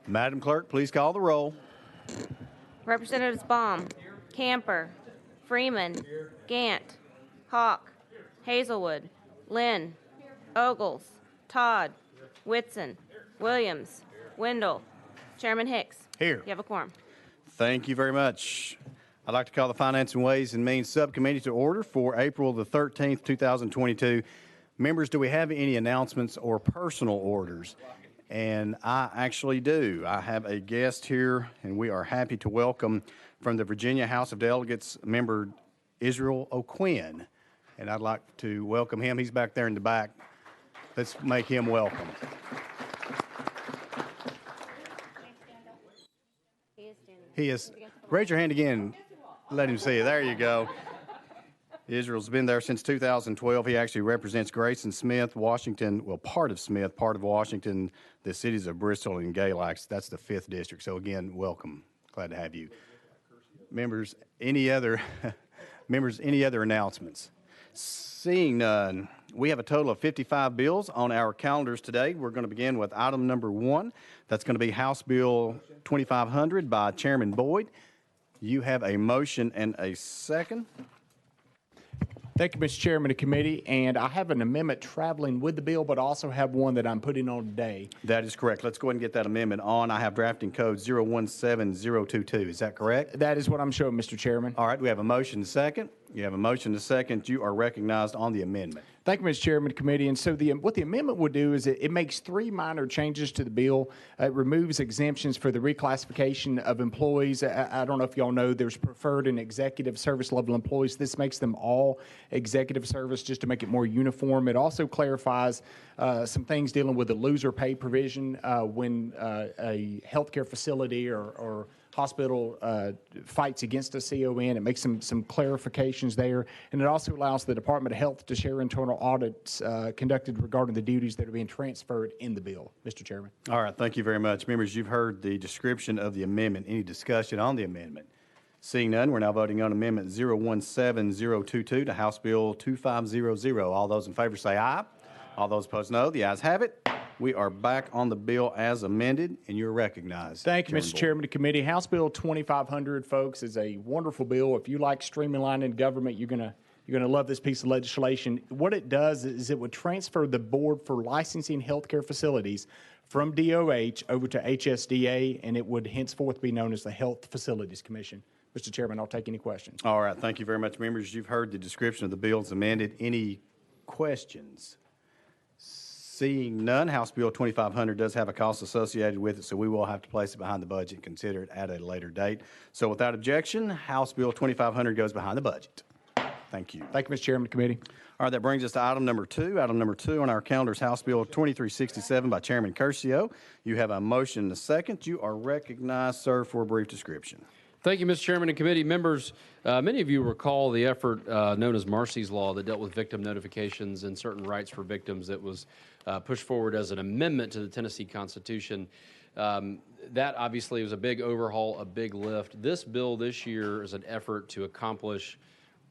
Madam Clerk, please call the roll. Representatives Baum, Camper, Freeman, Gant, Hawk, Hazelwood, Lynn, Ogles, Todd, Whitson, Williams, Wendell, Chairman Hicks. Here. You have a quorum. Thank you very much. I'd like to call the Finance and Ways and Means Subcommittee to order for April the 13th, 2022. Members, do we have any announcements or personal orders? And I actually do. I have a guest here, and we are happy to welcome from the Virginia House of Delegates, member Israel O'Quinn. And I'd like to welcome him. He's back there in the back. Let's make him welcome. He is. Raise your hand again. Let him see it. There you go. Israel's been there since 2012. He actually represents Grayson, Smith, Washington, well, part of Smith, part of Washington, the cities of Bristol and Galax. That's the 5th district. So again, welcome. Glad to have you. Members, any other announcements? Seeing none, we have a total of 55 bills on our calendars today. We're going to begin with item number 1. That's going to be House Bill 2500 by Chairman Boyd. You have a motion and a second. Thank you, Mr. Chairman of the committee, and I have an amendment traveling with the bill, but also have one that I'm putting on today. That is correct. Let's go ahead and get that amendment on. I have drafting code 017022. Is that correct? That is what I'm showing, Mr. Chairman. All right, we have a motion and a second. You have a motion and a second. You are recognized on the amendment. Thank you, Mr. Chairman of the committee. And so what the amendment would do is it makes 3 minor changes to the bill. It removes exemptions for the reclassification of employees. I don't know if y'all know there's preferred and executive service level employees. This makes them all executive service just to make it more uniform. It also clarifies some things dealing with the loser pay provision when a healthcare facility or hospital fights against a CON. It makes some clarifications there. And it also allows the Department of Health to share internal audits conducted regarding the duties that are being transferred in the bill. Mr. Chairman. All right, thank you very much. Members, you've heard the description of the amendment. Any discussion on the amendment? Seeing none, we're now voting on Amendment 017022 to House Bill 2500. All those in favor say aye. All those opposed no. The ayes have it. We are back on the bill as amended, and you're recognized. Thank you, Mr. Chairman of the committee. House Bill 2500, folks, is a wonderful bill. If you like streamlining government, you're gonna love this piece of legislation. What it does is it would transfer the board for licensing healthcare facilities from DOH over to HSDA, and it would henceforth be known as the Health Facilities Commission. Mr. Chairman, I'll take any questions. All right, thank you very much, members. You've heard the description of the bill as amended. Any questions? Seeing none, House Bill 2500 does have a cost associated with it, so we will have to place it behind the budget and consider it at a later date. So without objection, House Bill 2500 goes behind the budget. Thank you. Thank you, Mr. Chairman of the committee. All right, that brings us to item number 2. Item number 2 on our calendar is House Bill 2367 by Chairman Curcio. You have a motion and a second. You are recognized, sir, for a brief description. Thank you, Mr. Chairman and committee members. Many of you recall the effort known as Marcy's Law that dealt with victim notifications and certain rights for victims that was pushed forward as an amendment to the Tennessee Constitution. That obviously was a big overhaul, a big lift. This bill this year is an effort to accomplish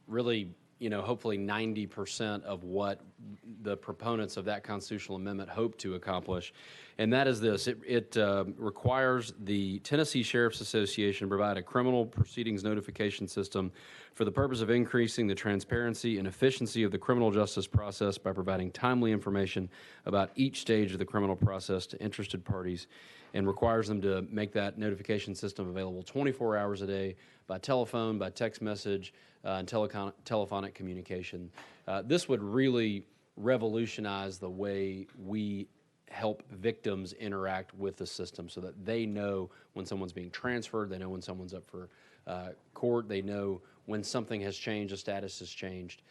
really, hopefully 90% of what the proponents of that constitutional amendment hope to accomplish. And that is this. It requires the Tennessee Sheriff's Association to provide a criminal proceedings notification system for the purpose of increasing the transparency and efficiency of the criminal justice process by providing timely information about each stage of the criminal process to interested parties, and requires them to make that notification system available 24 hours a day by telephone, by text message, and telephonic communication. This would really revolutionize the way we help victims interact with the system so that they know when someone's being transferred, they know when someone's up for court, they know when something has changed, a status has changed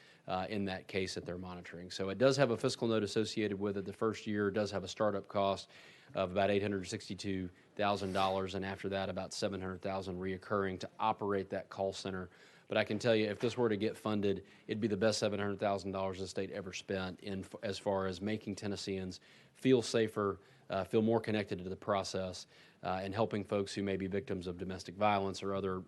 in that case that they're monitoring. So it does have a fiscal note associated with it. The first year does have a startup cost of about $862,000, and after that about $700,000 reoccurring to operate that call center. But I can tell you, if this were to get funded, it'd be the best $700,000 the state ever spent as far as making Tennesseans feel safer, feel more connected to the process, and helping folks who may be victims of domestic violence or other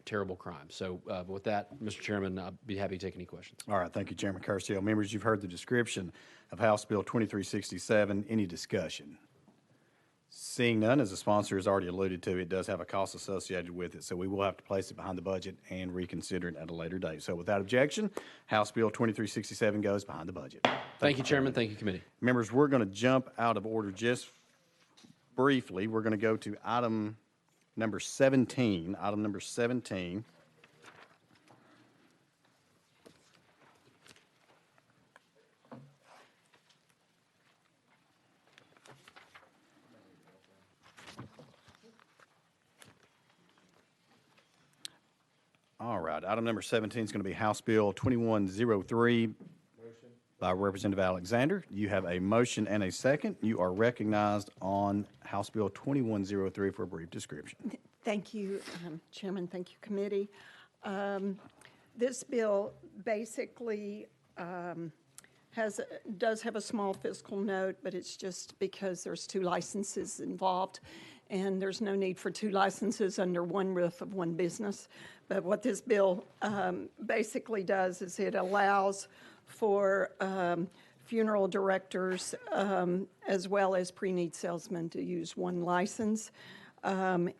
terrible crimes. So with that, Mr. Chairman, I'd be happy to take any questions. All right, thank you, Chairman Curcio. Members, you've heard the description of House Bill 2367. Any discussion? Seeing none, as the sponsor has already alluded to, it does have a cost associated with it, so we will have to place it behind the budget and reconsider it at a later date. So without objection, House Bill 2367 goes behind the budget. Thank you, Chairman. Thank you, committee. Members, we're going to jump out of order just briefly. We're going to go to item number 17. Item number 17. All right, item number 17 is going to be House Bill 2103 by Representative Alexander. You have a motion and a second. You are recognized on House Bill 2103 for a brief description. Thank you, Chairman. Thank you, committee. This bill basically does have a small fiscal note, but it's just because there's 2 licenses involved, and there's no need for 2 licenses under one roof of one business. But what this bill basically does is it allows for funeral directors as well as pre-need salesmen to use 1 license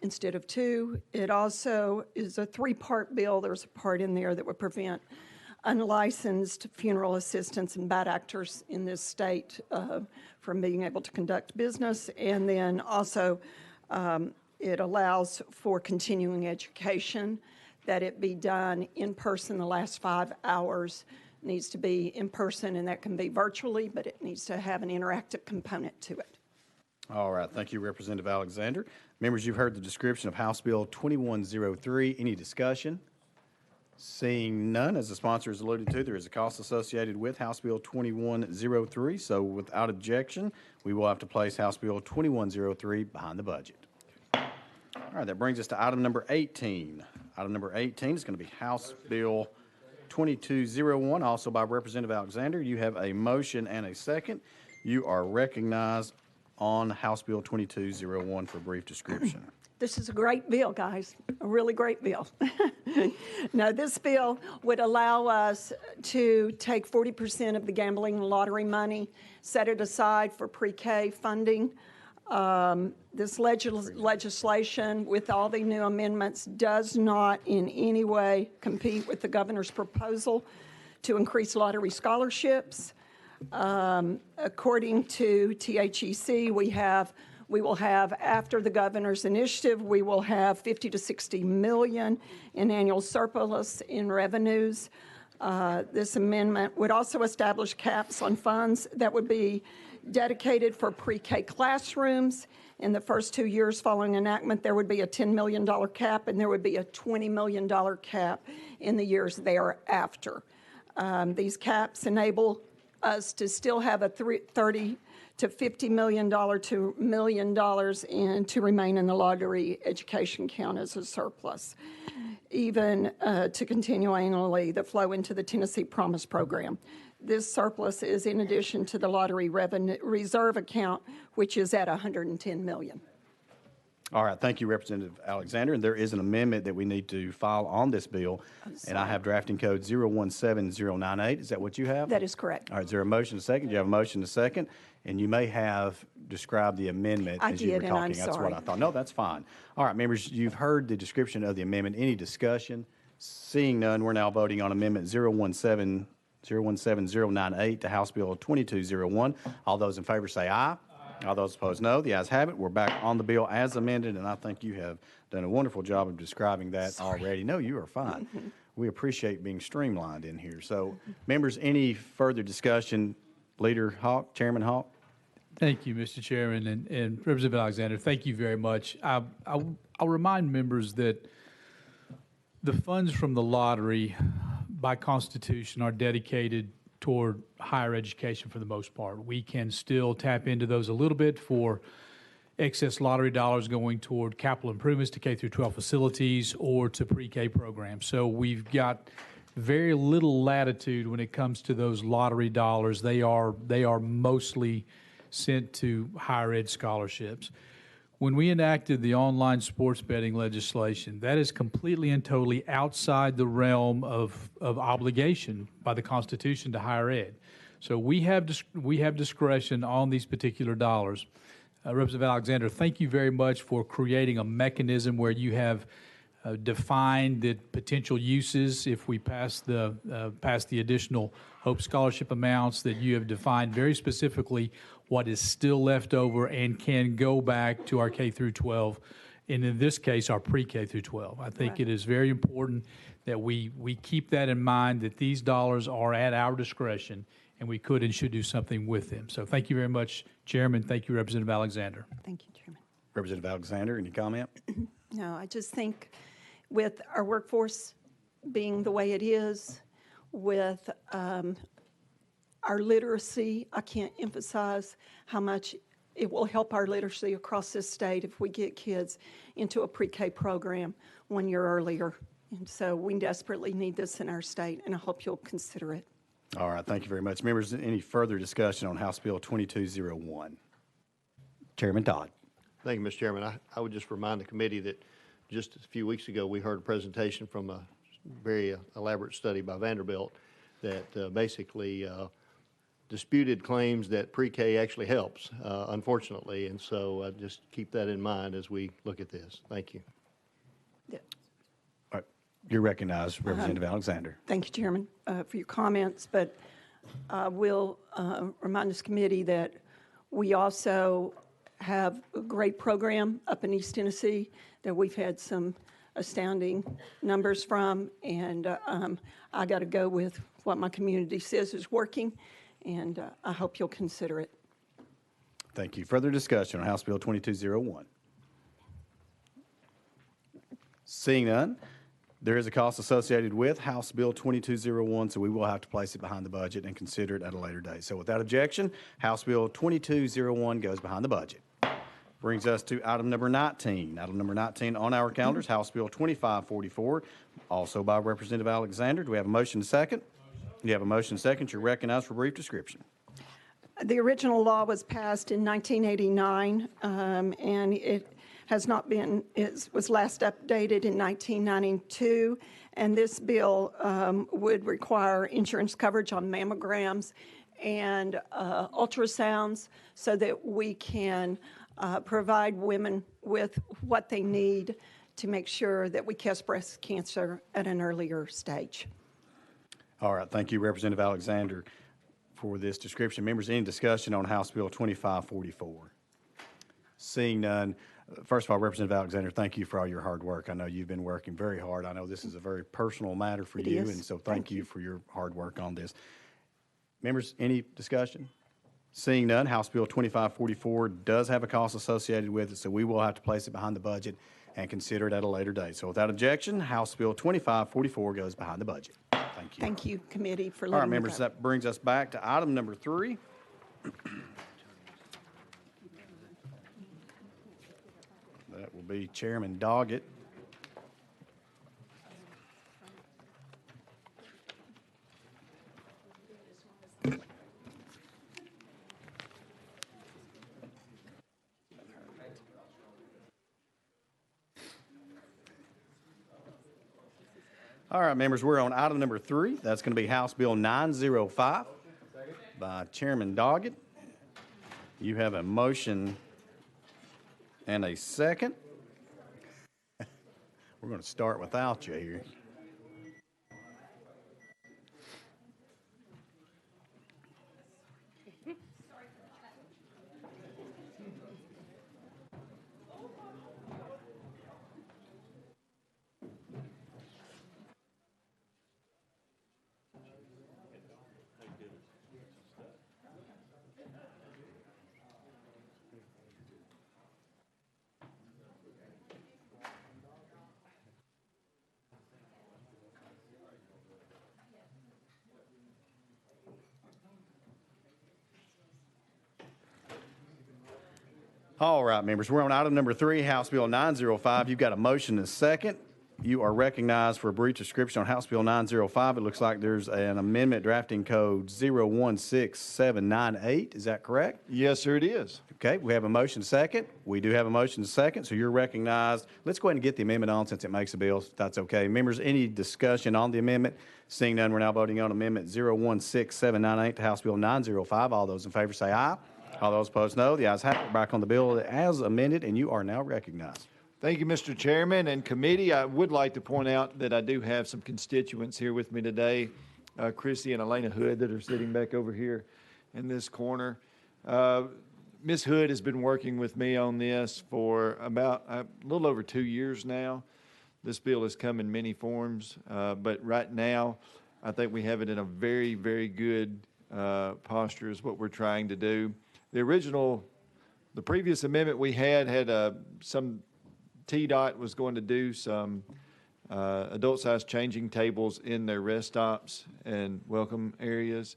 instead of 2. It also is a 3-part bill. There's a part in there that would prevent unlicensed funeral assistants and bad actors in this state from being able to conduct business. And then also it allows for continuing education, that it be done in person. The last 5 hours needs to be in person, and that can be virtually, but it needs to have an interactive component to it. All right, thank you, Representative Alexander. Members, you've heard the description of House Bill 2103. Any discussion? Seeing none, as the sponsor has alluded to, there is a cost associated with House Bill 2103. So without objection, we will have to place House Bill 2103 behind the budget. All right, that brings us to item number 18. Item number 18 is going to be House Bill 2201, also by Representative Alexander. You have a motion and a second. You are recognized on House Bill 2201 for a brief description. This is a great bill, guys, a really great bill. Now, this bill would allow us to take 40% of the gambling and lottery money, set it aside for pre-K funding. This legislation, with all the new amendments, does not in any way compete with the governor's proposal to increase lottery scholarships. According to THEC, we will have, after the governor's initiative, we will have 50 to 60 million in annual surplus in revenues. This amendment would also establish caps on funds that would be dedicated for pre-K classrooms. In the first 2 years following enactment, there would be a $10 million cap, and there would be a $20 million cap in the years thereafter. These caps enable us to still have a $30 to $50 million to $1 million and to remain in the lottery education count as a surplus, even to continue annually the flow into the Tennessee Promise Program. This surplus is in addition to the lottery revenue reserve account, which is at $110 million. All right, thank you, Representative Alexander. And there is an amendment that we need to file on this bill, and I have drafting code 017098. Is that what you have? That is correct. All right, is there a motion to second? You have a motion to second, and you may have described the amendment as you were talking. I'm That's sorry. what I thought. No, that's fine. All right, members, you've heard the description of the amendment. Any discussion? Seeing none, we're now voting on Amendment 017098 to House Bill 2201. All those in favor say aye. All those opposed, no. The ayes have it. We're back on the bill as amended, and I think you have done a wonderful job of describing that already. No, you are fine. We appreciate being streamlined in here. So, members, any further discussion? Leader Hawk, Chairman Hawk? Thank you, Mr. Chairman, and Representative Alexander, thank you very much. I'll remind members that the funds from the lottery, by Constitution, are dedicated toward higher education for the most part. We can still tap into those a little bit for excess lottery dollars going toward capital improvements to K through 12 facilities or to pre-K programs. So we've got very little latitude when it comes to those lottery dollars. They are mostly sent to higher ed scholarships. When we enacted the online sports betting legislation, that is completely and totally outside the realm of obligation by the Constitution to higher ed. So we have discretion on these particular dollars. Representative Alexander, thank you very much for creating a mechanism where you have defined the potential uses if we pass the additional Hope Scholarship amounts, that you have defined very specifically what is still left over and can go back to our K through 12, and in this case, our pre-K through 12. I think it is very important that we keep that in mind, that these dollars are at our discretion, and we could and should do something with them. So thank you very much, Chairman. Thank you, Representative Alexander. Thank you, Chairman. Representative Alexander, any comment? No, I just think with our workforce being the way it is, with our literacy, I can't emphasize how much it will help our literacy across this state if we get kids into a pre-K program 1 year earlier. And so we desperately need this in our state, and I hope you'll consider it. All right, thank you very much. Members, any further discussion on House Bill 2201? Chairman Todd. Thank you, Mr. Chairman. I would just remind the committee that just a few weeks ago, we heard a presentation from a very elaborate study by Vanderbilt that basically disputed claims that pre-K actually helps, unfortunately. And so just keep that in mind as we look at this. Thank you. Yeah. All right, you're recognized, Representative Alexander. Thank you, Chairman, for your comments, but I will remind this committee that we also have a great program up in East Tennessee that we've had some astounding numbers from, and I got to go with what my community says is working, and I hope you'll consider it. Thank you. Further discussion on House Bill 2201? Seeing none, there is a cost associated with House Bill 2201, so we will have to place it behind the budget and consider it at a later date. So without objection, House Bill 2201 goes behind the budget. Brings us to item number 19. Item number 19 on our calendars, House Bill 2544, also by Representative Alexander. Do we have a motion and second? You have a motion and second. You're recognized for a brief description. The original law was passed in 1989, and it has not been, it was last updated in 1992, and this bill would require insurance coverage on mammograms and ultrasounds so that we can provide women with what they need to make sure that we catch breast cancer at an earlier stage. All right, thank you, Representative Alexander, for this description. Members, any discussion on House Bill 2544? Seeing none, first of all, Representative Alexander, thank you for all your hard work. I know you've been working very hard. I know this is a very personal matter for you, and so thank you for your hard work on this. Members, any discussion? Seeing none, House Bill 2544 does have a cost associated with it, so we will have to place it behind the budget and consider it at a later date. So without objection, House Bill 2544 goes behind the budget. Thank you. Thank you, committee, for letting All right, me members, go. that brings us back to item number 3. That will be Chairman Doggett. All right, members, we're on item number 3. That's going to be House Bill 905 by Chairman Doggett. You have a motion and a second. We're going to start without you here. All right, members, we're on item number 3, House Bill 905. You've got a motion and a second. You are recognized for a brief description on House Bill 905. It looks like there's an amendment drafting code 016798. Is that correct? Yes, sir, it is. Okay, we have a motion second. We do have a motion second, so you're recognized. Let's go ahead and get the amendment on since it makes a bill, if that's okay. Members, any discussion on the amendment? Seeing none, we're now voting on Amendment 016798 to House Bill 905. All those in favor say aye. All those opposed, no. The ayes have it. Back on the bill as amended, and you are now recognized. Thank you, Mr. Chairman and committee. I would like to point out that I do have some constituents here with me today, Chrissy and Elena Hood, that are sitting back over here in this corner. Ms. Hood has been working with me on this for about a little over 2 years now. This bill has come in many forms, but right now I think we have it in a very, very good posture is what we're trying to do. The previous amendment we had some TDOT was going to do some adult-sized changing tables in their rest stops and welcome areas.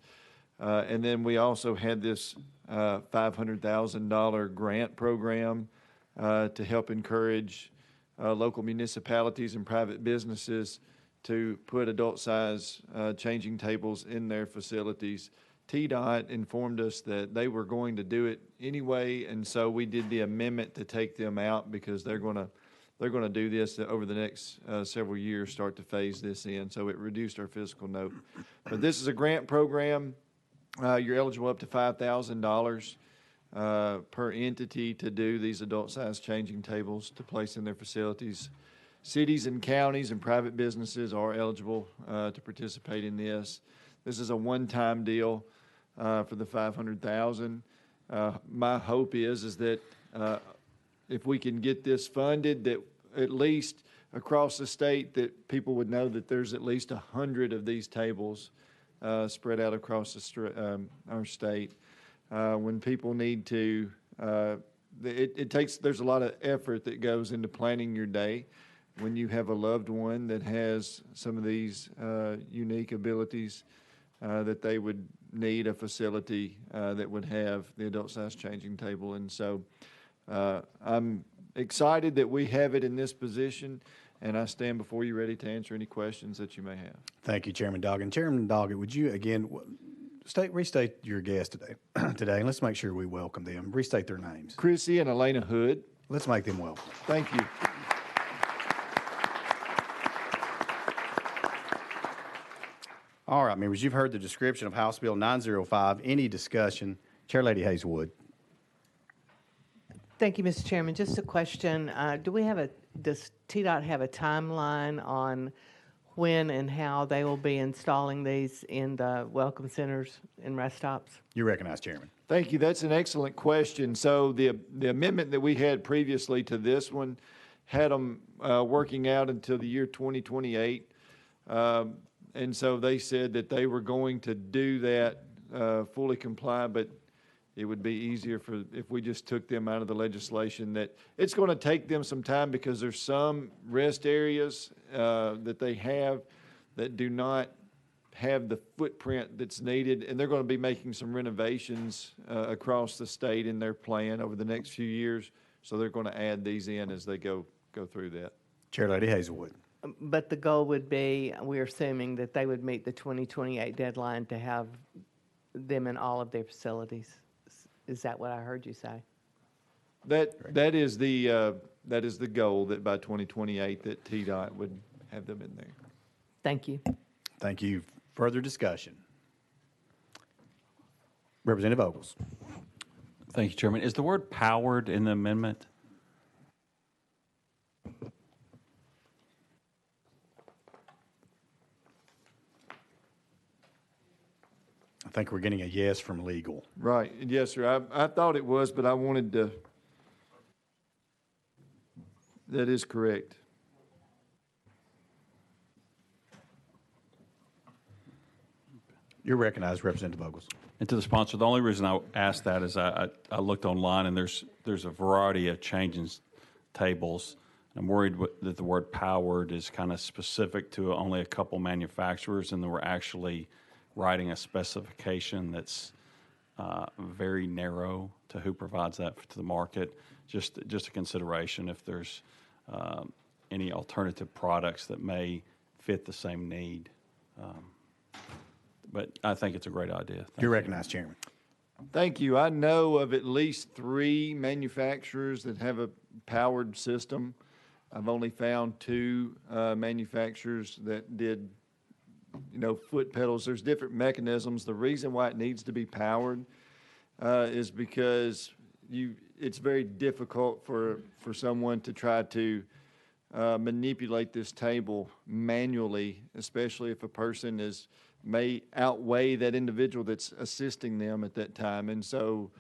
And then we also had this $500,000 grant program to help encourage local municipalities and private businesses to put adult-sized changing tables in their facilities. TDOT informed us that they were going to do it anyway, and so we did the amendment to take them out because they're going to do this over the next several years, start to phase this in. So it reduced our fiscal note. But this is a grant program. You're eligible up to $5,000 per entity to do these adult-sized changing tables to place in their facilities. Cities and counties and private businesses are eligible to participate in this. This is a one-time deal for the $500,000. My hope is that if we can get this funded, that at least across the state, that people would know that there's at least 100 of these tables spread out across our state. When people need to, there's a lot of effort that goes into planning your day. When you have a loved one that has some of these unique abilities, that they would need a facility that would have the adult-sized changing table. And so I'm excited that we have it in this position, and I stand before you ready to answer any questions that you may have. Thank you, Chairman Doggett. Chairman Doggett, would you again restate your guests today, and let's make sure we welcome them. Restate their names. Chrissy and Elena Hood. Let's make them welcome. Thank you. All right, members, you've heard the description of House Bill 905. Any discussion? Chair Lady Hazelwood. Thank you, Mr. Chairman. Just a question. Does TDOT have a timeline on when and how they will be installing these in the welcome centers and rest stops? You recognize, Chairman. Thank you. That's an excellent question. So the amendment that we had previously to this one had them working out until the year 2028. And so they said that they were going to do that fully comply, but it would be easier if we just took them out of the legislation. That it's going to take them some time because there's some rest areas that they have that do not have the footprint that's needed, and they're going to be making some renovations across the state in their plan over the next few years. So they're going to add these in as they go through that. Chair Lady Hazelwood. But the goal would be, we're assuming that they would meet the 2028 deadline to have them in all of their facilities. Is that what I heard you say? That is the goal, that by 2028 that TDOT would have them in there. Thank you. Thank you. Further discussion. Representative Ogles. Thank you, Chairman. Is the word powered in the amendment? I think we're getting a yes from legal. Right. Yes, sir. I thought it was, but I wanted to. That is correct. You're recognized, Representative Ogles. And to the sponsor, the only reason I asked that is I looked online and there's a variety of changes tables. I'm worried that the word powered is kind of specific to only a couple manufacturers, and then we're actually writing a specification that's very narrow to who provides that to the market. Just a consideration if there's any alternative products that may fit the same need. But I think it's a great idea. You're recognized, Chairman. Thank you. I know of at least 3 manufacturers that have a powered system. I've only found 2 manufacturers that did, foot pedals. There's different mechanisms. The reason why it needs to be powered is because it's very difficult for someone to try to manipulate this table manually, especially if a person may outweigh that individual that's assisting them at that time. And so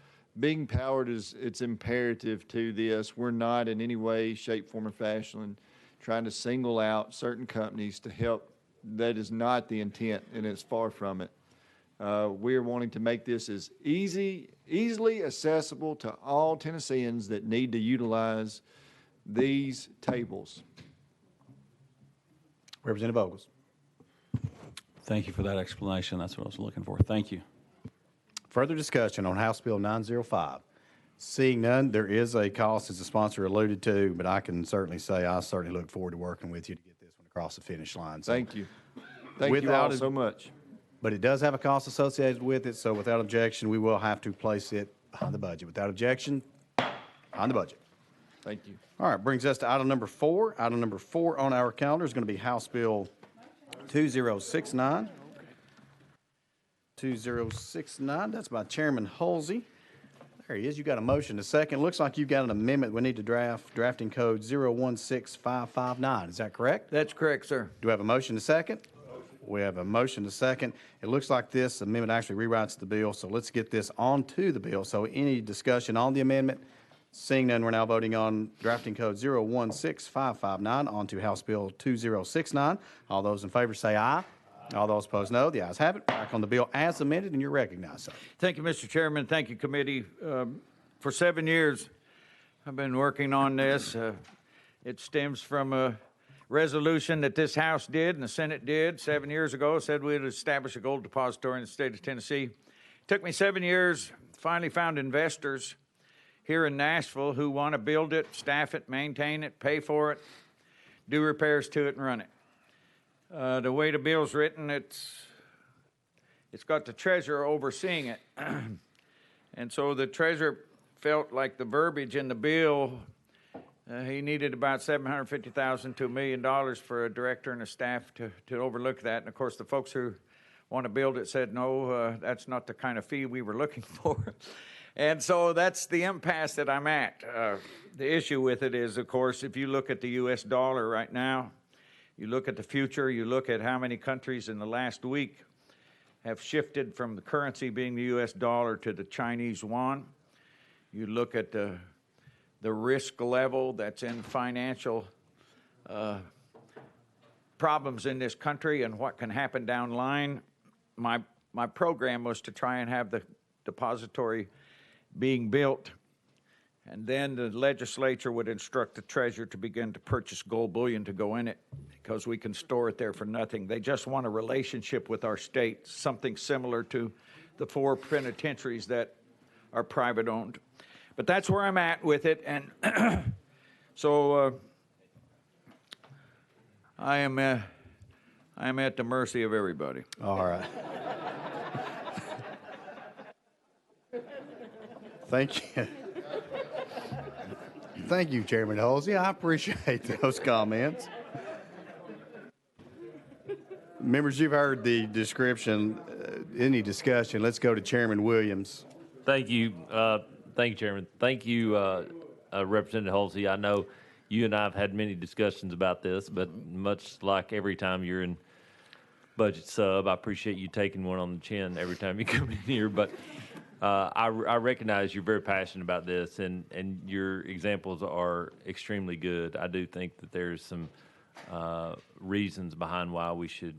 being powered it's imperative to this. We're not in any way, shape, form, or fashion trying to single out certain companies to help. That is not the intent, and it's far from it. We are wanting to make this as easily accessible to all Tennesseans that need to utilize these tables. Representative Ogles. Thank you for that explanation. That's what I was looking for. Thank you. Further discussion on House Bill 905. Seeing none, there is a cost, as the sponsor alluded to, but I can certainly say I certainly look forward to working with you to get this one across the finish line. So Thank you. Thank you all so much. But it does have a cost associated with it, so without objection, we will have to place it on the budget. Without objection, on the budget. Thank you. All right, brings us to item number 4. Item number 4 on our calendar is going to be House Bill 2069. 2069, that's by Chairman Halsey. There he is. You got a motion, a second. Looks like you've got an amendment we need to draft, drafting code 016559. Is that correct? That's correct, sir. Do we have a motion, a second? We have a motion, a second. It looks like this amendment actually rewrites the bill, so let's get this onto the bill. So any discussion on the amendment? Seeing none, we're now voting on drafting code 016559 onto House Bill 2069. All those in favor say aye. All those opposed, no. The ayes have it. Back on the bill as amended, and you're recognized, sir. Thank you, Mr. Chairman. Thank you, committee. For 7 years, I've been working on this. It stems from a resolution that this House did and the Senate did 7 years ago. Said we'd establish a gold depository in the state of Tennessee. It took me 7 years. Finally found investors here in Nashville who want to build it, staff it, maintain it, pay for it, do repairs to it, and run it. The way the bill's written, it's got the treasurer overseeing it. And so the treasurer felt like the verbiage in the bill, he needed about $750,000 to $1 million for a director and a staff to overlook that. And of course, the folks who want to build it said, no, that's not the kind of fee we were looking for. And so that's the impasse that I'm at. The issue with it is, of course, if you look at the U.S. dollar right now, you look at the future, you look at how many countries in the last week have shifted from the currency being the U.S. dollar to the Chinese yuan. You look at the risk level that's in financial problems in this country and what can happen down the line. My program was to try and have the depository being built, and then the legislature would instruct the treasurer to begin to purchase gold bullion to go in it because we can store it there for nothing. They just want a relationship with our state, something similar to the 4 penitentiaries that are private owned. But that's where I'm at with it, and so I am at the mercy of everybody. All right. Thank you. Thank you, Chairman Halsey. I appreciate those comments. Members, you've heard the description. Any discussion? Let's go to Chairman Williams. Thank you. Thank you, Chairman. Thank you, Representative Halsey. I know you and I have had many discussions about this, but much like every time you're in budget sub, I appreciate you taking one on the chin every time you come in here. But I recognize you're very passionate about this, and your examples are extremely good. I do think that there's some reasons behind why we should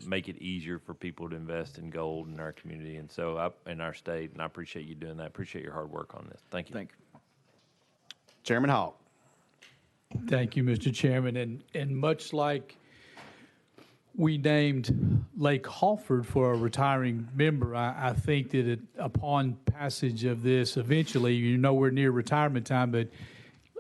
make it easier for people to invest in gold in our community and so in our state, and I appreciate you doing that. I appreciate your hard work on this. Thank you. Thank you. Chairman Hall. Thank you, Mr. Chairman. And much like we named Lake Halford for a retiring member, I think that upon passage of this, eventually, you're nowhere near retirement time, but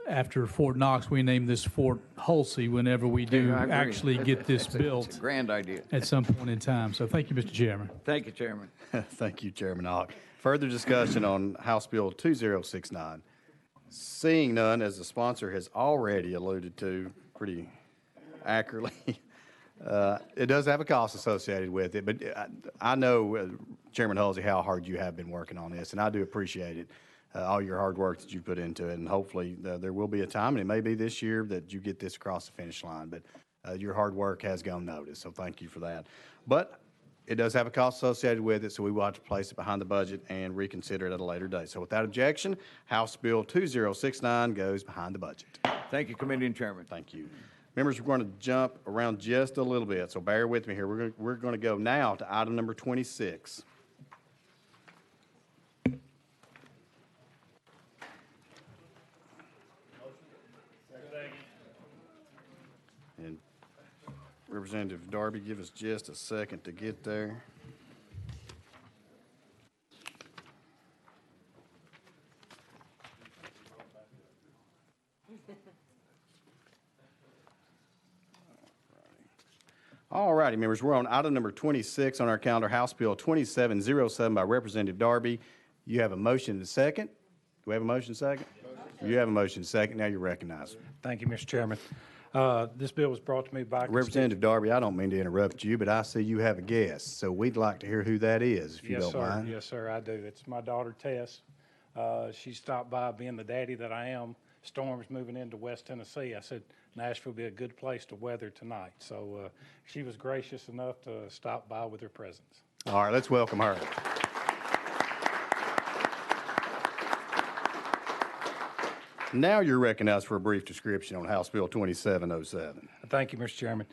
after Fort Knox, we name this Fort Halsey whenever we do actually get this built. It's a grand idea. At some point in time. So thank you, Mr. Chairman. Thank you, Chairman. Thank you, Chairman Hawk. Further discussion on House Bill 2069. Seeing none, as the sponsor has already alluded to pretty accurately, It does have a cost associated with it, but I know, Chairman Halsey, how hard you have been working on this, and I do appreciate it, all your hard work that you put into it, and hopefully there will be a time, and it may be this year, that you get this across the finish line, but your hard work has gone noticed, so thank you for that. But it does have a cost associated with it, so we will have to place it behind the budget and reconsider it at a later date. So without objection, House Bill 2069 goes behind the budget. Thank you, Committee and Chairman. Thank you. Members, we're going to jump around just a little bit, so bear with me here. We're going to go now to item number 26. And Representative Darby, give us just a second to get there. All righty, members, we're on item number 26 on our calendar, House Bill 2707 by Representative Darby. You have a motion and a second. Do we have a motion and second? You have a motion and second. Now you're recognized. Thank you, Mr. Chairman. This bill was brought to me by Representative Darby, I don't mean to interrupt you, but I see you have a guest, so we'd like to hear who that is, if you don't mind. Yes, sir, I do. It's my daughter, Tess. She stopped by, being the daddy that I am. Storm's moving into West Tennessee. I said Nashville would be a good place to weather tonight. So she was gracious enough to stop by with her presence. All right, let's welcome her. Now you're recognized for a brief description on House Bill 2707. Thank you, Mr. Chairman.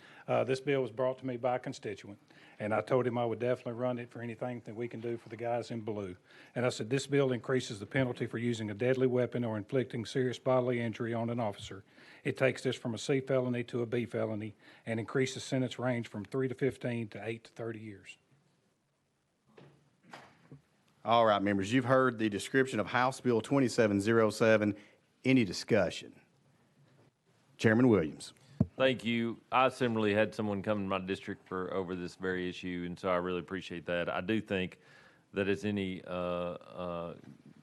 This bill was brought to me by a constituent, and I told him I would definitely run it for anything that we can do for the guys in blue. And I said, this bill increases the penalty for using a deadly weapon or inflicting serious bodily injury on an officer. It takes this from a C felony to a B felony and increases sentence range from 3 to 15 to 8 to 30 years. All right, members, you've heard the description of House Bill 2707. Any discussion? Chairman Williams. Thank you. I similarly had someone come to my district for over this very issue, and so I really appreciate that. I do think that, as any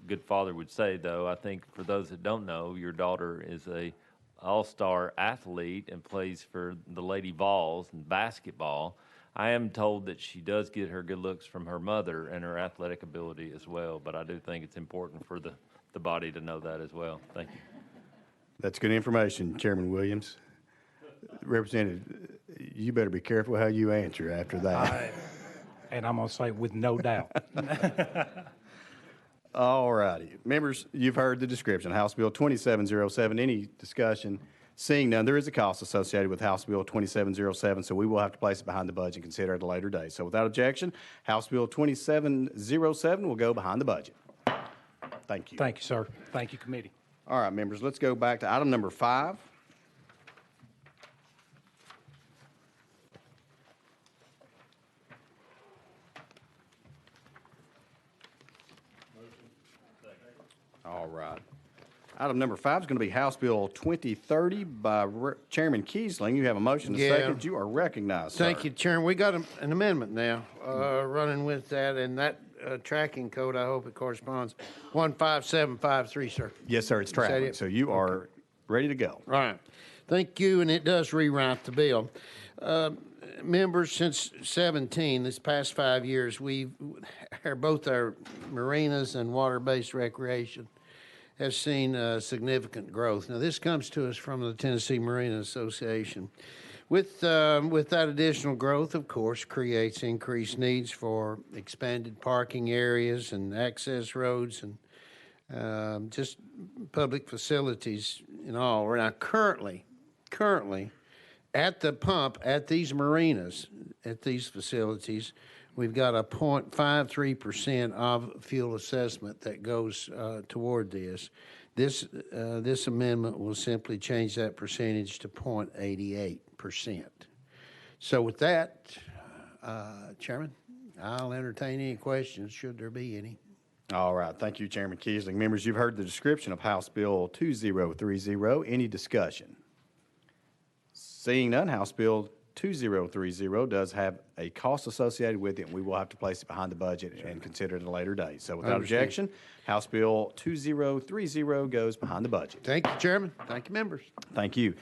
good father would say, though, I think for those that don't know, your daughter is a all-star athlete and plays for the Lady Vols in basketball. I am told that she does get her good looks from her mother and her athletic ability as well, but I do think it's important for the body to know that as well. Thank you. That's good information, Chairman Williams. Representative, you better be careful how you answer after that. And I'm going to say with no doubt. All righty. Members, you've heard the description, House Bill 2707. Any discussion? Seeing none, there is a cost associated with House Bill 2707, so we will have to place it behind the budget and consider it at a later date. So without objection, House Bill 2707 will go behind the budget. Thank you. Thank you, sir. Thank you, committee. All right, members, let's go back to item number 5. All right. Item number 5 is going to be House Bill 2030 by Chairman Kiesling. You have a motion to second. You are recognized, Thank sir. you, Chairman. We got an amendment now running with that, and that tracking code, I hope it corresponds, 15753, sir. Yes, sir, it's tracking. it? So you are ready to go. All right. Thank you, and it does rewrite the bill. Members, since 17, this past 5 years, both our marinas and water-based recreation have seen significant growth. Now, this comes to us from the Tennessee Marina Association. With that additional growth, of course, creates increased needs for expanded parking areas and access roads and just public facilities in all. We're now currently at the pump at these marinas, at these facilities, we've got a 0.53% of fuel assessment that goes toward this. This amendment will simply change that percentage to 0.88%. So with that, Chairman, I'll entertain any questions, should there be any. All right. Thank you, Chairman Kiesling. Members, you've heard the description of House Bill 2030. Any discussion? Seeing none, House Bill 2030 does have a cost associated with it, and we will have to place it behind the budget and consider it at a later date. So without objection, House Bill 2030 goes behind the budget. Thank you, Chairman. Thank you, members. Thank you.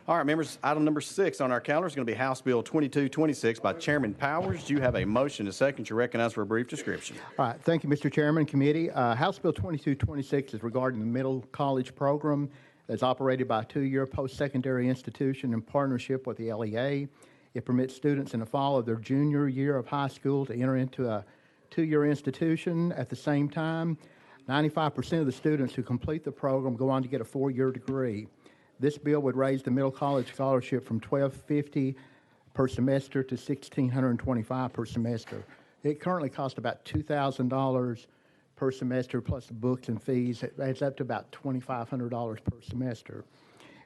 All right, members, item number 6 on our calendar is going to be House Bill 2226 by Chairman Powers. Do you have a motion, a second? You're recognized for a brief description. All right, thank you, Mr. Chairman, committee. House Bill 2226 is regarding the middle college program that's operated by a 2-year post-secondary institution in partnership with the LEA. It permits students in the fall of their junior year of high school to enter into a 2-year institution. At the same time, 95% of the students who complete the program go on to get a 4-year degree. This bill would raise the middle college scholarship from $1,250 per semester to $1,625 per semester. It currently costs about $2,000 per semester plus the books and fees. It adds up to about $2,500 per semester.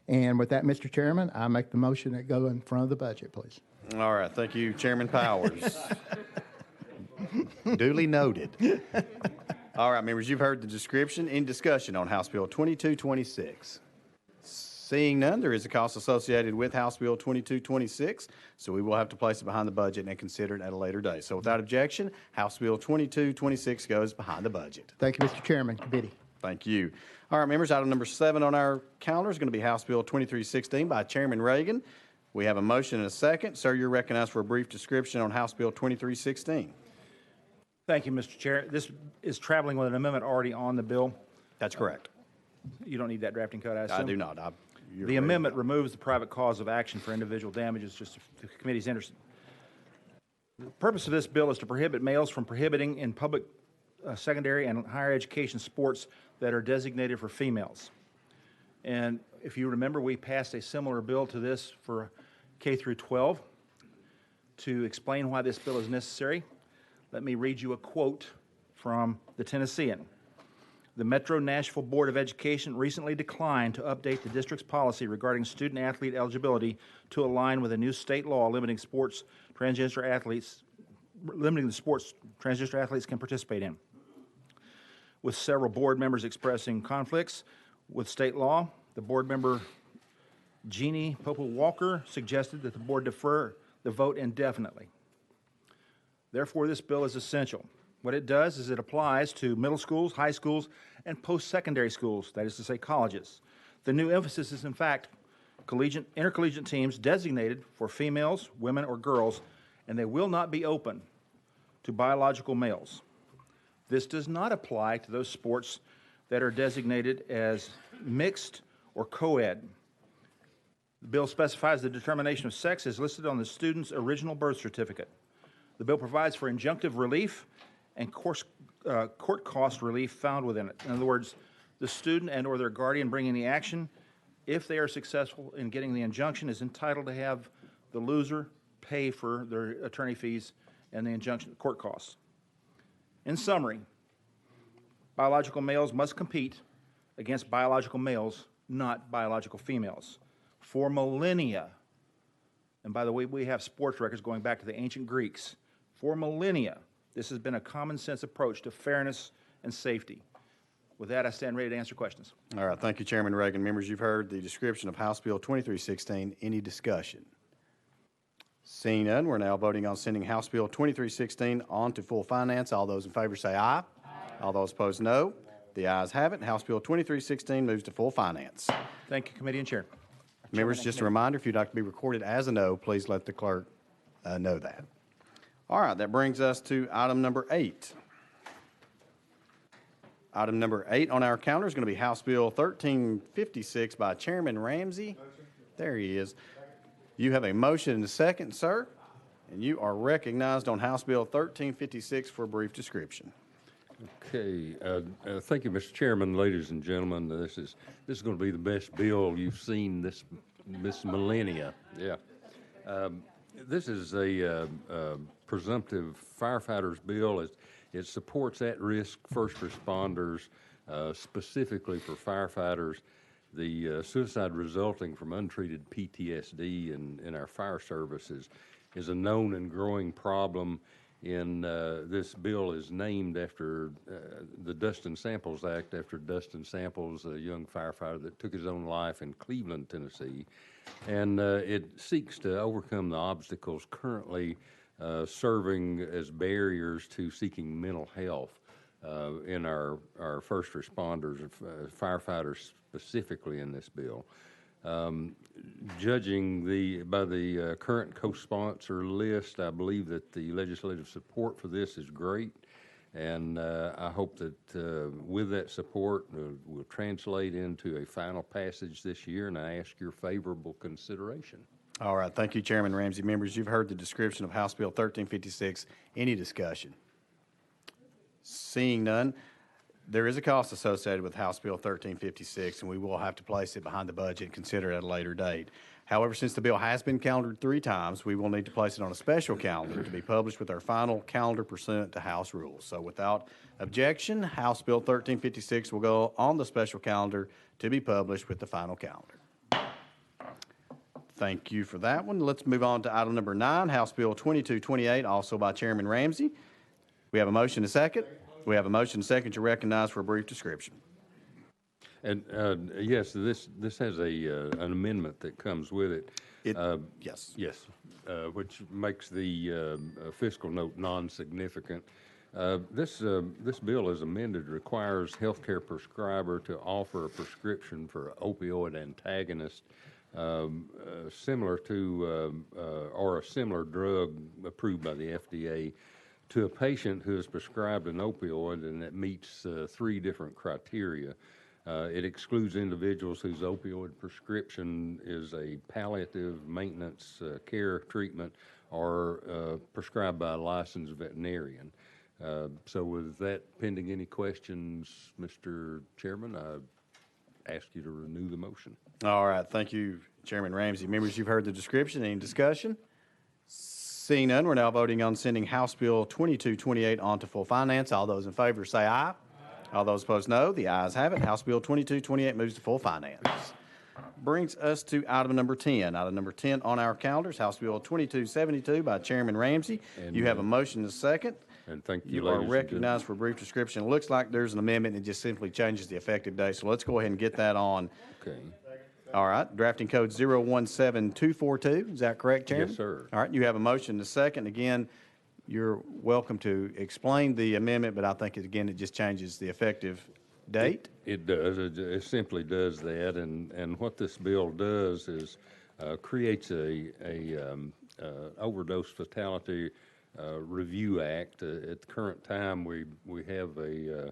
And with that, Mr. Chairman, I make the motion that go in front of the budget, please. All right, thank you, Chairman Powers. Duly noted. All right, members, you've heard the description. In discussion on House Bill 2226. Seeing none, there is a cost associated with House Bill 2226, so we will have to place it behind the budget and consider it at a later date. So without objection, House Bill 2226 goes behind the budget. Thank you, Mr. Chairman, committee. Thank you. All right, members, item number 7 on our calendar is going to be House Bill 2316 by Chairman Reagan. We have a motion and a second. Sir, you're recognized for a brief description on House Bill 2316. Thank you, Mr. Chair. This is traveling with an amendment already on the bill. That's correct. You don't need that drafting code, I assume? I do not. The amendment removes the private cause of action for individual damages, just if the committee's interested. The purpose of this bill is to prohibit males from prohibiting in public secondary and higher education sports that are designated for females. And if you remember, we passed a similar bill to this for K through 12. To explain why this bill is necessary, let me read you a quote from the Tennessean. The Metro Nashville Board of Education recently declined to update the district's policy regarding student-athlete eligibility to align with a new state law limiting the sports transgender athletes can participate in. With several board members expressing conflicts with state law, the board member Jeannie Popel-Walker suggested that the board defer the vote indefinitely. Therefore, this bill is essential. What it does is it applies to middle schools, high schools, and post-secondary schools, that is to say colleges. The new emphasis is, in fact, intercollegiate teams designated for females, women, or girls, and they will not be open to biological males. This does not apply to those sports that are designated as mixed or co-ed. The bill specifies the determination of sex is listed on the student's original birth certificate. The bill provides for injunctive relief and court cost relief found within it. In other words, the student and or their guardian bringing the action, if they are successful in getting the injunction, is entitled to have the loser pay for their attorney fees and the injunction court costs. In summary, biological males must compete against biological males, not biological females. For millennia, and by the way, we have sports records going back to the ancient Greeks. For millennia, this has been a common sense approach to fairness and safety. With that, I stand ready to answer questions. All right, thank you, Chairman Reagan. Members, you've heard the description of House Bill 2316. Any discussion? Seeing none, we're now voting on sending House Bill 2316 on to full finance. All those in favor say aye. Aye. All those opposed, no. The ayes have it. House Bill 2316 moves to full finance. Thank you, Committee and Chair. Members, just a reminder, if you'd like to be recorded as a no, please let the clerk know that. All right, that brings us to item number 8. Item number 8 on our calendar is going to be House Bill 1356 by Chairman Ramsey. There he is. You have a motion and a second, sir, and you are recognized on House Bill 1356 for a brief description. Okay, thank you, Mr. Chairman, ladies and gentlemen. This is going to be the best bill you've seen this millennia. Yeah, this is a presumptive firefighters bill. It supports at-risk first responders, specifically for firefighters. The suicide resulting from untreated PTSD in our fire services is a known and growing problem. This bill is named after the Dustin Samples Act, after Dustin Samples, a young firefighter that took his own life in Cleveland, Tennessee. And it seeks to overcome the obstacles currently serving as barriers to seeking mental health in our first responders, firefighters specifically in this bill. Judging by the current co-sponsor list, I believe that the legislative support for this is great. And I hope that with that support, will translate into a final passage this year, and I ask your favorable consideration. All right. Thank you, Chairman Ramsey. Members, you've heard the description of House Bill 1356. Any discussion? Seeing none, there is a cost associated with House Bill 1356, and we will have to place it behind the budget and consider it at a later date. However, since the bill has been calendared 3 times, we will need to place it on a special calendar to be published with our final calendar pursuant to House rules. So without objection, House Bill 1356 will go on the special calendar to be published with the final calendar. Thank you for that one. Let's move on to item number 9, House Bill 2228, also by Chairman Ramsey. We have a motion and a second. We have a motion and a second to recognize for a brief description. And yes, this has an amendment that comes with it. Yes. Yes, which makes the fiscal note non-significant. This bill, as amended, requires healthcare prescriber to offer a prescription for opioid antagonist similar to or a similar drug approved by the FDA to a patient who is prescribed an opioid and that meets 3 different criteria. It excludes individuals whose opioid prescription is a palliative maintenance care treatment or prescribed by a licensed veterinarian. So with that pending, any questions, Mr. Chairman, I ask you to renew the motion. All right. Thank you, Chairman Ramsey. Members, you've heard the description. Any discussion? Seeing none, we're now voting on sending House Bill 2228 on to full finance. All those in favor say aye. All those opposed, no. The ayes have it. House Bill 2228 moves to full finance. Brings us to item number 10. Item number 10 on our calendars, House Bill 2272 by Chairman Ramsey. And, you have a motion and a second. And thank you, You ladies are and recognized for a brief description. It looks like there's an amendment that just simply changes the effective date. So let's go ahead and get that on. Okay. All right. Drafting code 017242. Is that correct, Chairman? Yes, sir. All right. You have a motion and a second. Again, you're welcome to explain the amendment, but I think, again, it just changes the effective date. It does. It simply does that. And what this bill does is creates a overdose fatality review act. At the current time, we have a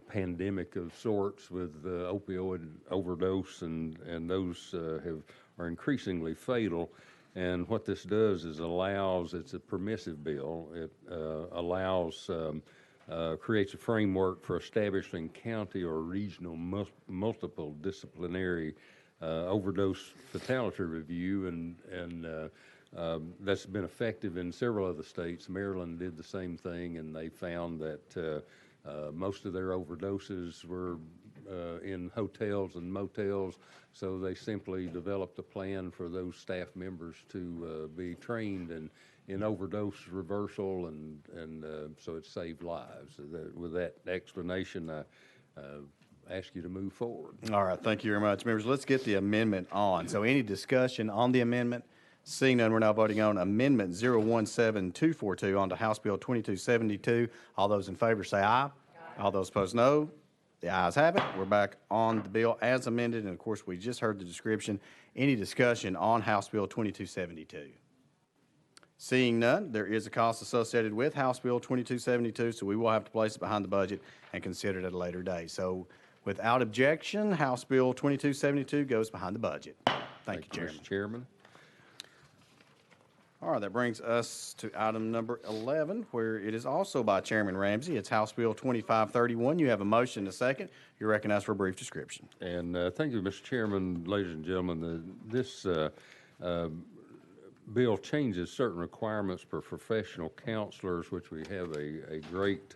pandemic of sorts with opioid overdose, and those are increasingly fatal. And what this does is it's a permissive bill. It creates a framework for establishing county or regional multiple disciplinary overdose fatality review, and that's been effective in several other states. Maryland did the same thing, and they found that most of their overdoses were in hotels and motels, so they simply developed a plan for those staff members to be trained in overdose reversal, and so it saved lives. So with that explanation, I ask you to move forward. All right. Thank you very much. Members, let's get the amendment on. So any discussion on the amendment? Seeing none, we're now voting on Amendment 017242 onto House Bill 2272. All those in favor say aye. All those opposed, no. The ayes have it. We're back on the bill as amended, and of course, we just heard the description. Any discussion on House Bill 2272? Seeing none, there is a cost associated with House Bill 2272, so we will have to place it behind the budget and consider it at a later date. So without objection, House Bill 2272 goes behind the budget. Thank you, Chairman. Mr. Chairman. All right, that brings us to item number 11, where it is also by Chairman Ramsey. It's House Bill 2531. You have a motion and a second. You're recognized for a brief description. And thank you, Mr. Chairman, ladies and gentlemen. This bill changes certain requirements for professional counselors, which we have a great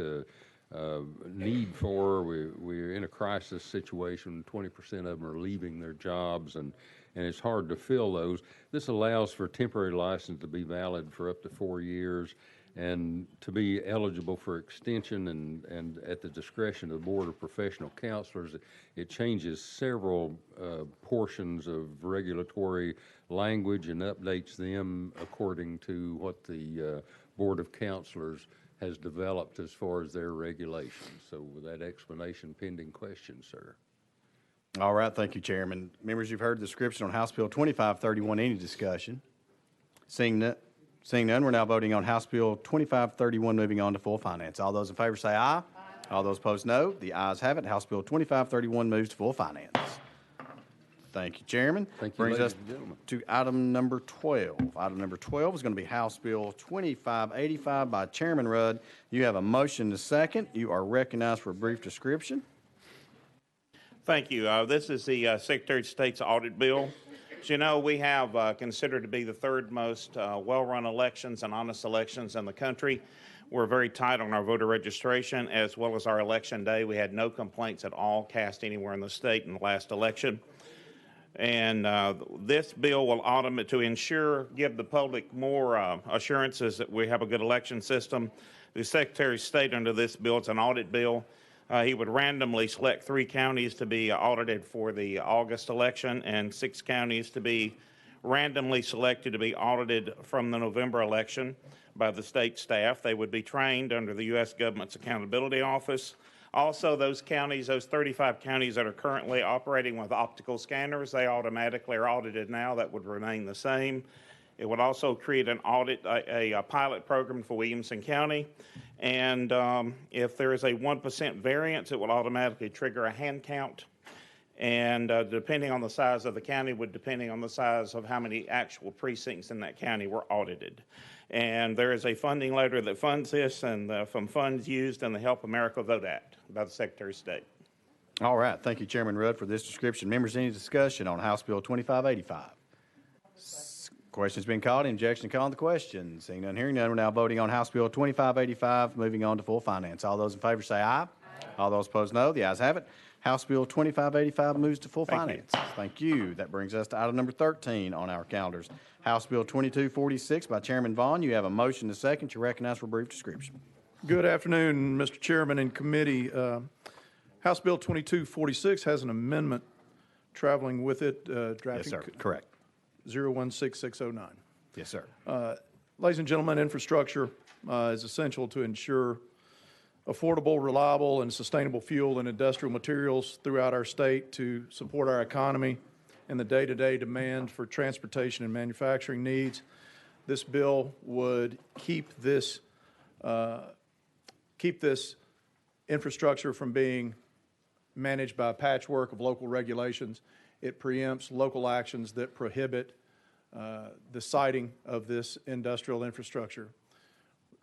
need for. We're in a crisis situation. 20% of them are leaving their jobs, and it's hard to fill those. This allows for temporary license to be valid for up to 4 years and to be eligible for extension, and at the discretion of the Board of Professional Counselors. It changes several portions of regulatory language and updates them according to what the Board of Counselors has developed as far as their regulations. So with that explanation, pending question, sir. All right, thank you, Chairman. Members, you've heard the description on House Bill 2531. Any discussion? Seeing none, we're now voting on House Bill 2531, moving on to full finance. All those in favor say aye. All those opposed, no. The ayes have it. House Bill 2531 moves to full finance. Thank you, Chairman. Thank you, Brings ladies us and gentlemen. to item number 12. Item number 12 is going to be House Bill 2585 by Chairman Rudd. You have a motion to second. You are recognized for a brief description. Thank you. This is the Secretary of State's audit bill. As you know, we have considered to be the third most well-run elections and honest elections in the country. We're very tight on our voter registration as well as our election day. We had no complaints at all cast anywhere in the state in the last election. And this bill will automate to give the public more assurances that we have a good election system. The Secretary of State under this bill, it's an audit bill. He would randomly select 3 counties to be audited for the August election and 6 counties to be randomly selected to be audited from the November election by the state staff. They would be trained under the U.S. Government's Accountability Office. Also, those counties, those 35 counties that are currently operating with optical scanners, they automatically are audited now. That would remain the same. It would also create an audit, a pilot program for Williamson County. And if there is a 1% variance, it will automatically trigger a hand count. And depending on the size of the county, depending on the size of how many actual precincts in that county were audited. And there is a funding letter that funds this and from funds used in the Help America Vote Act by the Secretary of State. All right. Thank you, Chairman Rudd, for this description. Members, any discussion on House Bill 2585? Question's been called. Any objection to calling the question? Seeing none, hearing none, we're now voting on House Bill 2585, moving on to full finance. All those in favor say aye. All those opposed, no. The ayes have it. House Bill 2585 moves to full finance. Thank you. That brings us to item number 13 on our calendars. House Bill 2246 by Chairman Vaughn. You have a motion to second. You're recognized for a brief description. Good afternoon, Mr. Chairman and committee. House Bill 2246 has an amendment traveling with it. Drafting Yes, sir. Correct. 016609. Yes, sir. Ladies and gentlemen, infrastructure is essential to ensure affordable, reliable, and sustainable fuel and industrial materials throughout our state to support our economy and the day-to-day demand for transportation and manufacturing needs. This bill would keep this infrastructure from being managed by a patchwork of local regulations. It preempts local actions that prohibit the siting of this industrial infrastructure.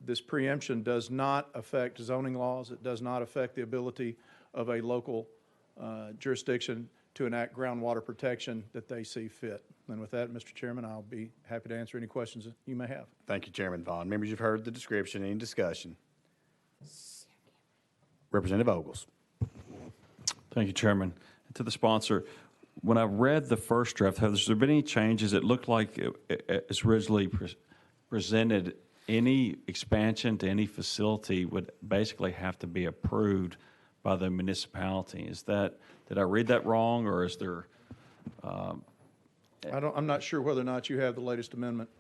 This preemption does not affect zoning laws. It does not affect the ability of a local jurisdiction to enact groundwater protection that they see fit. And with that, Mr. Chairman, I'll be happy to answer any questions that you may have. Thank you, Chairman Vaughn. Members, you've heard the description. Any discussion? Representative Ogles. Thank you, Chairman. And to the sponsor, when I read the first draft, has there been any changes? It looked like it's originally presented. Any expansion to any facility would basically have to be approved by the municipality. Did I read that wrong, or is there? I'm not sure whether or not you have the latest amendment,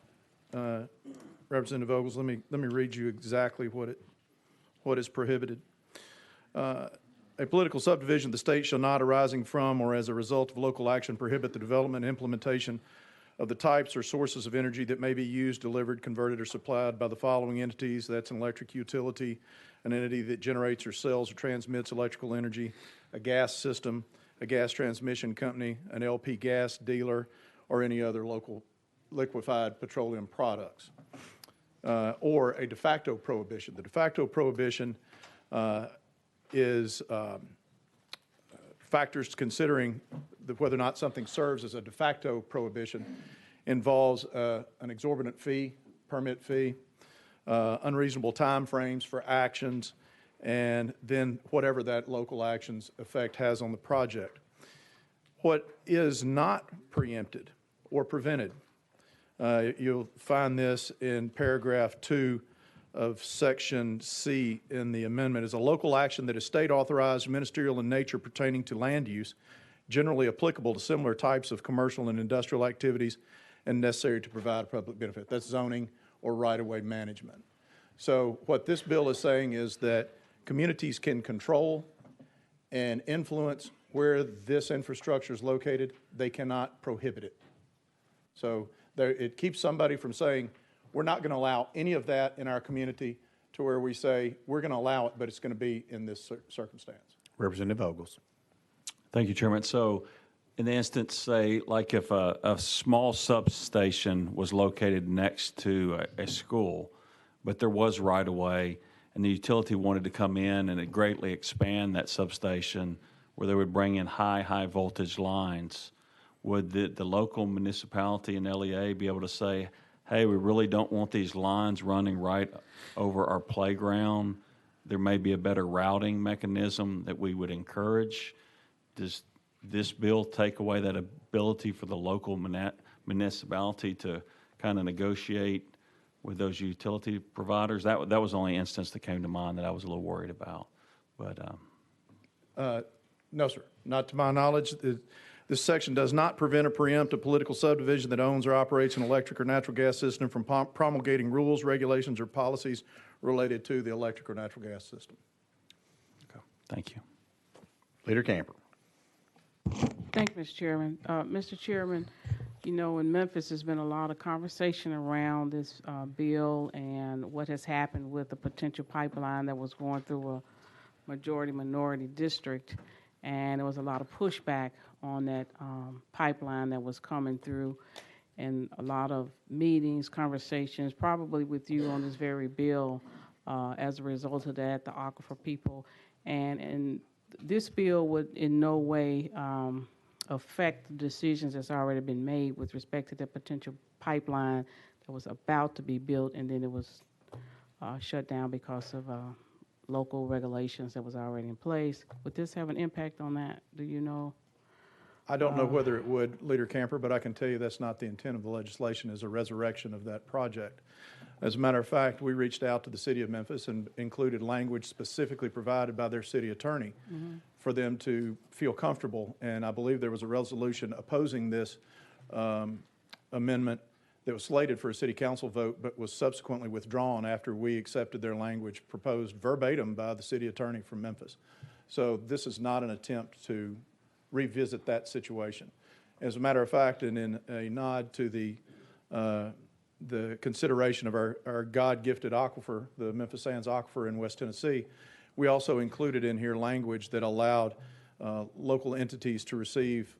Representative Ogles. Let me read you exactly what is prohibited. A political subdivision of the state shall not, arising from or as a result of local action, prohibit the development and implementation of the types or sources of energy that may be used, delivered, converted, or supplied by the following entities. That's an electric utility, an entity that generates or sells or transmits electrical energy, a gas system, a gas transmission company, an LP gas dealer, or any other local liquefied petroleum products, or a de facto prohibition. The de facto prohibition is factors considering whether or not something serves as a de facto prohibition involves an exorbitant fee, permit fee, unreasonable time frames for actions, and then whatever that local action's effect has on the project. What is not preempted or prevented, you'll find this in paragraph 2 of section C in the amendment, is a local action that is state authorized, ministerial in nature, pertaining to land use, generally applicable to similar types of commercial and industrial activities and necessary to provide a public benefit. That's zoning or right-of-way management. So what this bill is saying is that communities can control and influence where this infrastructure is located, they cannot prohibit it. So it keeps somebody from saying, we're not going to allow any of that in our community, to where we say, we're going to allow it, but it's going to be in this circumstance. Representative Ogles. Thank you, Chairman. So in the instance, say, like if a small substation was located next to a school, but there was right-of-way, and the utility wanted to come in and greatly expand that substation where they would bring in high voltage lines, would the local municipality and LEA be able to say, hey, we really don't want these lines running right over our playground? There may be a better routing mechanism that we would encourage. Does this bill take away that ability for the local municipality to kind of negotiate with those utility providers? That was the only instance that came to mind that I was a little worried about. But no, sir. Not to my knowledge. This section does not prevent or preempt a political subdivision that owns or operates an electric or natural gas system from promulgating rules, regulations, or policies related to the electric or natural gas system. okay. Thank you. Leader Camper. Thank you, Mr. Chairman. Mr. Chairman, you know, in Memphis, there's been a lot of conversation around this bill and what has happened with the potential pipeline that was going through a majority-minority district, and there was a lot of pushback on that pipeline that was coming through, and a lot of meetings, conversations, probably with you on this very bill as a result of that, the aquifer people. And this bill would in no way affect the decisions that's already been made with respect to the potential pipeline that was about to be built, and then it was shut down because of local regulations that was already in place. Would this have an impact on that? Do you know? I don't know whether it would, Leader Camper, but I can tell you that's not the intent of the legislation, is a resurrection of that project. As a matter of fact, we reached out to the city of Memphis and included language specifically provided by their city attorney for them to feel comfortable. And I believe there was a resolution opposing this amendment that was slated for a city council vote, but was subsequently withdrawn after we accepted their language proposed verbatim by the city attorney from Memphis. So this is not an attempt to revisit that situation. As a matter of fact, and in a nod to the consideration of our God-gifted aquifer, the Memphis Sands Aquifer in West Tennessee, we also included in here language that allowed local entities to receive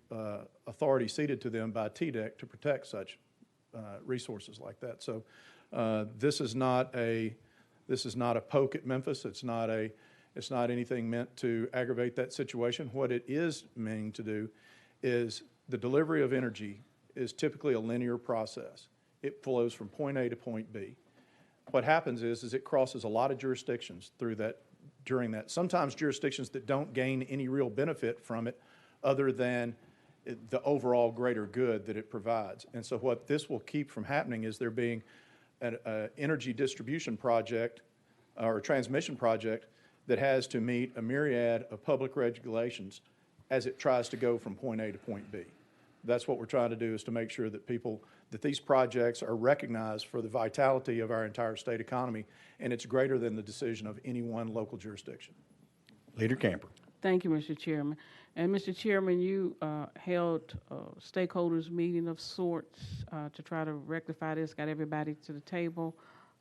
authority ceded to them by TDEC to protect such resources like that. So this is not a poke at Memphis. It's not anything meant to aggravate that situation. What it is meaning to do is the delivery of energy is typically a linear process. It flows from point A to point B. What happens is it crosses a lot of jurisdictions during that. Sometimes jurisdictions that don't gain any real benefit from it other than the overall greater good that it provides. And so what this will keep from happening is there being an energy distribution project or a transmission project that has to meet a myriad of public regulations as it tries to go from point A to point B. That's what we're trying to do, is to make sure that that these projects are recognized for the vitality of our entire state economy, and it's greater than the decision of any one local jurisdiction. Leader Camper. Thank you, Mr. Chairman. And Mr. Chairman, you held a stakeholders meeting of sorts to try to rectify this, got everybody to the table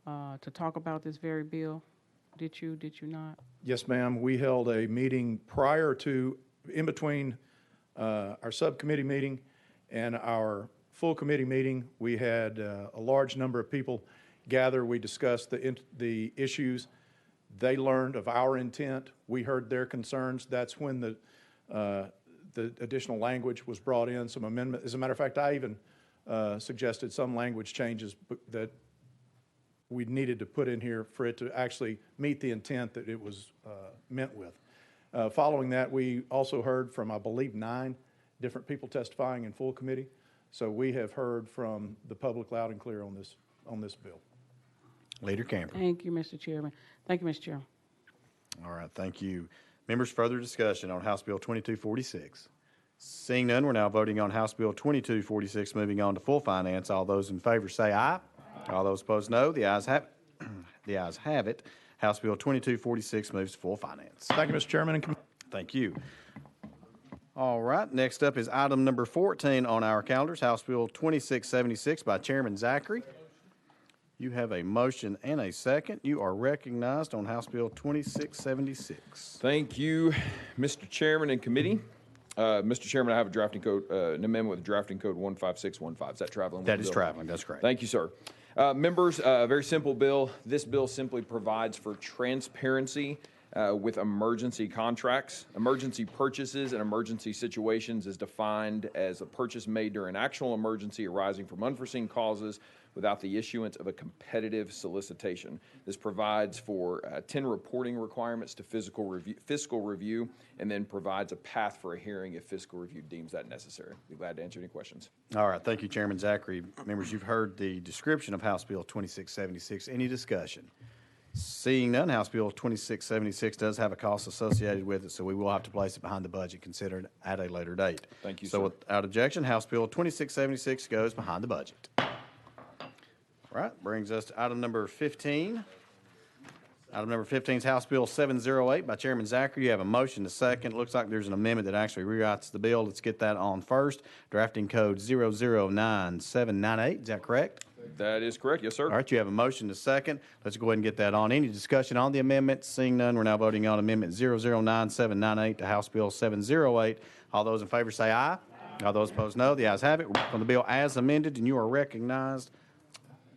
to talk about this very bill. Did you not? Yes, ma'am. We held a meeting in between our subcommittee meeting and our full committee meeting. We had a large number of people gather. We discussed the issues. They learned of our intent. We heard their concerns. That's when the additional language was brought in, some amendment. As a matter of fact, I even suggested some language changes that we needed to put in here for it to actually meet the intent that it was meant with. Following that, we also heard from, I believe, 9 different people testifying in full committee. So we have heard from the public loud and clear on this bill. Leader Camper. Thank you, Mr. Chairman. Thank you, Mr. Chairman. All right, thank you. Members, further discussion on House Bill 2246. Seeing none, we're now voting on House Bill 2246, moving on to full finance. All those in favor say aye. All those opposed, no. The ayes have it. The ayes have it. House Bill 2246 moves to full finance. Thank you, Mr. Chairman. Thank you. All right, next up is item number 14 on our calendars, House Bill 2676 by Chairman Zachary. You have a motion and a second. You are recognized on House Bill 2676. Thank you, Mr. Chairman and committee. Mr. Chairman, I have a drafting code, an amendment with drafting code 15615. Is that traveling? That is traveling, that's correct. Thank you, sir. Members, very simple bill. This bill simply provides for transparency with emergency contracts. Emergency purchases and emergency situations is defined as a purchase made during actual emergency arising from unforeseen causes without the issuance of a competitive solicitation. This provides for 10 reporting requirements to fiscal review, and then provides a path for a hearing if fiscal review deems that necessary. Be glad to answer any questions. All right, thank you, Chairman Zachary. Members, you've heard the description of House Bill 2676. Any discussion? Seeing none, House Bill 2676 does have a cost associated with it, so we will have to place it behind the budget considered at a later date. Thank you, so sir. without objection, House Bill 2676 goes behind the budget. All right, brings us to item number 15. Item number 15 is House Bill 708 by Chairman Zachary. You have a motion to second. It looks like there's an amendment that actually rewrites the bill. Let's get that on first. Drafting code 009798. Is that correct? That is correct. Yes, sir. All right, you have a motion to second. Let's go ahead and get that on. Any discussion on the amendment? Seeing none, we're now voting on Amendment 009798 to House Bill 708. All those in favor say aye. All those opposed, no. The ayes have it. We're back on the bill as amended, and you are recognized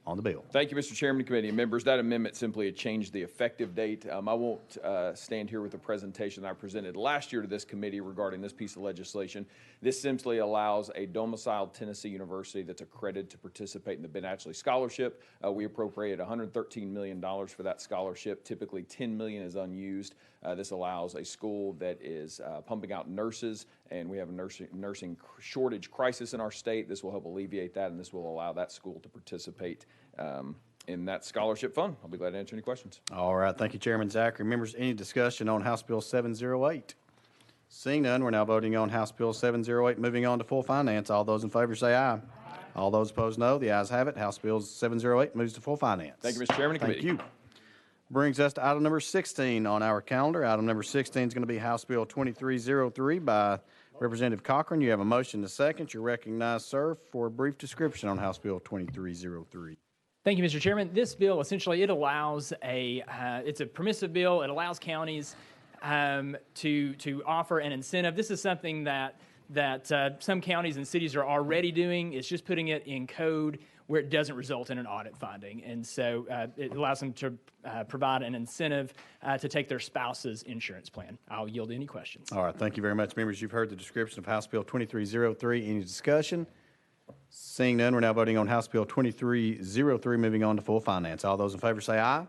on the bill. Thank you, Mr. Chairman and committee members. That amendment simply changed the effective date. I won't stand here with the presentation I presented last year to this committee regarding this piece of legislation. This simply allows a domiciled Tennessee university that's accredited to participate in the Ben Atchley Scholarship. We appropriated $113 million for that scholarship. Typically, $10 million is unused. This allows a school that is pumping out nurses, and we have a nursing shortage crisis in our state. This will help alleviate that, and this will allow that school to participate in that scholarship fund. I'll be glad to answer any questions. All right. Thank you, Chairman Zachary. Members, any discussion on House Bill 708? Seeing none, we're now voting on House Bill 708. Moving on to full finance. All those in favor say aye. All those opposed, no. The ayes have it. House Bill 708 moves to full finance. Thank you, Mr. Chairman and Thank committee. you. Brings us to item number 16 on our calendar. Item number 16 is going to be House Bill 2303 by Representative Cochran. You have a motion to second. You're recognized, sir, for a brief description on House Bill 2303. Thank you, Mr. Chairman. This bill, essentially, it allows it's a permissive bill. It allows counties to offer an incentive. This is something that some counties and cities are already doing. It's just putting it in code where it doesn't result in an audit finding. And so it allows them to provide an incentive to take their spouse's insurance plan. I'll yield any questions. All right. Thank you very much, members. You've heard the description of House Bill 2303. Any discussion? Seeing none, we're now voting on House Bill 2303, moving on to full finance. All those in favor say aye.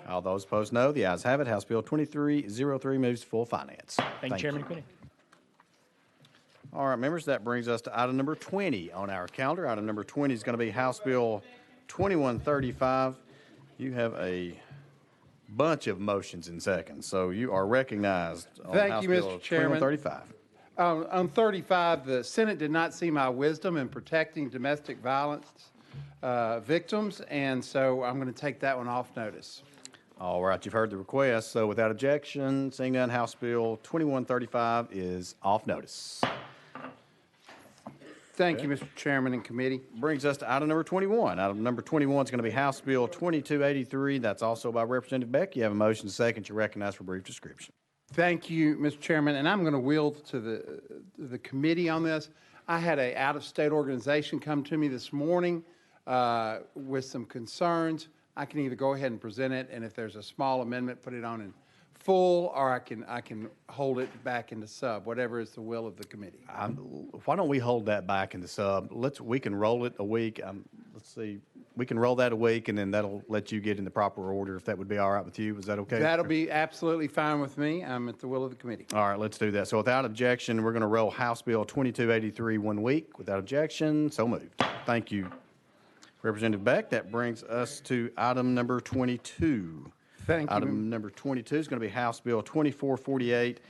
All those opposed, no. The ayes have it. House Bill 2303 moves to full finance. Thank you, Chairman and committee. All right, members, that brings us to item number 20 on our calendar. Item number 20 is going to be House Bill 2135. You have a bunch of motions and seconds, so you are recognized on Thank House you, Bill Mr. Chairman. 2135. On 35, the Senate did not see my wisdom in protecting domestic violence victims, and so I'm going to take that one off notice. All right, you've heard the request, so without objection, seeing none, House Bill 2135 is off notice. Thank you, Mr. Chairman and committee. Brings us to item number 21. Item number 21 is going to be House Bill 2283. That's also by Representative Beck. You have a motion to second. You're recognized for a brief description. Thank you, Mr. Chairman, and I'm going to wield to the committee on this. I had an out-of-state organization come to me this morning with some concerns. I can either go ahead and present it, and if there's a small amendment, put it on in full, or I can hold it back into sub, whatever is the will of the committee. Why don't we hold that back in the sub? We can roll it a week. Let's see. We can roll that a week, and then that'll let you get in the proper order, if that would be all right with you. Is that okay? That'll be absolutely fine with me. I'm at the will of the committee. All right, let's do that. So without objection, we're going to roll House Bill 2283 1 week. Without objection, so moved. Thank you, Representative Beck. That brings us to item number 22. Thank you. Item number 22 is going to be House Bill 2448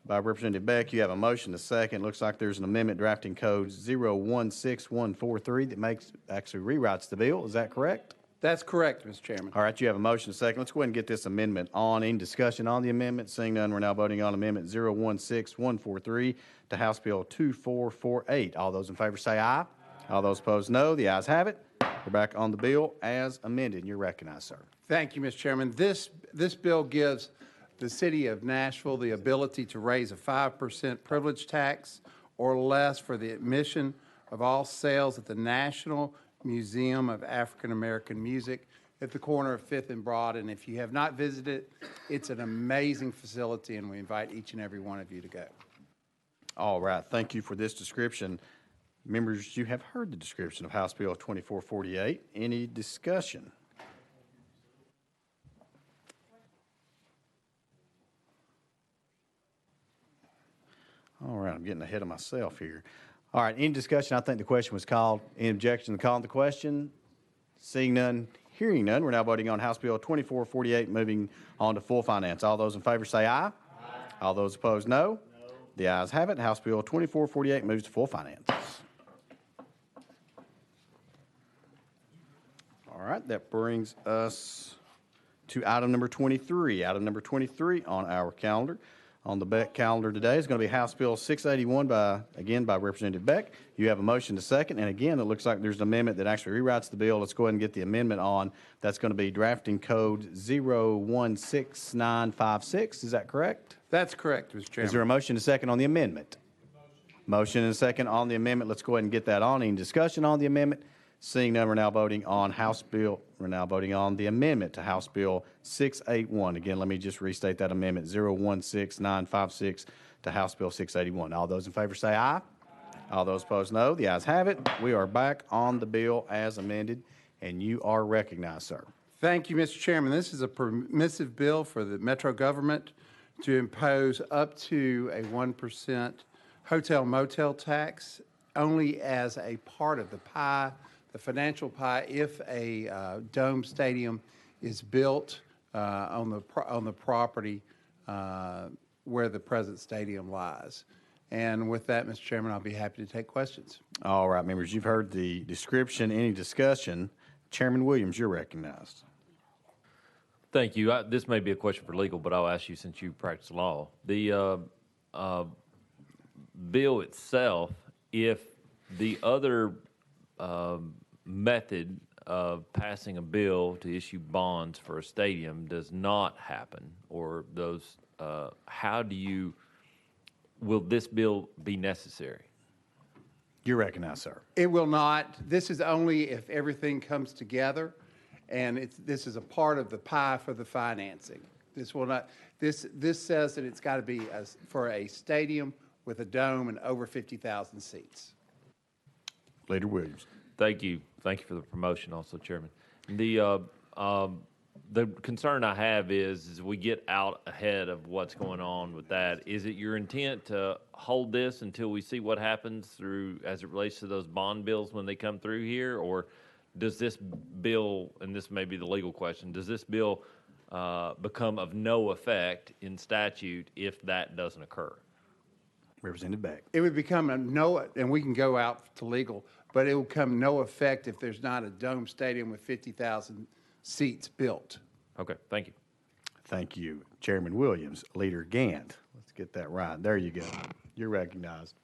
by Representative Beck. You have a motion to second. Looks like there's an amendment drafting code 016143 that actually rewrites the bill. Is that correct? That's correct, Mr. Chairman. All right, you have a motion and a second. Let's go ahead and get this amendment on. Any discussion on the amendment? Seeing none, we're now voting on Amendment 016143 to House Bill 2448. All those in favor say aye. All those opposed, no. The ayes have it. We're back on the bill as amended. You're recognized, sir. Thank you, Mr. Chairman. This bill gives the city of Nashville the ability to raise a 5% privilege tax or less for the admission of all sales at the National Museum of African American Music at the corner of 5th and Broad. And if you have not visited, it's an amazing facility, and we invite each and every one of you to go. All right, thank you for this description. Members, you have heard the description of House Bill 2448. Any discussion? All right, I'm getting ahead of myself here. All right, any discussion? I think the question was called. Any objection to calling the question? Seeing none, hearing none, we're now voting on House Bill 2448, moving on to full finance. All those in favor say aye. Aye. All those opposed, no. The ayes have it. House Bill 2448 moves to full finance. All right, that brings us to item number 23. Item number 23 on our calendar. On the Beck calendar today is going to be House Bill 681 by Representative Beck. You have a motion to second, and again, it looks like there's an amendment that actually rewrites the bill. Let's go ahead and get the amendment on. That's going to be drafting code 016956. Is that correct? That's correct, Mr. Chairman. Is there a motion to second on the amendment? Motion and a second on the amendment. Let's go ahead and get that on. Any discussion on the amendment? Seeing none, we're now voting on the amendment to House Bill 681. Again, let me just restate that amendment, 016956 to House Bill 681. All those in favor say aye. All those opposed, no. The ayes have it. We are back on the bill as amended, and you are recognized, sir. Thank you, Mr. Chairman. This is a permissive bill for the metro government to impose up to a 1% hotel motel tax only as a part of the pie, the financial pie, if a dome stadium is built on the property where the present stadium lies. And with that, Mr. Chairman, I'll be happy to take questions. All right, members, you've heard the description. Any discussion? Chairman Williams, you're recognized. Thank you. This may be a question for legal, but I'll ask you since you practice law. The bill itself, if the other method of passing a bill to issue bonds for a stadium does not happen, or those, will this bill be necessary? You're recognized, sir. It will not. This is only if everything comes together, and this is a part of the pie for the financing. This will not. This says that it's got to be for a stadium with a dome and over 50,000 seats. Leader Williams. Thank you. Thank you for the promotion, also, Chairman. The concern I have is we get out ahead of what's going on with that. Is it your intent to hold this until we see what happens through as it relates to those bond bills when they come through here, or does this bill, and this may be the legal question, does this bill become of no effect in statute if that doesn't occur? Representative Beck. It would become and we can go out to legal, but it will come no effect if there's not a dome stadium with 50,000 seats built. Okay, thank you. Thank you, Chairman Williams. Leader Gant. Let's get that right. There you go. You're recognized.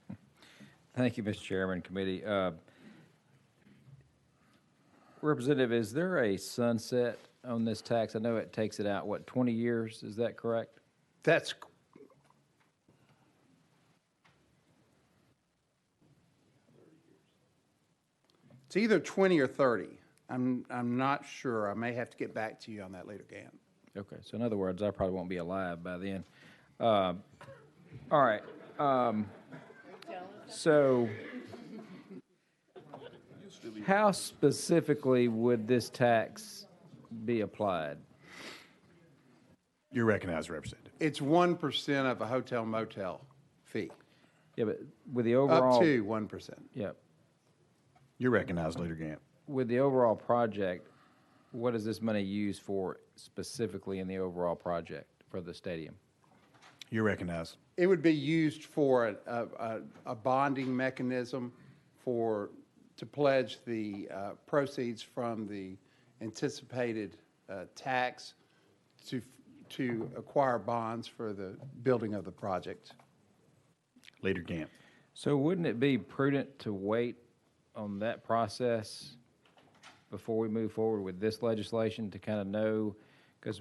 Thank you, Mr. Chairman, committee. Representative, is there a sunset on this tax? I know it takes it out, 20 years? Is that correct? That's It's either 20 or 30. I'm not sure. I may have to get back to you on that later, Gant. Okay, so in other words, I probably won't be alive by then. All right. So how specifically would this tax be applied? You're recognized, Representative. It's 1% of a hotel motel fee. Yeah, but with the overall... Up to 1%. Yep. You're recognized, Leader Gant. With the overall project, what is this money used for specifically in the overall project for the stadium? You're recognized. It would be used for a bonding mechanism to pledge the proceeds from the anticipated tax to acquire bonds for the building of the project. Leader Gamp. So wouldn't it be prudent to wait on that process before we move forward with this legislation to kind of know, because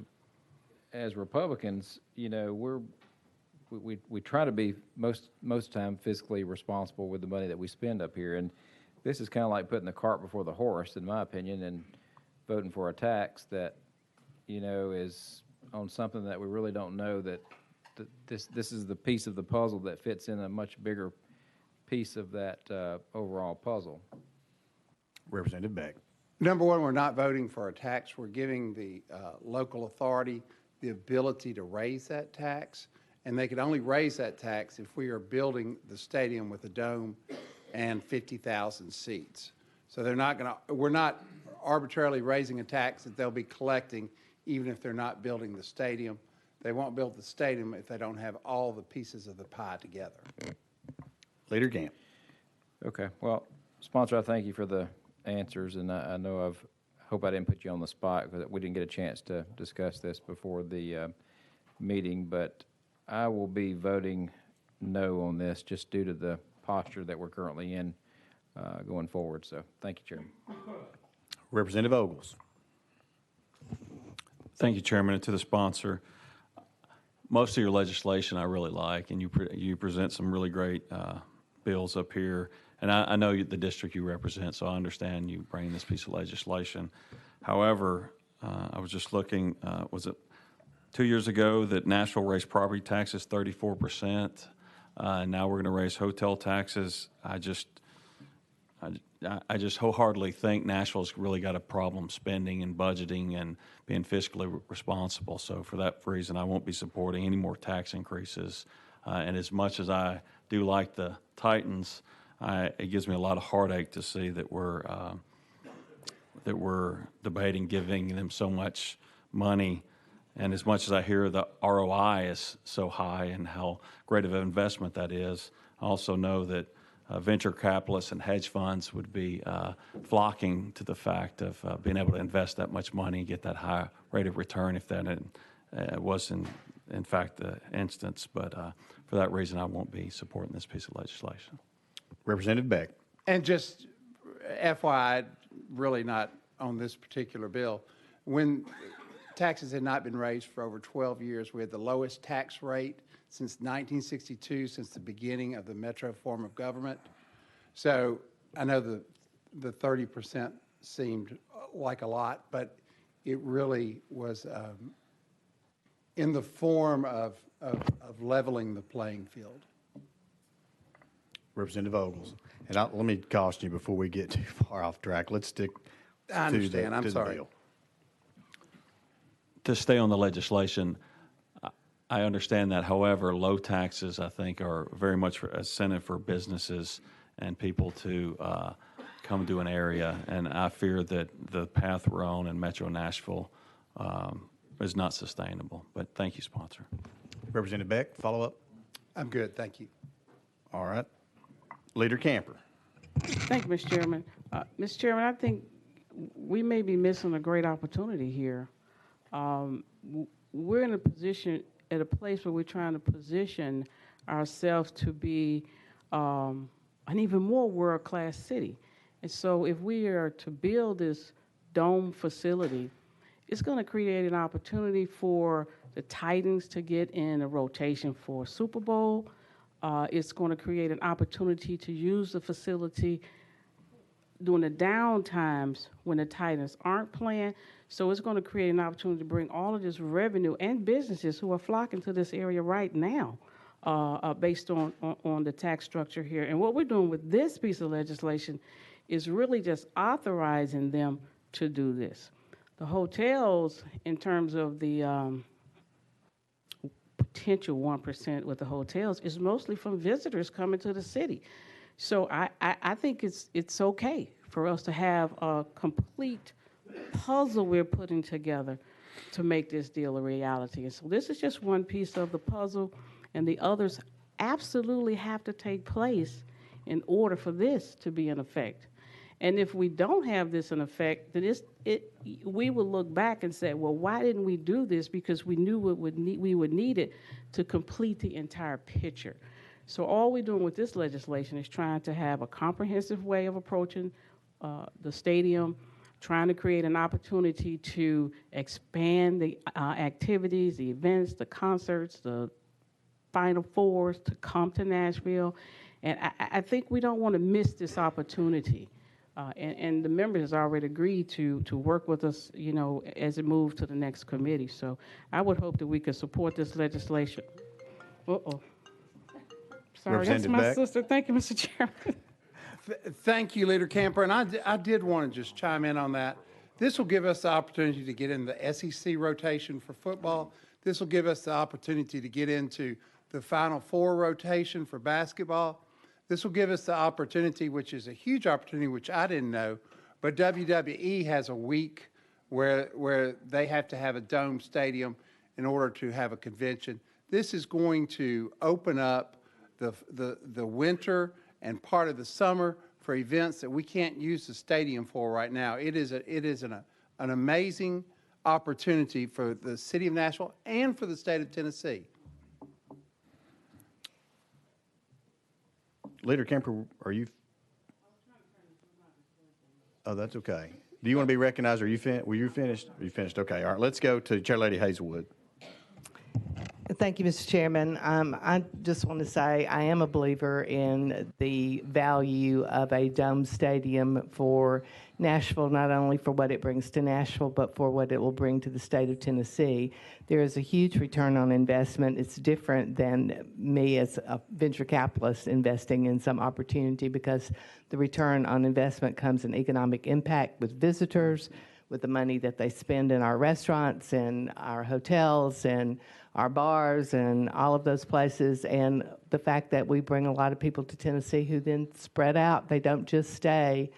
as Republicans, you know, we try to be most time fiscally responsible with the money that we spend up here, and this is kind of like putting the cart before the horse, in my opinion, and voting for a tax that, you know, is on something that we really don't know that this is the piece of the puzzle that fits in a much bigger piece of that overall puzzle. Representative Beck. Number one, we're not voting for a tax. We're giving the local authority the ability to raise that tax, and they can only raise that tax if we are building the stadium with a dome and 50,000 seats. So we're not arbitrarily raising a tax that they'll be collecting even if they're not building the stadium. They won't build the stadium if they don't have all the pieces of the pie together. Leader Gamp. Okay, well, sponsor, I thank you for the answers, and I know hope I didn't put you on the spot because we didn't get a chance to discuss this before the meeting, but I will be voting no on this just due to the posture that we're currently in going forward. So thank you, Chairman. Representative Ogles. Thank you, Chairman, and to the sponsor. Most of your legislation I really like, and you present some really great bills up here. And I know the district you represent, so I understand you bringing this piece of legislation. However, I was just looking, was it 2 years ago that Nashville raised property taxes 34%, and now we're going to raise hotel taxes. I just wholeheartedly think Nashville's really got a problem spending and budgeting and being fiscally responsible. So for that reason, I won't be supporting any more tax increases. And as much as I do like the Titans, it gives me a lot of heartache to see that we're debating giving them so much money. And as much as I hear the ROI is so high and how great of an investment that is, I also know that venture capitalists and hedge funds would be flocking to the fact of being able to invest that much money and get that high rate of return if that was in fact the instance. But for that reason, I won't be supporting this piece of legislation. Representative Beck. And just FYI, really not on this particular bill, when taxes had not been raised for over 12 years, we had the lowest tax rate since 1962, since the beginning of the metro form of government. So I know the 30% seemed like a lot, but it really was in the form of leveling the playing field. Representative Ogles. And let me caution you before we get too far off track. Let's stick I understand. to I'm the sorry. bill. To stay on the legislation, I understand that. However, low taxes, I think, are very much a incentive for businesses and people to come to an area. And I fear that the path we're on in Metro Nashville is not sustainable. But thank you, sponsor. Representative Beck, follow up. I'm good. Thank you. All right. Leader Camper. Thank you, Mr. Chairman. Mr. Chairman, I think we may be missing a great opportunity here. We're in a position, at a place where we're trying to position ourselves to be an even more world-class city. And so if we are to build this dome facility, it's going to create an opportunity for the Titans to get in a rotation for Super Bowl. It's going to create an opportunity to use the facility during the down times when the Titans aren't playing. So it's going to create an opportunity to bring all of this revenue and businesses who are flocking to this area right now based on the tax structure here. And what we're doing with this piece of legislation is really just authorizing them to do this. The hotels, in terms of the potential 1% with the hotels, is mostly from visitors coming to the city. So I think it's okay for us to have a complete puzzle we're putting together to make this deal a reality. And so this is just one piece of the puzzle, and the others absolutely have to take place in order for this to be in effect. And if we don't have this in effect, then we will look back and say, well, why didn't we do this? Because we knew we would need it to complete the entire picture. So all we're doing with this legislation is trying to have a comprehensive way of approaching the stadium, trying to create an opportunity to expand the activities, the events, the concerts, the Final Fours to come to Nashville. And I think we don't want to miss this opportunity. And the members has already agreed to work with us, you know, as it moves to the next committee. So I would hope that we could support this legislation. Uh-oh. Sorry, that's my sister. Thank you, Mr. Chairman. Thank you, Leader Camper. And I did want to just chime in on that. This will give us the opportunity to get in the SEC rotation for football. This will give us the opportunity to get into the Final Four rotation for basketball. This will give us the opportunity, which is a huge opportunity, which I didn't know, but WWE has a week where they have to have a dome stadium in order to have a convention. This is going to open up the winter and part of the summer for events that we can't use the stadium for right now. It is an amazing opportunity for the city of Nashville and for the state of Tennessee. Leader Kemper, are you? Oh, that's okay. Do you want to be recognized? Were you finished? Are you finished? Okay. All right. Let's go to Chair Lady Hazelwood. Thank you, Mr. Chairman. I just want to say I am a believer in the value of a dome stadium for Nashville, not only for what it brings to Nashville, but for what it will bring to the state of Tennessee. There is a huge return on investment. It's different than me as a venture capitalist investing in some opportunity, because the return on investment comes in economic impact with visitors, with the money that they spend in our restaurants and our hotels and our bars and all of those places, and the fact that we bring a lot of people to Tennessee who then spread out. They don't just stay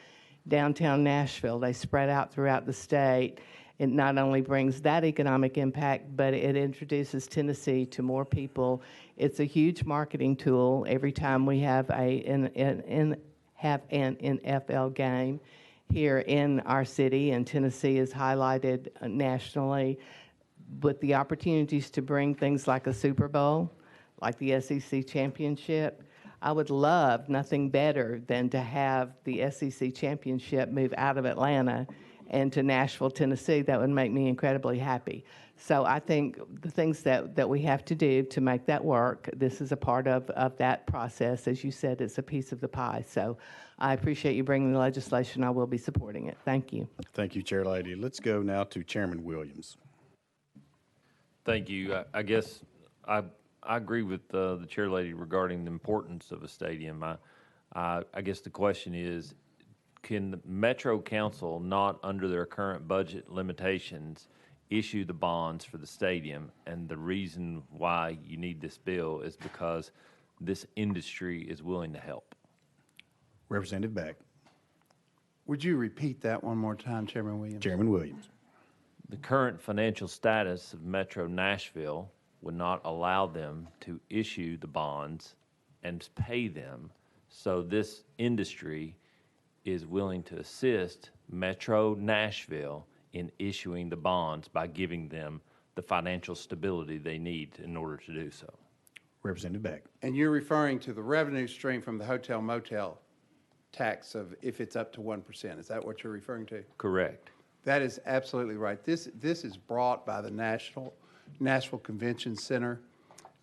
downtown Nashville. They spread out throughout the state. It not only brings that economic impact, but it introduces Tennessee to more people. It's a huge marketing tool. Every time we have an NFL game here in our city, and Tennessee is highlighted nationally, with the opportunities to bring things like a Super Bowl, like the SEC championship. I would love nothing better than to have the SEC championship move out of Atlanta and to Nashville, Tennessee. That would make me incredibly happy. So I think the things that we have to do to make that work, this is a part of that process. As you said, it's a piece of the pie. So I appreciate you bringing the legislation. I will be supporting it. Thank you. Thank you, Chair Lady. Let's go now to Chairman Williams. Thank you. I guess I agree with the chair lady regarding the importance of a stadium. I guess the question is, can the Metro Council, not under their current budget limitations, issue the bonds for the stadium? And the reason why you need this bill is because this industry is willing to help. Representative Beck. Would you repeat that one more time, Chairman Williams? Chairman Williams. The current financial status of Metro Nashville would not allow them to issue the bonds and pay them. So this industry is willing to assist Metro Nashville in issuing the bonds by giving them the financial stability they need in order to do so. Representative Beck. And you're referring to the revenue stream from the hotel motel tax of if it's up to 1%. Is that what you're referring to? Correct. That is absolutely right. This is brought by the Nashville Convention Center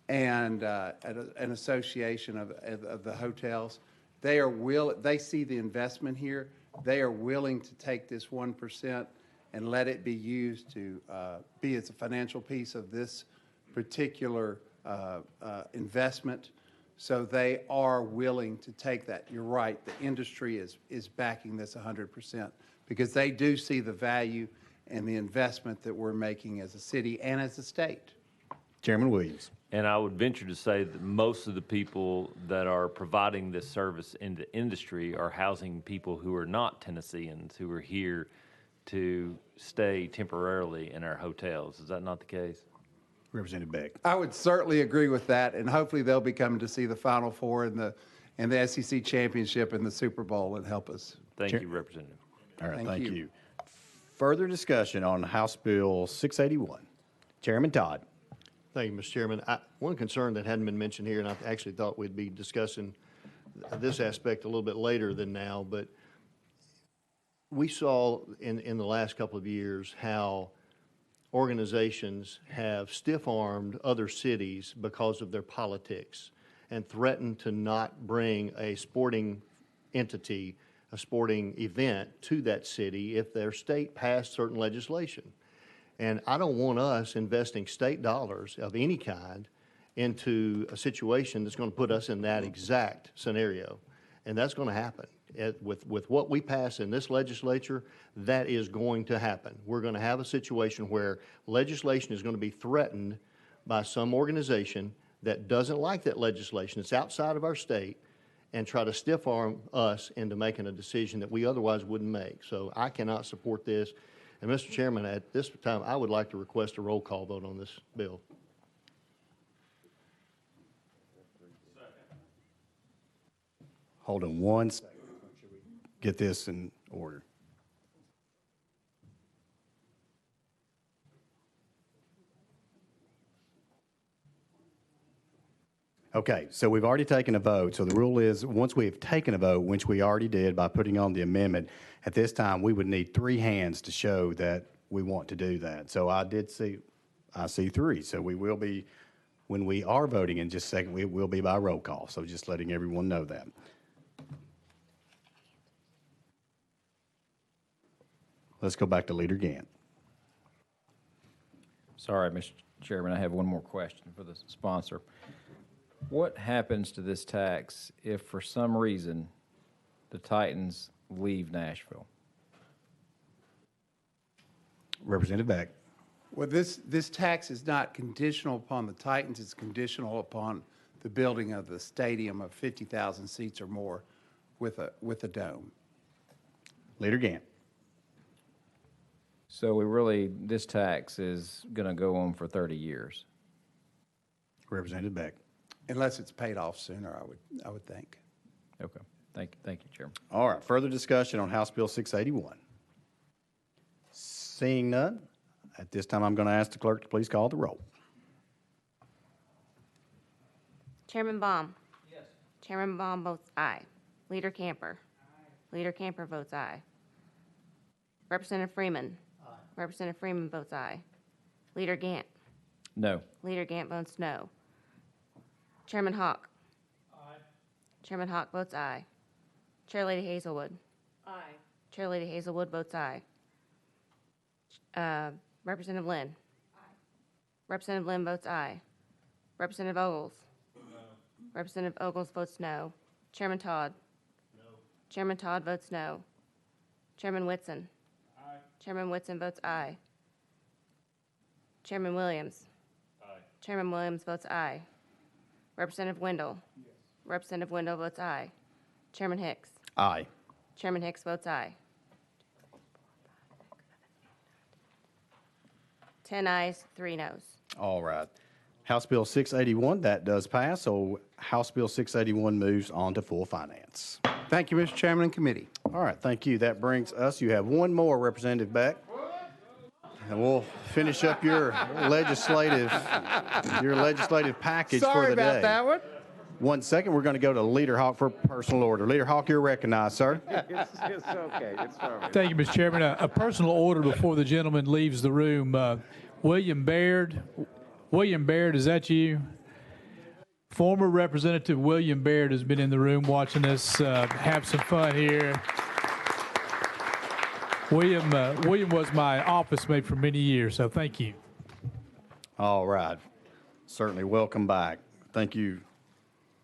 and an association of the hotels. They see the investment here. They are willing to take this 1% and let it be used to be as a financial piece of this particular investment. So they are willing to take that. You're right. The industry is backing this 100%. Because they do see the value and the investment that we're making as a city and as a state. Chairman Williams. And I would venture to say that most of the people that are providing this service in the industry are housing people who are not Tennesseans, who are here to stay temporarily in our hotels. Is that not the case? Representative Beck. I would certainly agree with that, and hopefully they'll be coming to see the Final Four and and the SEC championship and the Super Bowl and help us. Thank you, Representative. All right, Thank thank you. you. Further discussion on House Bill 681. Chairman Todd. Thank you, Mr. Chairman. One concern that hadn't been mentioned here, and I actually thought we'd be discussing this aspect a little bit later than now, but we saw in the last couple of years how organizations have stiff-armed other cities because of their politics and threatened to not bring a sporting entity, a sporting event to that city if their state passed certain legislation. And I don't want us investing state dollars of any kind into a situation that's going to put us in that exact scenario. And that's going to happen. With what we pass in this legislature, that is going to happen. We're going to have a situation where legislation is going to be threatened by some organization that doesn't like that legislation. It's outside of our state, and try to stiff arm us into making a decision that we otherwise wouldn't make. So I cannot support this. And Mr. Chairman, at this time, I would like to request a roll call vote on this bill. Hold on one second. Get this in order. Okay, so we've already taken a vote. So the rule is, once we have taken a vote, which we already did by putting on the amendment, at this time, we would need 3 hands to show that we want to do that. So I see 3. So we will be, when we are voting in just a second, we will be by roll call. So just letting everyone know that. Let's go back to Leader Gant. Sorry, Mr. Chairman, I have one more question for the sponsor. What happens to this tax if for some reason the Titans leave Nashville? Representative Beck. Well, this tax is not conditional upon the Titans. It's conditional upon the building of the stadium of 50,000 seats or more with a dome. Leader Gant. So this tax is going to go on for 30 years. Representative Beck. Unless it's paid off sooner, I would think. Okay. Thank you, Chairman. All right, further discussion on House Bill 681. Seeing none, at this time I'm going to ask the clerk to please call the roll. Chairman Baum. Yes. Chairman Baum votes aye. Leader Camper. Aye. Leader Camper votes aye. Representative Freeman. Aye. Representative Freeman votes aye. Leader Gant. No. Leader Gant votes no. Chairman Hawk. Aye. Chairman Hawk votes aye. Chair Lady Hazelwood. Aye. Chair Lady Hazelwood votes aye. Representative Lynn. Aye. Representative Lynn votes aye. Representative Ogles. No. Representative Ogles votes no. Chairman Todd. No. Chairman Todd votes no. Chairman Whitson. Aye. Chairman Whitson votes aye. Chairman Williams. Aye. Chairman Williams votes aye. Representative Wendell. Yes. Representative Wendell votes aye. Chairman Hicks. Aye. Chairman Hicks votes aye. 10 ayes, 3 noes. All right. House Bill 681, that does pass. So House Bill 681 moves on to full finance. Thank you, Mr. Chairman and committee. All right, thank you. That brings us, you have one more, Representative Beck. And we'll finish up your legislative package for the day. Sorry about that one. 1 second, we're going to go to Leader Hawk for personal order. Leader Hawk, you're recognized, sir. It's okay. It's all right. Thank you, Mr. Chairman. A personal order before the gentleman leaves the room. William Baird, is that you? Former Representative William Baird has been in the room watching us have some fun here. William was my office mate for many years, so thank you. All right. Certainly welcome back. Thank you,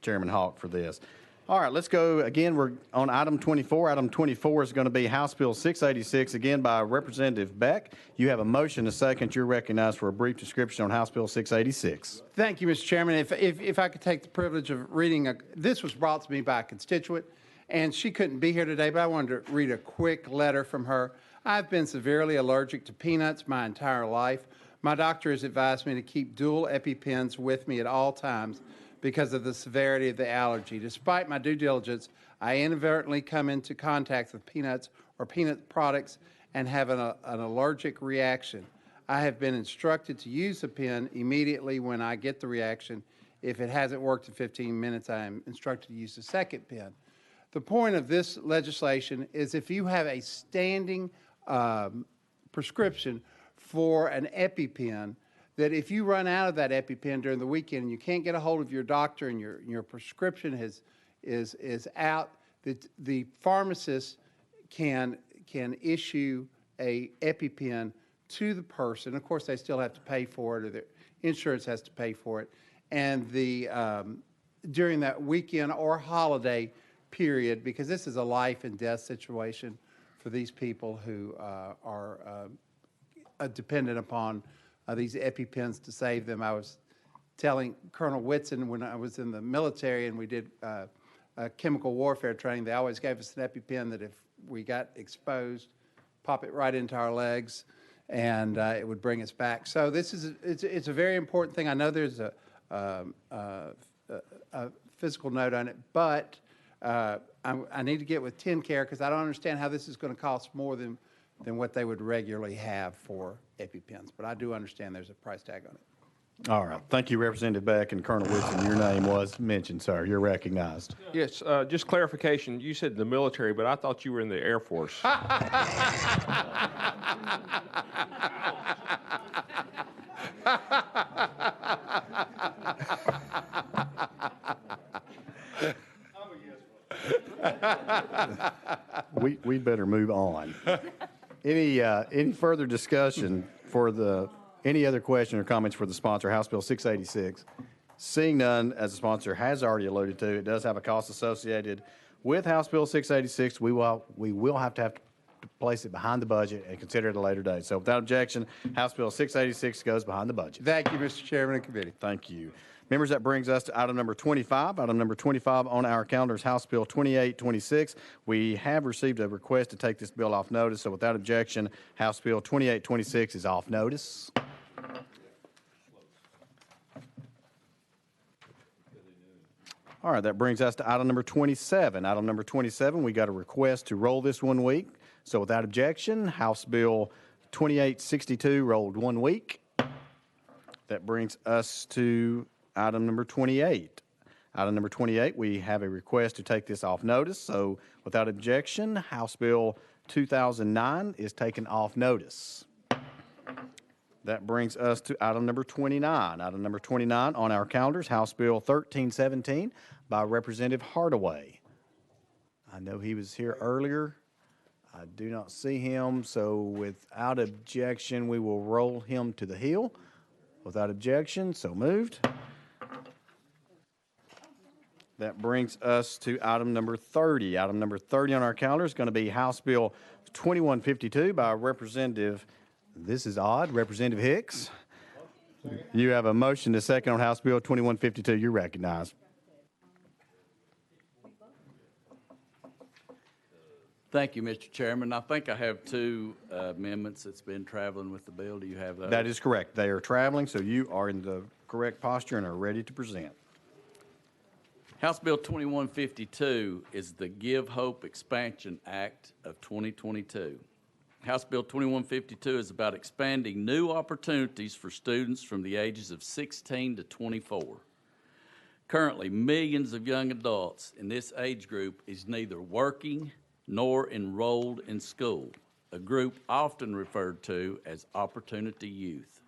Chairman Hawk, for this. All right, let's go again. We're on item 24. Item 24 is going to be House Bill 686, again by Representative Beck. You have a motion, a second. You're recognized for a brief description on House Bill 686. Thank you, Mr. Chairman. If I could take the privilege of reading, this was brought to me by a constituent, and she couldn't be here today, but I wanted to read a quick letter from her. I've been severely allergic to peanuts my entire life. My doctor has advised me to keep dual EpiPens with me at all times. because of the severity of the allergy. Despite my due diligence, I inadvertently come into contact with peanuts or peanut products and have an allergic reaction. I have been instructed to use the pen immediately when I get the reaction. If it hasn't worked in 15 minutes, I am instructed to use the second pen. The point of this legislation is if you have a standing prescription for an EpiPen, that if you run out of that EpiPen during the weekend and you can't get a hold of your doctor and your prescription is out, that the pharmacist can issue a EpiPen to the person. Of course, they still have to pay for it, or their insurance has to pay for it. And during that weekend or holiday period, because this is a life and death situation for these people who are dependent upon these EpiPens to save them. I was telling Colonel Whitson when I was in the military and we did chemical warfare training, they always gave us an EpiPen that if we got exposed, pop it right into our legs, and it would bring us back. So this is it's a very important thing. I know there's a physical note on it, but I need to get with TennCare because I don't understand how this is going to cost more than what they would regularly have for EpiPens. But I do understand there's a price tag on it. All right. Thank you, Representative Beck and Colonel Whitson. Your name was mentioned, sir. You're recognized. Yes, just clarification. You said the military, but I thought you were in the Air Force. We better move on. Any further discussion for any other question or comments for the sponsor, House Bill 686? Seeing none, as the sponsor has already alluded to, it does have a cost associated with House Bill 686. We will have to place it behind the budget and consider it at a later date. So without objection, House Bill 686 goes behind the budget. Thank you, Mr. Chairman and committee. Thank you. Members, that brings us to item number 25. Item number 25 on our calendar is House Bill 2826. We have received a request to take this bill off notice, so without objection, House Bill 2826 is off notice. All right, that brings us to item number 27. Item number 27, we got a request to roll this 1 week. So without objection, House Bill 2862 rolled 1 week. That brings us to item number 28. Item number 28, we have a request to take this off notice. So without objection, House Bill 2009 is taken off notice. That brings us to item number 29. Item number 29 on our calendars, House Bill 1317 by Representative Hardaway. I know he was here earlier. I do not see him, so without objection, we will roll him to the hill. Without objection, so moved. That brings us to item number 30. Item number 30 on our calendar is going to be House Bill 2152 by Representative, this is odd, Representative Hicks. You have a motion to second on House Bill 2152. You're recognized. Thank you, Mr. Chairman. I think I have two amendments that's been traveling with the bill. Do you have those? That is correct. They are traveling, so you are in the correct posture and are ready to present. House Bill 2152 is the Give Hope Expansion Act of 2022. House Bill 2152 is about expanding new opportunities for students from the ages of 16 to 24. Currently, millions of young adults in this age group is neither working nor enrolled in school, a group often referred to as opportunity youth.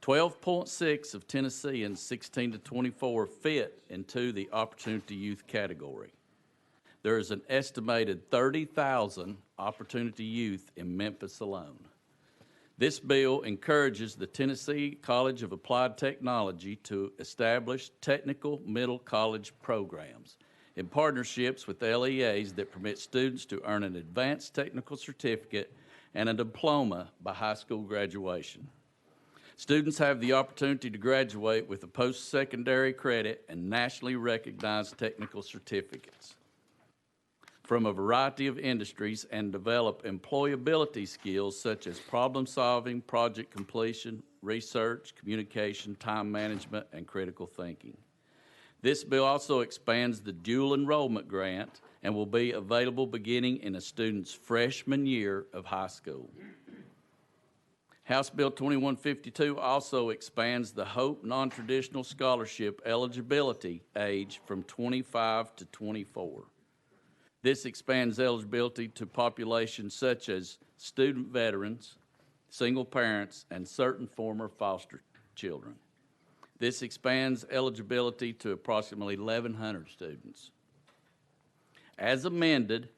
12.6 of Tennesseans 16 to 24 fit into the opportunity youth category. There is an estimated 30,000 opportunity youth in Memphis alone. This bill encourages the Tennessee College of Applied Technology to establish technical middle college programs in partnerships with LEAs that permit students to earn an advanced technical certificate and a diploma by high school graduation. Students have the opportunity to graduate with a post-secondary credit and nationally recognized technical certificates from a variety of industries and develop employability skills such as problem solving, project completion, research, communication, time management, and critical thinking. This bill also expands the dual enrollment grant and will be available beginning in a student's freshman year of high school. House Bill 2152 also expands the Hope Non-Traditional Scholarship eligibility age from 25 to 24. This expands eligibility to populations such as student veterans, single parents, and certain former foster children. This expands eligibility to approximately 1,100 students. As amended,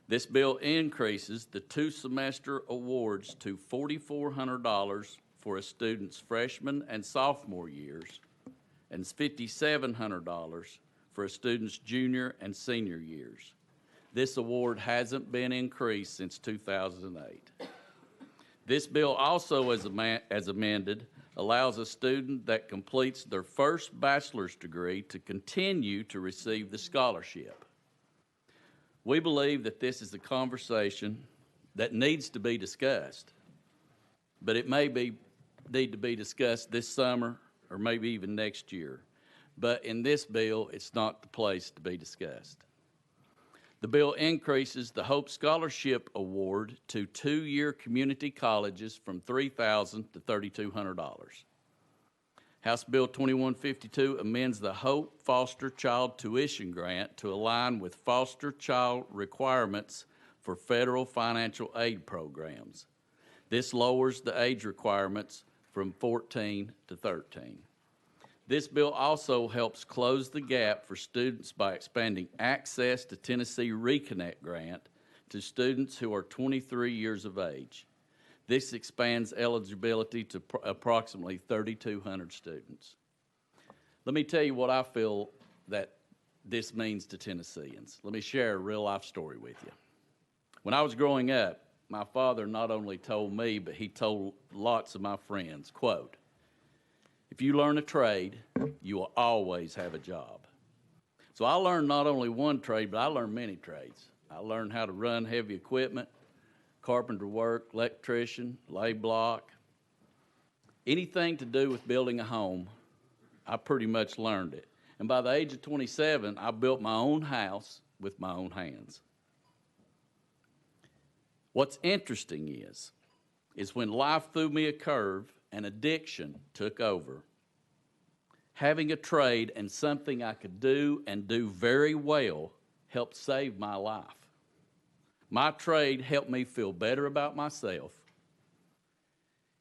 this bill increases the two-semester awards to $4,400 for a student's freshman and sophomore years and $5,700 for a student's junior and senior years. This award hasn't been increased since 2008. This bill also, as amended, allows a student that completes their first bachelor's degree to continue to receive the scholarship. We believe that this is a conversation that needs to be discussed, but it may need to be discussed this summer or maybe even next year. But in this bill, it's not the place to be discussed. The bill increases the Hope Scholarship Award to two-year community colleges from $3,000 to $3,200. House Bill 2152 amends the Hope Foster Child Tuition Grant to align with foster child requirements for federal financial aid programs. This lowers the age requirements from 14 to 13. This bill also helps close the gap for students by expanding access to Tennessee Reconnect Grant to students who are 23 years of age. This expands eligibility to approximately 3,200 students. Let me tell you what I feel that this means to Tennesseans. Let me share a real-life story with you. When I was growing up, my father not only told me, but he told lots of my friends, quote, "If you learn a trade, you will always have a job." So I learned not only one trade, but I learned many trades. I learned how to run heavy equipment, carpenter work, electrician, lay block. Anything to do with building a home, I pretty much learned it. And by the age of 27, I built my own house with my own hands. What's interesting is when life threw me a curve and addiction took over, having a trade and something I could do and do very well helped save my life. My trade helped me feel better about myself.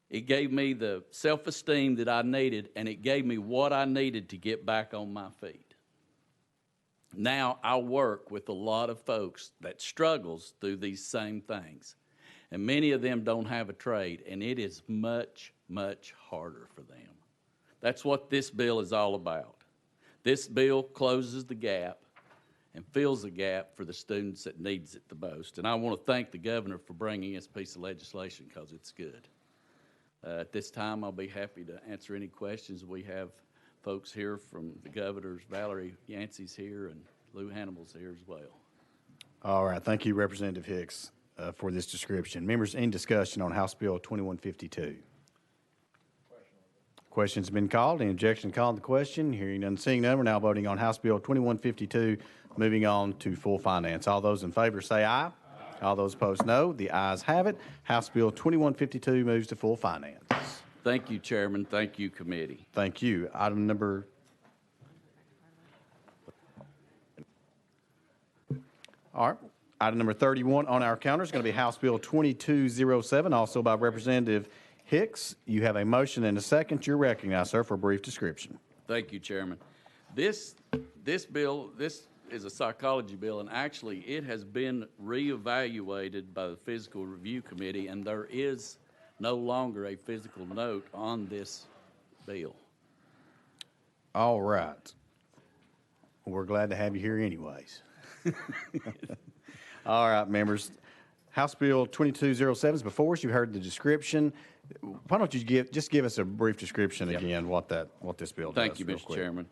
It gave me the self-esteem that I needed, and it gave me what I needed to get back on my feet. Now I work with a lot of folks that struggles through these same things, and many of them don't have a trade, and it is much, much harder for them. That's what this bill is all about. This bill closes the gap and fills the gap for the students that needs it the most. And I want to thank the governor for bringing this piece of legislation because it's good. At this time, I'll be happy to answer any questions. We have folks here from the governors. Valerie Yancey's here and Lou Hannibal's here as well. All right. Thank you, Representative Hicks, for this description. Members, in discussion on House Bill 2152. Question's been called. Any objection called to the question? Hearing none, seeing none, we're now voting on House Bill 2152, moving on to full finance. All those in favor say aye. All those opposed, no. The ayes have it. House Bill 2152 moves to full finance. Thank you, Chairman. Thank you, committee. Thank you. Item number... All right. Item number 31 on our counter is going to be House Bill 2207, also by Representative Hicks. You have a motion and a second. You're recognized, sir, for a brief description. Thank you, Chairman. This bill is a psychology bill, and actually it has been reevaluated by the Physical Review Committee, and there is no longer a physical note on this bill. All right. We're glad to have you here anyways. All right, members. House Bill 2207 is before us. You've heard the description. Why don't you give us a brief description again what this bill does? Thank you, Mr. Chairman.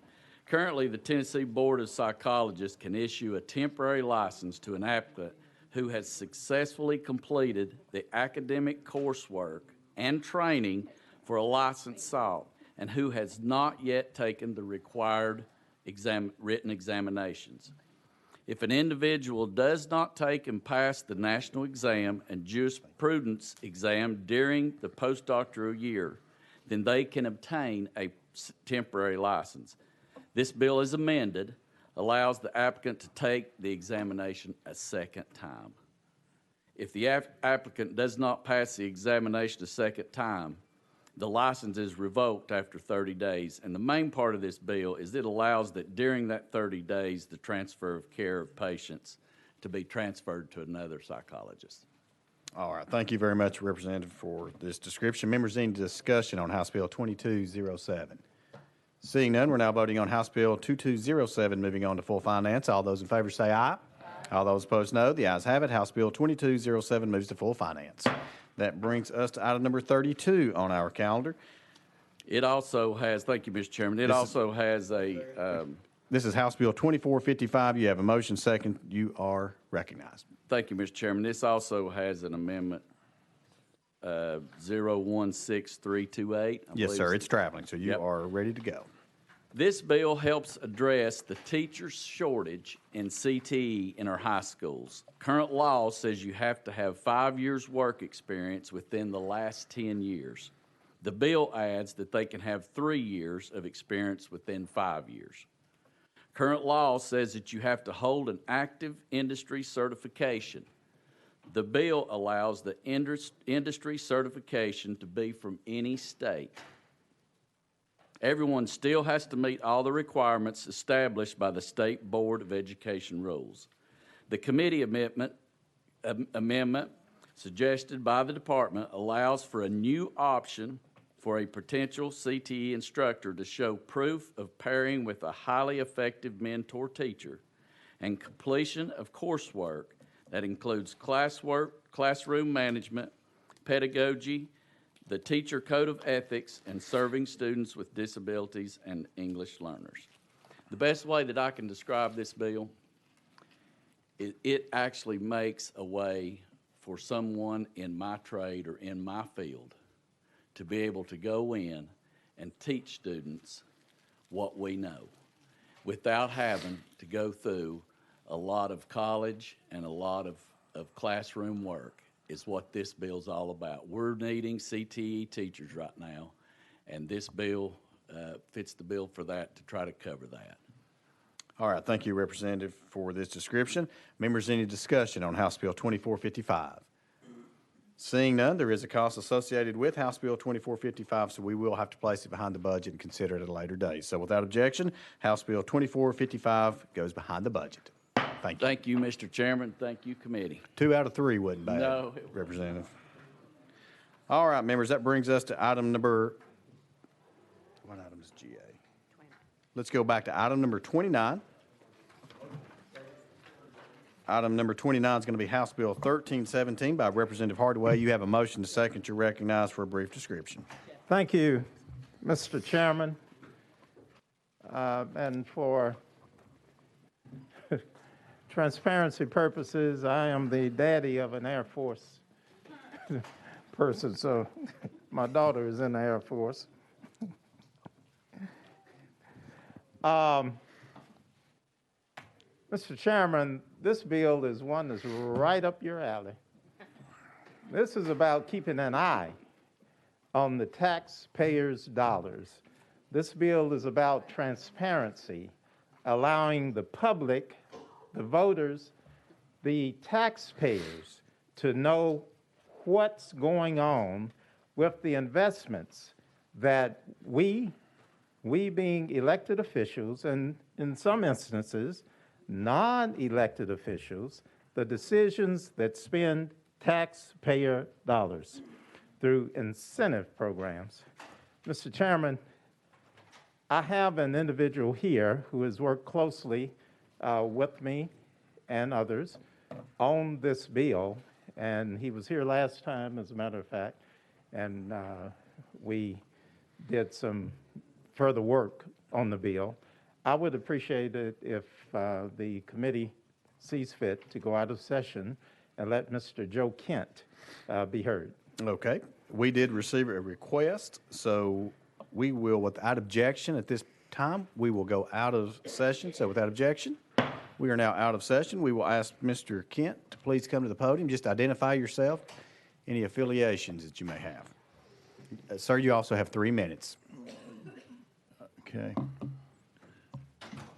Currently, the Tennessee Board of Psychologists can issue a temporary license to an applicant who has successfully completed the academic coursework and training for a license sought and who has not yet taken the required written examinations. If an individual does not take and pass the national exam and jurisprudence exam during the postdoctoral year, then they can obtain a temporary license. This bill is amended, allows the applicant to take the examination a second time. If the applicant does not pass the examination a second time, the license is revoked after 30 days. And the main part of this bill is it allows that during that 30 days, the transfer of care of patients to be transferred to another psychologist. All right. Thank you very much, Representative, for this description. Members, any discussion on House Bill 2207? Seeing none, we're now voting on House Bill 2207, moving on to full finance. All those in favor say aye. All those opposed, no. The ayes have it. House Bill 2207 moves to full finance. That brings us to item number 32 on our calendar. It also has, thank you, Mr. Chairman, it also has a... This is House Bill 2455. You have a motion second. You are recognized. Thank you, Mr. Chairman. This also has an amendment, 016328. Yes, sir. It's traveling, so you are ready to go. This bill helps address the teacher shortage in CTE in our high schools. Current law says you have to have 5 years' work experience within the last 10 years. The bill adds that they can have 3 years of experience within 5 years. Current law says that you have to hold an active industry certification. The bill allows the industry certification to be from any state. Everyone still has to meet all the requirements established by the State Board of Education rules. The committee amendment suggested by the department allows for a new option for a potential CTE instructor to show proof of pairing with a highly effective mentor teacher and completion of coursework that includes classwork, classroom management, pedagogy, the teacher code of ethics, and serving students with disabilities and English learners. The best way that I can describe this bill is it actually makes a way for someone in my trade or in my field to be able to go in and teach students what we know without having to go through a lot of college and a lot of classroom work. Is what this bill's all about. We're needing CTE teachers right now, and this bill fits the bill for that to try to cover that. All right. Thank you, Representative, for this description. Members, any discussion on House Bill 2455? Seeing none, there is a cost associated with House Bill 2455, so we will have to place it behind the budget and consider it at a later date. So without objection, House Bill 2455 goes behind the budget. Thank you. Thank you, Mr. Chairman. Thank you, committee. 2 out of 3 wasn't bad, No. Representative. All right, members, that brings us to item number, what item is GA? 29. Let's go back to item number 29. Item number 29 is going to be House Bill 1317 by Representative Hardaway. You have a motion to second. You're recognized for a brief description. Thank you, Mr. Chairman. And for transparency purposes, I am the daddy of an Air Force person, so my daughter is in the Air Force. Mr. Chairman, this bill is one that's right up your alley. This is about keeping an eye on the taxpayers' dollars. This bill is about transparency, allowing the public, the voters, the taxpayers to know what's going on with the investments that we being elected officials, and in some instances, non-elected officials, the decisions that spend taxpayer dollars through incentive programs. Mr. Chairman, I have an individual here who has worked closely with me and others on this bill, and he was here last time, as a matter of fact, and we did some further work on the bill. I would appreciate it if the committee sees fit to go out of session and let Mr. Joe Kent be heard. Okay. We did receive a request, so we will, without objection at this time, we will go out of session. So without objection, we are now out of session. We will ask Mr. Kent to please come to the podium. Just identify yourself, any affiliations that you may have. Sir, you also have 3 minutes. Okay.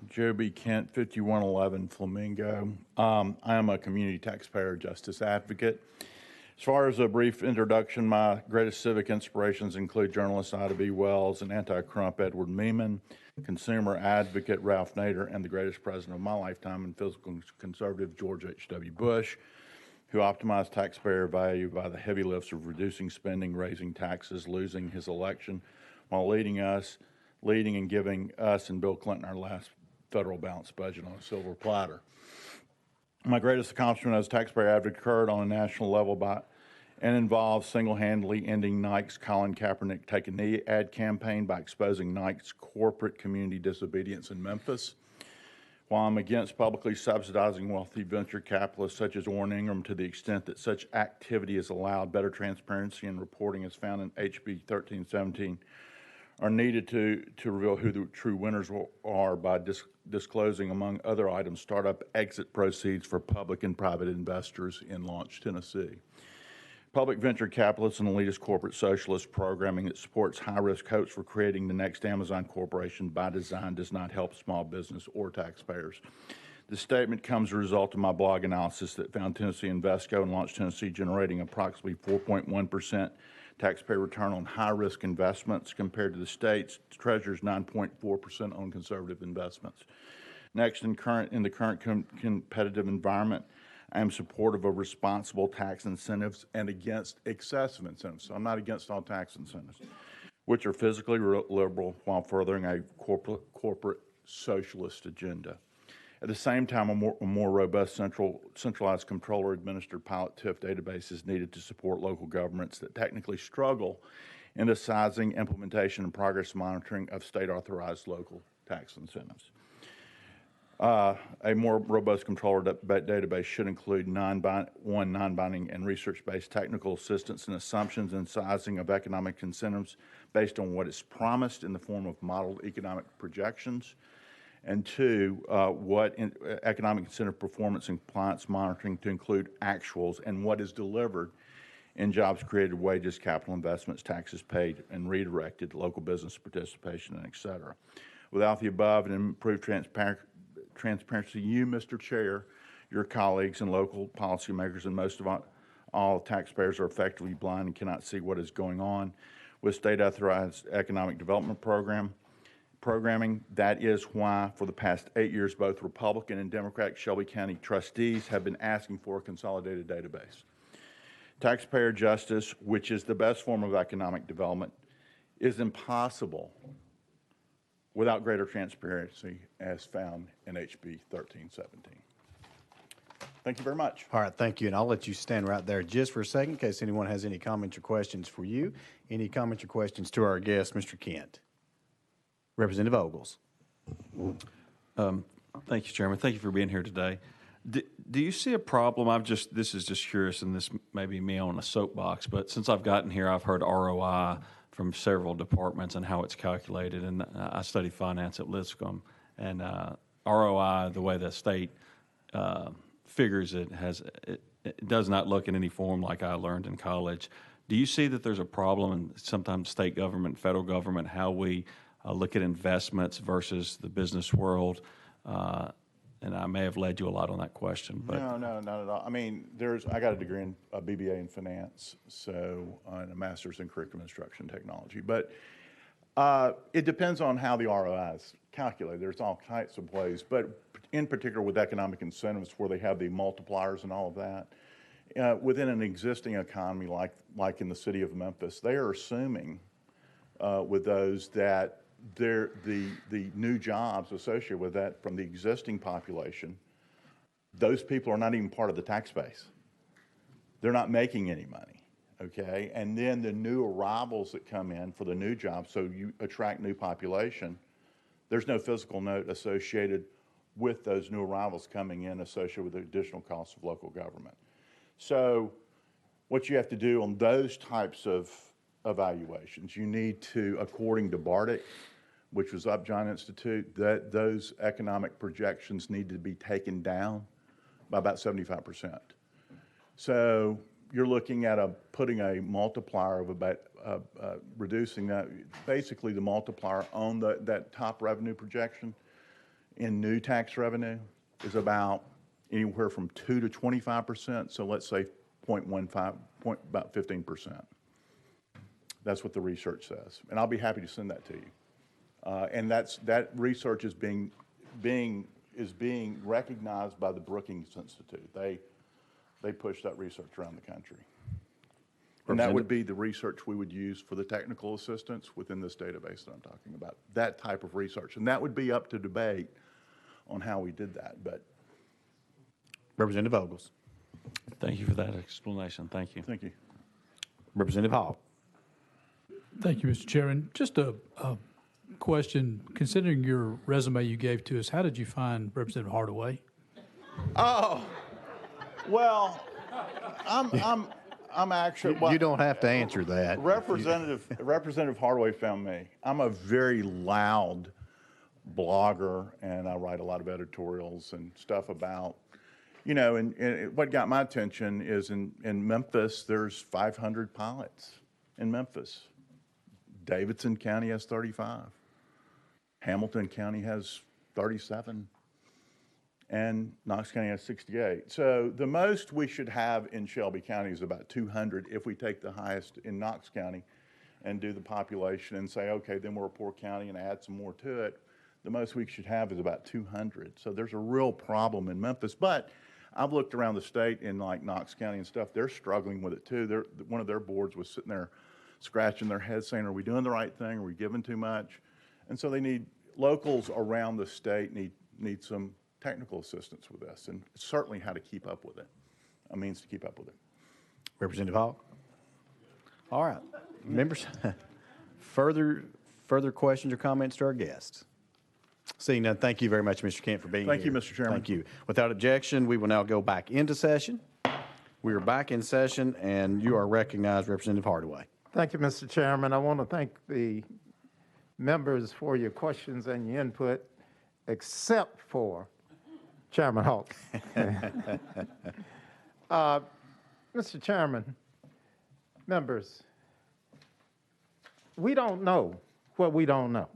Joby Kent, 5111 Flamingo. I am a community taxpayer justice advocate. As far as a brief introduction, my greatest civic inspirations include journalist Ida B. Wells and anti-Crump Edward Meeman, consumer advocate Ralph Nader, and the greatest president of my lifetime and fiscal conservative George H.W. Bush, who optimized taxpayer value by the heavy lifts of reducing spending, raising taxes, losing his election, while leading and giving us and Bill Clinton our last federal balanced budget on a silver platter. My greatest accomplishment as a taxpayer advocate occurred on a national level and involves single-handedly ending Nike's Colin Kaepernick Take a Knee ad campaign by exposing Nike's corporate community disobedience in Memphis. While I'm against publicly subsidizing wealthy venture capitalists such as Warren Ingram to the extent that such activity is allowed, better transparency and reporting as found in HB 1317 are needed to reveal who the true winners are by disclosing, among other items, startup exit proceeds for public and private investors in Launch, Tennessee. Public venture capitalists and elitist corporate socialist programming that supports high-risk hopes for creating the next Amazon corporation by design does not help small business or taxpayers. This statement comes as a result of my blog analysis that found Tennessee Invesco and Launch Tennessee generating approximately 4.1% taxpayer return on high-risk investments compared to the state's Treasurer's 9.4% on conservative investments. Next, in the current competitive environment, I am supportive of responsible tax incentives and against excessive incentives. So I'm not against all tax incentives, which are fiscally liberal while furthering a corporate socialist agenda. At the same time, a more robust centralized controller-administered pilot TIF database is needed to support local governments that technically struggle in the sizing, implementation, and progress monitoring of state-authorized local tax incentives. A more robust controller database should include non-binding and research-based technical assistance and assumptions and sizing of economic incentives based on what is promised in the form of modeled economic projections, and two, economic incentive performance and compliance monitoring to include actuals and what is delivered in jobs created, wages, capital investments, taxes paid, and redirected, local business participation, and et cetera. Without the above and improved transparency, you, Mr. Chair, your colleagues, and local policymakers, and most of all taxpayers are effectively blind and cannot see what is going on with state-authorized economic development programming. That is why, for the past 8 years, both Republican and Democratic Shelby County trustees have been asking for a consolidated database. Taxpayer justice, which is the best form of economic development, is impossible without greater transparency as found in HB 1317. Thank you very much. All right, thank you. And I'll let you stand right there just for a second in case anyone has any comments or questions for you. Any comments or questions to our guest, Mr. Kent? Representative Ogles. Thank you, Chairman. Thank you for being here today. Do you see a problem? This is just curious, and this may be me on a soapbox, but since I've gotten here, I've heard ROI from several departments and how it's calculated, and I study finance at Lipscomb, and ROI, the way the state figures it, it does not look in any form like I learned in college. Do you see that there's a problem in sometimes state government, federal government, how we look at investments versus the business world? And I may have led you a lot on that question. But No, not at all. I mean, I got a degree in a BBA in finance, and a master's in curriculum instruction technology. But it depends on how the ROI is calculated. There's all types of ways, but in particular with economic incentives where they have the multipliers and all of that, within an existing economy like in the city of Memphis, they are assuming with those that the new jobs associated with that from the existing population, those people are not even part of the tax base. They're not making any money, okay? And then the new arrivals that come in for the new jobs, so you attract new population, there's no fiscal note associated with those new arrivals coming in associated with the additional costs of local government. So what you have to do on those types of evaluations, you need to, according to Bartic, which was Upjohn Institute, that those economic projections need to be taken down by about 75%. So you're looking at putting a multiplier of about reducing that, basically the multiplier on that top revenue projection in new tax revenue is about anywhere from 2 to 25%. So let's say 0.15, about 15%. That's what the research says, and I'll be happy to send that to you. And that research is being recognized by the Brookings Institute. They push that research around the country. And that would be the research we would use for the technical assistance within this database that I'm talking about, that type of research. And that would be up to debate on how we did that. But Representative Ogles. Thank you for that explanation. Thank you. Thank you. Representative Hall. Thank you, Mr. Chairman. Just a question. Considering your resume you gave to us, how did you find Representative Hardaway? Oh, well, I'm actually. You don't have to answer that. Representative Hardaway found me. I'm a very loud blogger, and I write a lot of editorials and stuff about, and what got my attention is in Memphis, there's 500 pilots in Memphis. Davidson County has 35. Hamilton County has 37. And Knox County has 68. So the most we should have in Shelby County is about 200 if we take the highest in Knox County and do the population and say, okay, then we're a poor county and add some more to it. The most we should have is about 200. So there's a real problem in Memphis. But I've looked around the state in like Knox County and stuff. They're struggling with it too. One of their boards was sitting there scratching their head saying, are we doing the right thing? Are we giving too much? And so locals around the state need some technical assistance with this, and certainly how to keep up with it, a means to keep up with it. Representative Hall. All right, members, further questions or comments to our guests? Seeing none, thank you very much, Mr. Kent, for being here. Thank you, Mr. Chairman. Thank you. Without objection, we will now go back into session. We are back in session, and you are recognized, Representative Hardaway. Thank you, Mr. Chairman. I want to thank the members for your questions and your input, except for Chairman Hawk. Mr. Chairman, members, we don't know what we don't know.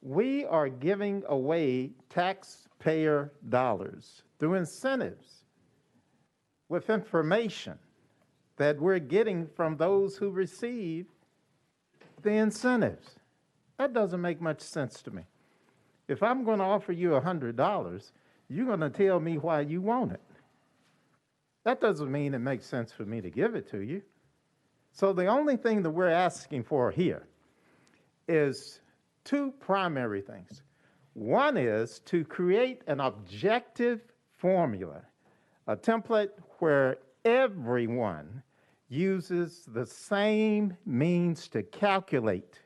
We are giving away taxpayer dollars through incentives with information that we're getting from those who receive the incentives. That doesn't make much sense to me. If I'm going to offer you $100, you're going to tell me why you want it. That doesn't mean it makes sense for me to give it to you. So the only thing that we're asking for here is two primary things. One is to create an objective formula, a template where everyone uses the same means to calculate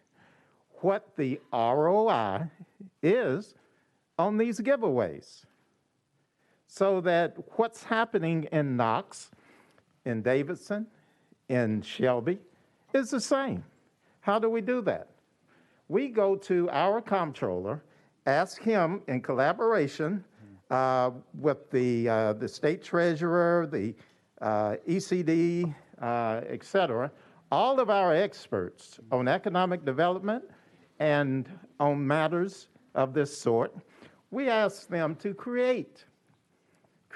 what the ROI is on these giveaways, so that what's happening in Knox, in Davidson, in Shelby is the same. How do we do that? We go to our comptroller, ask him in collaboration with the state treasurer, the ECD, et cetera, all of our experts on economic development and on matters of this sort. We ask them to create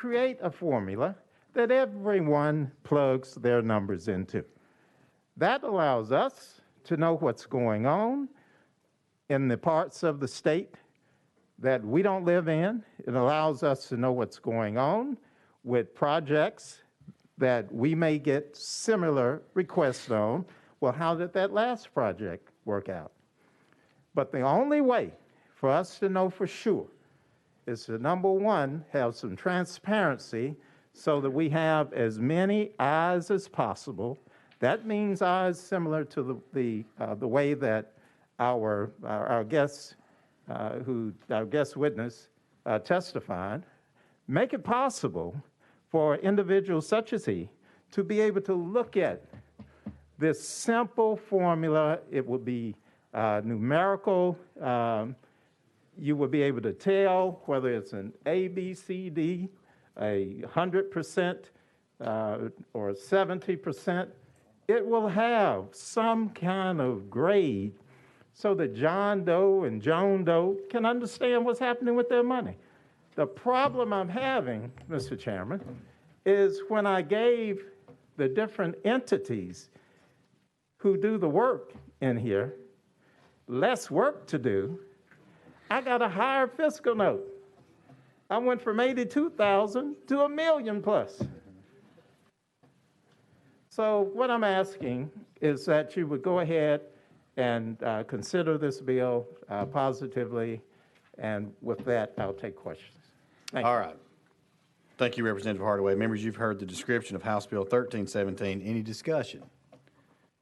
a formula that everyone plugs their numbers into. That allows us to know what's going on in the parts of the state that we don't live in. It allows us to know what's going on with projects that we may get similar requests on. Well, how did that last project work out? But the only way for us to know for sure is to, number one, have some transparency so that we have as many eyes as possible. That means eyes similar to the way that our guest witness testified. Make it possible for individuals such as he to be able to look at this simple formula. It will be numerical. You will be able to tell whether it's an A, B, C, D, 100%, or 70%. It will have some kind of grade so that John Doe and Joan Doe can understand what's happening with their money. The problem I'm having, Mr. Chairman, is when I gave the different entities who do the work in here less work to do, I got a higher fiscal note. I went from 82,000 to $1 million plus. So what I'm asking is that you would go ahead and consider this bill positively, and with that, I'll take questions. Thank you. All right. Thank you, Representative Hardaway. Members, you've heard the description of House Bill 1317. Any discussion?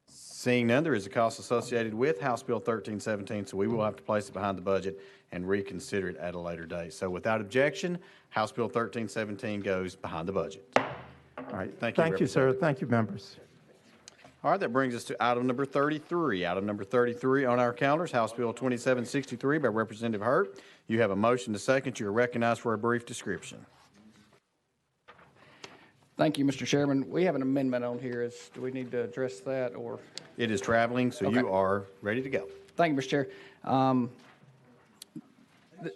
Seeing none, there is a cost associated with House Bill 1317, so we will have to place it behind the budget and reconsider it at a later date. So without objection, House Bill 1317 goes behind the budget. All right. Thank you, Thank you, sir. Thank you, members. All right, that brings us to item number 33. Item number 33 on our calendars, House Bill 2763 by Representative Hurt. You have a motion to second. You are recognized for a brief description. Thank you, Mr. Chairman. We have an amendment on here. Do we need to address that, or? It is traveling, so Okay. you are ready to go. Thank you, Mr. Chair.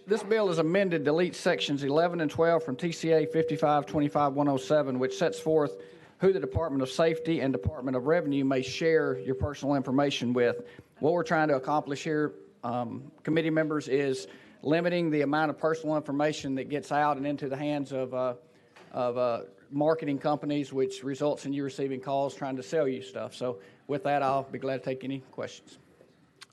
This bill is amended, delete sections 11 and 12 from TCA 5525-107, which sets forth who the Department of Safety and Department of Revenue may share your personal information with. What we're trying to accomplish here, committee members, is limiting the amount of personal information that gets out and into the hands of marketing companies, which results in you receiving calls trying to sell you stuff. So with that, I'll be glad to take any questions.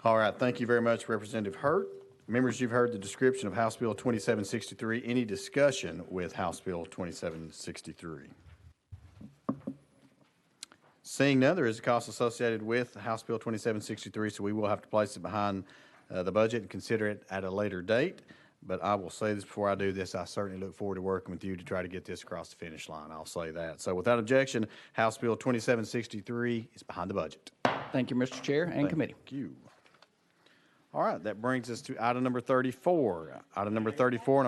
All right, thank you very much, Representative Hurt. Members, you've heard the description of House Bill 2763. Any discussion with House Bill 2763? Seeing none, there is a cost associated with House Bill 2763, so we will have to place it behind the budget and consider it at a later date. But I will say this before I do this, I certainly look forward to working with you to try to get this across the finish line. I'll say that. So without objection, House Bill 2763 is behind the budget. Thank you, Mr. Chair and committee. Thank you. All right, that brings us to item number 34. Item number 34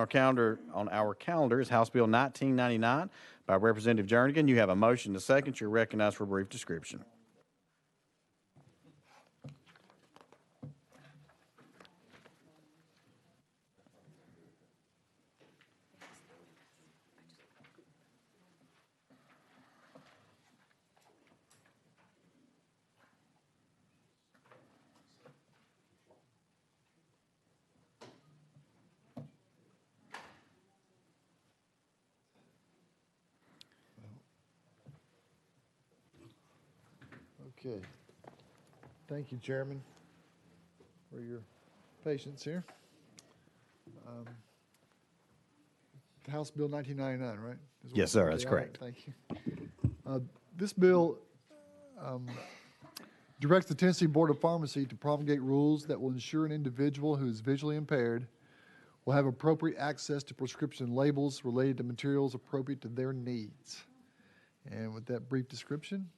on our calendar is House Bill 1999 by Representative Jernigan. You have a motion to second. You're recognized for a brief description. Okay. Thank you, Chairman, for your patience here. House Bill 1999, right? Yes, sir, that's correct. Thank you. This bill directs the Tennessee Board of Pharmacy to promulgate rules that will ensure an individual who is visually impaired will have appropriate access to prescription labels related to materials appropriate to their needs. And with that brief description,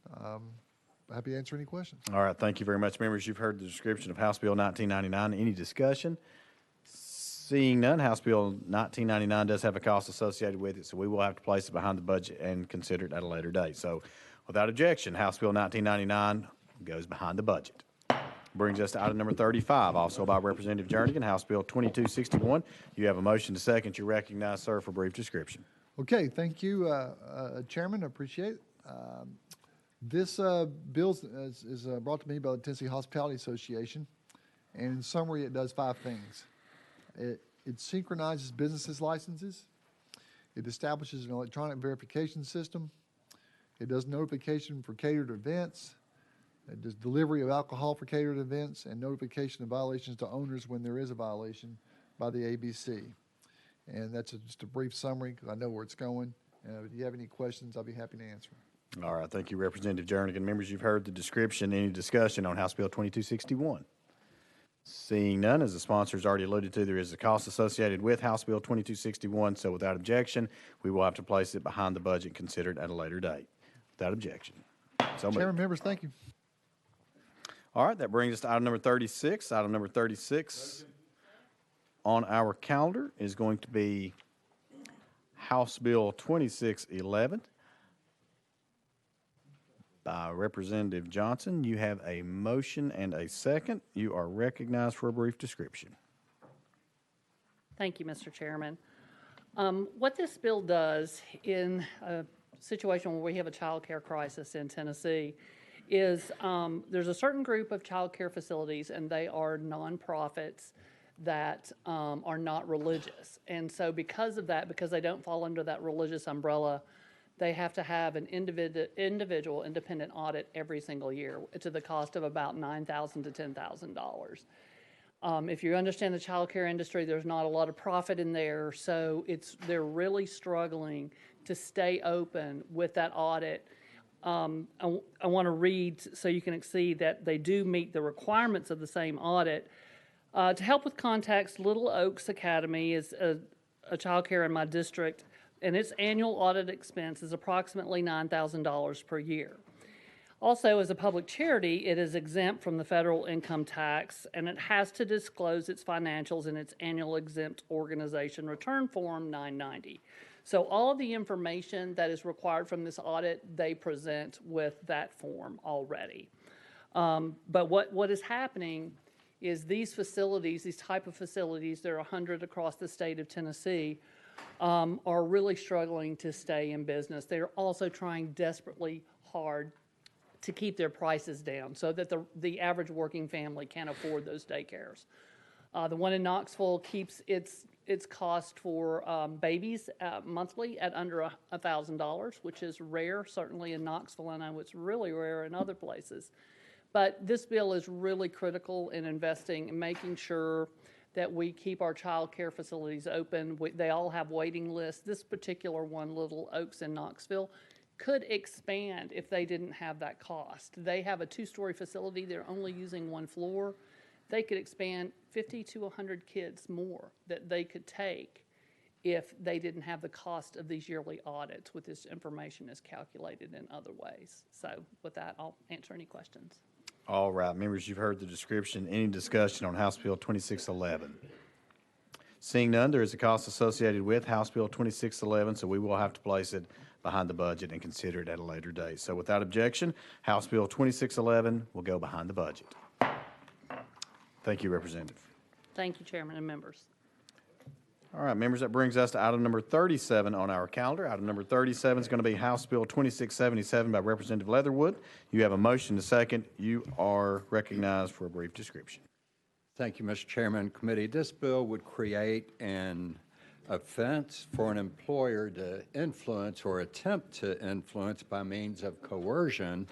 happy to answer any questions. All right, thank you very much. Members, you've heard the description of House Bill 1999. Any discussion? Seeing none, House Bill 1999 does have a cost associated with it, so we will have to place it behind the budget and consider it at a later date. So without objection, House Bill 1999 goes behind the budget. Brings us to item number 35, also by Representative Jernigan, House Bill 2261. You have a motion to second. You recognize, sir, for a brief description. Okay, thank you, Chairman. I appreciate it. This bill is brought to me by the Tennessee Hospitality Association, and in summary, it does 5 things. It synchronizes businesses' licenses. It establishes an electronic verification system. It does notification for catered events. It does delivery of alcohol for catered events and notification of violations to owners when there is a violation by the ABC. And that's just a brief summary because I know where it's going. If you have any questions, I'll be happy to answer. All right, thank you, Representative Jernigan. Members, you've heard the description. Any discussion on House Bill 2261? Seeing none, as the sponsor has already alluded to, there is a cost associated with House Bill 2261, so without objection, we will have to place it behind the budget and consider it at a later date. Without objection. So moved. Chairman, members, thank you. All right, that brings us to item number 36. Item number 36 on our calendar is going to be House Bill 2611 by Representative Johnson. You have a motion and a second. You are recognized for a brief description. Thank you, Mr. Chairman. What this bill does in a situation where we have a child care crisis in Tennessee is there's a certain group of child care facilities, and they are nonprofits that are not religious. And so because of that, because they don't fall under that religious umbrella, they have to have an individual independent audit every single year to the cost of about $9,000 to $10,000. If you understand the child care industry, there's not a lot of profit in there, so they're really struggling to stay open with that audit. I want to read so you can see that they do meet the requirements of the same audit. To help with context, Little Oaks Academy is a child care in my district, and its annual audit expense is approximately $9,000 per year. Also, as a public charity, it is exempt from the federal income tax, and it has to disclose its financials in its annual exempt organization return form 990. So all of the information that is required from this audit, they present with that form already. But what is happening is these facilities, these type of facilities, there are 100 across the state of Tennessee, are really struggling to stay in business. They're also trying desperately hard to keep their prices down so that the average working family can afford those daycares. The one in Knoxville keeps its cost for babies monthly at under $1,000, which is rare, certainly in Knoxville. I know it's really rare in other places. But this bill is really critical in investing and making sure that we keep our child care facilities open. They all have waiting lists. This particular one, Little Oaks in Knoxville, could expand if they didn't have that cost. They have a 2-story facility. They're only using 1 floor. They could expand 50 to 100 kids more that they could take if they didn't have the cost of these yearly audits, with this information is calculated in other ways. So with that, I'll answer any questions. All right, members, you've heard the description. Any discussion on House Bill 2611? Seeing none, there is a cost associated with House Bill 2611, so we will have to place it behind the budget and consider it at a later date. So without objection, House Bill 2611 will go behind the budget. Thank you, Representative. Thank you, Chairman and members. All right, members, that brings us to item number 37 on our calendar. Item number 37 is going to be House Bill 2677 by Representative Leatherwood. You have a motion to second. You are recognized for a brief description. Thank you, Mr. Chairman. Committee, this bill would create an offense for an employer to influence or attempt to influence by means of coercion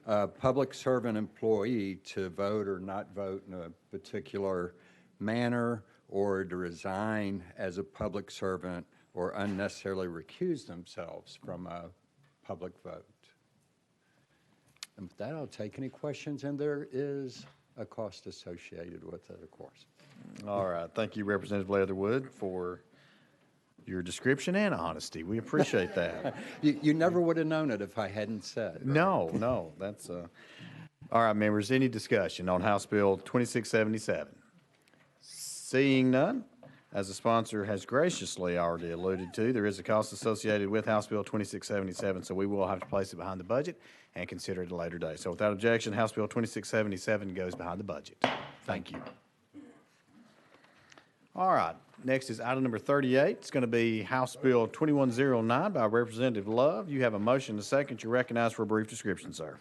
a public servant employee to vote or not vote in a particular manner, or to resign as a public servant, or unnecessarily recuse themselves from a public vote. And with that, I'll take any questions, and there is a cost associated with it, of course. All right. Thank you, Representative Leatherwood, for your description and honesty. We appreciate that. You never would have known it if I hadn't said. Right? No, that's all right, members, any discussion on House Bill 2677? Seeing none, as the sponsor has graciously already alluded to, there is a cost associated with House Bill 2677, so we will have to place it behind the budget and consider it at a later date. So without objection, House Bill 2677 goes behind the budget. Thank you. All right, next is item number 38. It's going to be House Bill 2109 by Representative Love. You have a motion to second. You're recognized for a brief description, sir.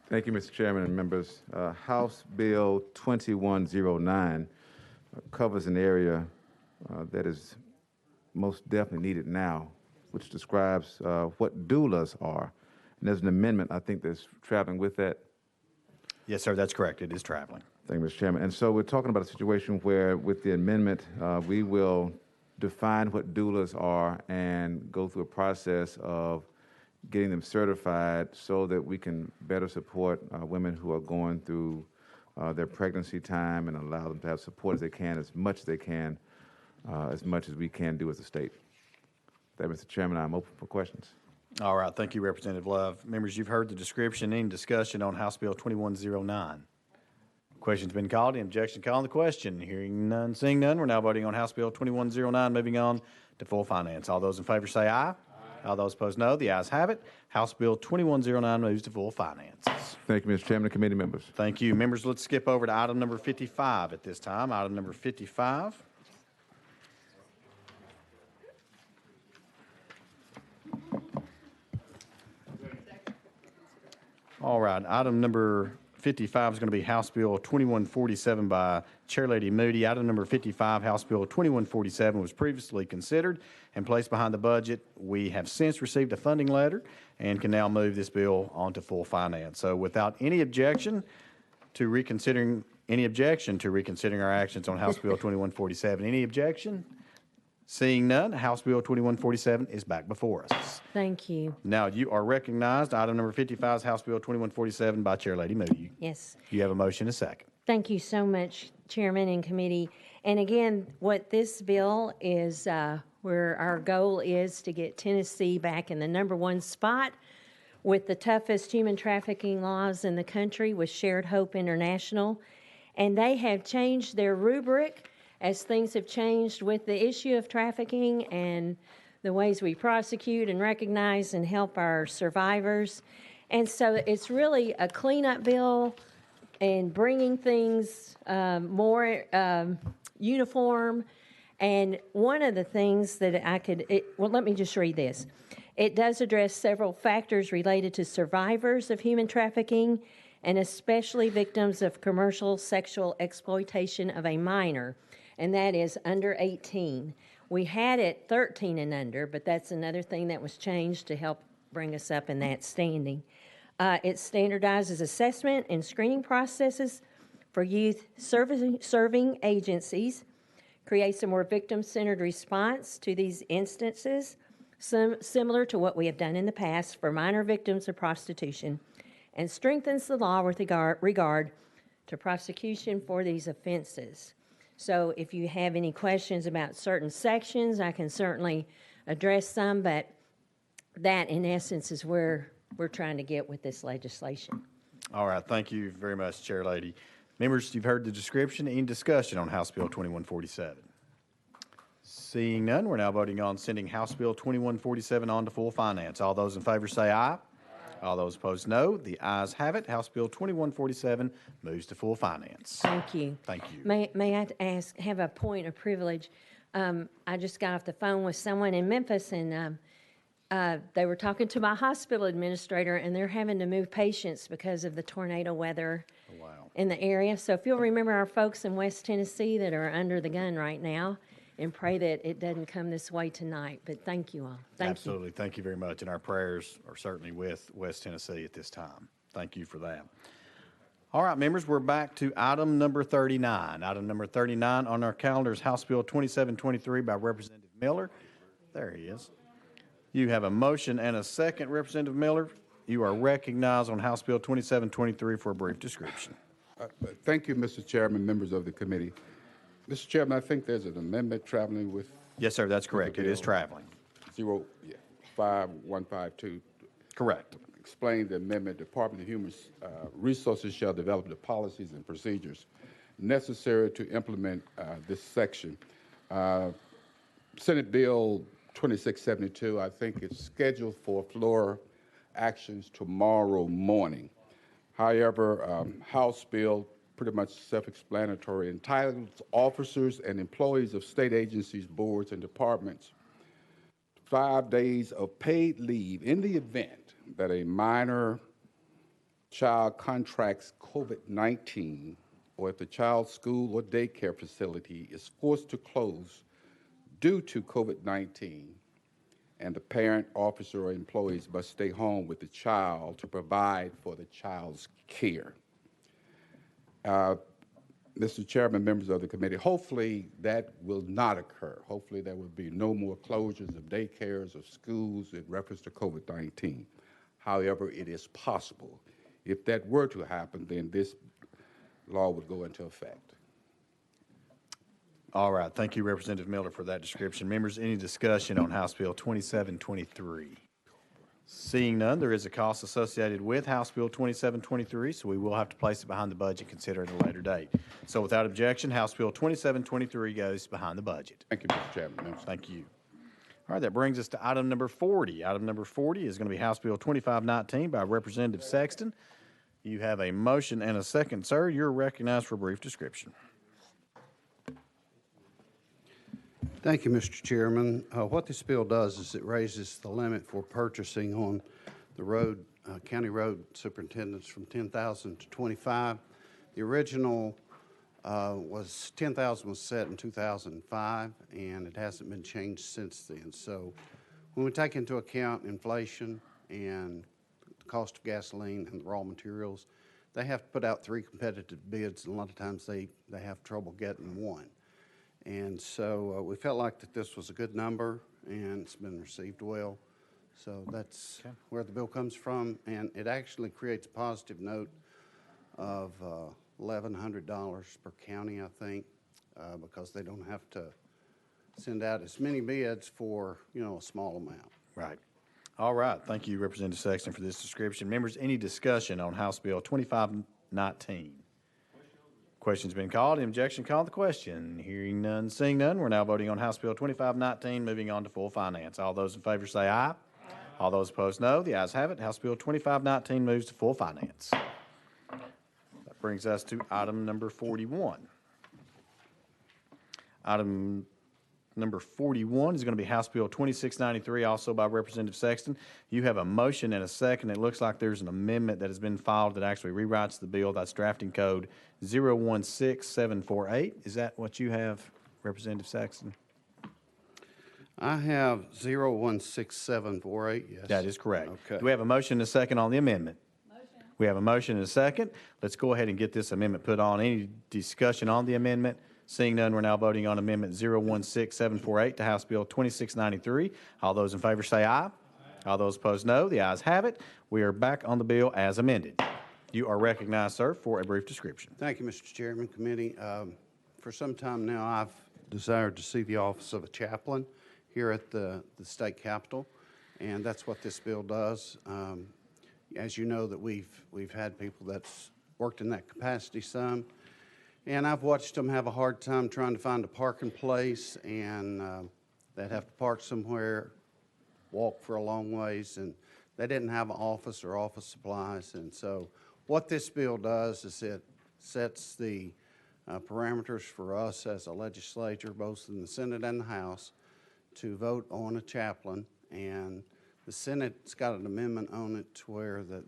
Thank you, Mr. Chairman and members. House Bill 2109 covers an area that is most definitely needed now, which describes what doulas are. And there's an amendment, I think, that's traveling with that. Yes, sir, that's correct. It is traveling. Thank you, Mr. Chairman. And so we're talking about a situation where, with the amendment, we will define what doulas are and go through a process of getting them certified so that we can better support women who are going through their pregnancy time and allow them to have support as they can, as much as they can, as much as we can do as a state. That, Mr. Chairman, I'm open for questions. All right, thank you, Representative Love. Members, you've heard the description. Any discussion on House Bill 2109? Question's been called. Any objection calling the question? Hearing none, seeing none, we're now voting on House Bill 2109, moving on to full finance. All those in favor say aye. Aye. All those opposed, no. The ayes have it. House Bill 2109 moves to full finance. Thank you, Mr. Chairman and committee members. Thank you. Members, let's skip over to item number 55 at this time. Item number 55. All right, item number 55 is going to be House Bill 2147 by Chairlady Moody. Item number 55, House Bill 2147, was previously considered and placed behind the budget. We have since received a funding letter and can now move this bill on to full finance. So without any objection to reconsidering our actions on House Bill 2147, any objection? Seeing none, House Bill 2147 is back before us. Thank you. Now, you are recognized. Item number 55 is House Bill 2147 by Chairlady Moody. Yes. You have a motion, a second. Thank you so much, Chairman and committee. And again, what this bill is, where our goal is to get Tennessee back in the #1 spot with the toughest human trafficking laws in the country with Shared Hope International. And they have changed their rubric as things have changed with the issue of trafficking and the ways we prosecute and recognize and help our survivors. And so it's really a cleanup bill and bringing things more uniform. And one of the things that let me just read this. It does address several factors related to survivors of human trafficking and especially victims of commercial sexual exploitation of a minor, and that is under 18. We had it 13 and under, but that's another thing that was changed to help bring us up in that standing. It standardizes assessment and screening processes for youth serving agencies, creates a more victim-centered response to these instances, similar to what we have done in the past for minor victims of prostitution, and strengthens the law with regard to prosecution for these offenses. So if you have any questions about certain sections, I can certainly address some, but that in essence is where we're trying to get with this legislation. All right, thank you very much, Chairlady. Members, you've heard the description. Any discussion on House Bill 2147? Seeing none, we're now voting on sending House Bill 2147 on to full finance. All those in favor say aye. All those opposed, no. The ayes have it. House Bill 2147 moves to full finance. Thank you. Thank you. May I have a point of privilege? I just got off the phone with someone in Memphis, and they were talking to my hospital administrator, and they're having to move patients because of the tornado weather in the area. So if you'll remember our folks in West Tennessee that are under the gun right now, and pray that it doesn't come this way tonight. But thank you all. Absolutely. Thank you very much. And our prayers are certainly with West Tennessee at this time. Thank you for that. All right, members, we're back to item number 39. Item number 39 on our calendar is House Bill 2723 by Representative Miller. There he is. You have a motion and a second, Representative Miller. You are recognized on House Bill 2723 for a brief description. Thank you, Mr. Chairman, members of the committee. Mr. Chairman, I think there's an amendment traveling with. Yes, sir, that's correct. It is traveling. 5152. Correct. Explain the amendment. Department of Human Resources shall develop the policies and procedures necessary to implement this section. Senate Bill 2672, I think it's scheduled for floor actions tomorrow morning. However, House Bill, pretty much self-explanatory, entitles officers and employees of state agencies, boards, and departments 5 days of paid leave in the event that a minor child contracts COVID-19 or if the child's school or daycare facility is forced to close due to COVID-19 and the parent, officer, or employees must stay home with the child to provide for the child's care. Mr. Chairman, members of the committee, hopefully that will not occur. Hopefully there will be no more closures of daycares or schools in reference to COVID-19. However, it is possible. If that were to happen, then this law would go into effect. All right. Thank you, Representative Miller, for that description. Members, any discussion on House Bill 2723? Seeing none, there is a cost associated with House Bill 2723, so we will have to place it behind the budget, consider it at a later date. So without objection, House Bill 2723 goes behind the budget. Thank you, Mr. Chairman. Thank you. All right, that brings us to item number 40. Item number 40 is going to be House Bill 2519 by Representative Sexton. You have a motion and a second, sir. You're recognized for a brief description. Thank you, Mr. Chairman. What this bill does is it raises the limit for purchasing on the road, county road superintendents from $10,000 to $25,000. The original was $10,000 was set in 2005, and it hasn't been changed since then. So when we take into account inflation and the cost of gasoline and the raw materials, they have to put out 3 competitive bids, and a lot of times they have trouble getting one. And so we felt like that this was a good number, and it's been received well. So that's where the bill comes from, and it actually creates a positive note of $1,100 per county, I think, because they don't have to send out as many bids for, a small amount. Right. All right. Thank you, Representative Sexton, for this description. Members, any discussion on House Bill 2519? Question's been called. Any objection, call the question. Hearing none, seeing none, we're now voting on House Bill 2519, moving on to full finance. All those in favor say aye. All those opposed, no. The ayes have it. House Bill 2519 moves to full finance. That brings us to item number 41. Item number 41 is going to be House Bill 2693, also by Representative Sexton. You have a motion and a second. It looks like there's an amendment that has been filed that actually rewrites the bill. That's drafting code 016748. Is that what you have, Representative Sexton? I have 016748, yes. That is correct. Okay. Do we have a motion and a second on the amendment? Motion. We have a motion and a second. Let's go ahead and get this amendment put on. Any discussion on the amendment? Seeing none, we're now voting on Amendment 016748 to House Bill 2693. All those in favor say aye. All those opposed, no. The ayes have it. We are back on the bill as amended. You are recognized, sir, for a brief description. Thank you, Mr. Chairman, Committee. For some time now, I've desired to see the office of a chaplain here at the state capitol, and that's what this bill does. As you know, that we've had people that's worked in that capacity some, and I've watched them have a hard time trying to find a parking place, and they'd have to park somewhere, walk for a long ways, and they didn't have an office or office supplies. And so what this bill does is it sets the parameters for us as a legislature, both in the Senate and the House, to vote on a chaplain. And the Senate's got an amendment on it to where that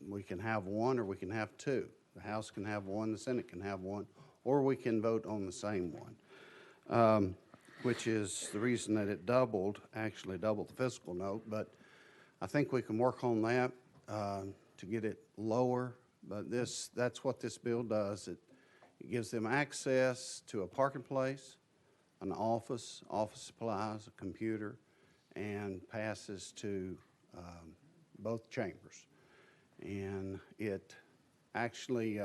we can have one or we can have two. The House can have one, the Senate can have one, or we can vote on the same one, which is the reason that it actually doubled the fiscal note. But I think we can work on that to get it lower. But that's what this bill does. It gives them access to a parking place, an office supplies, a computer, and passes to both chambers. And it actually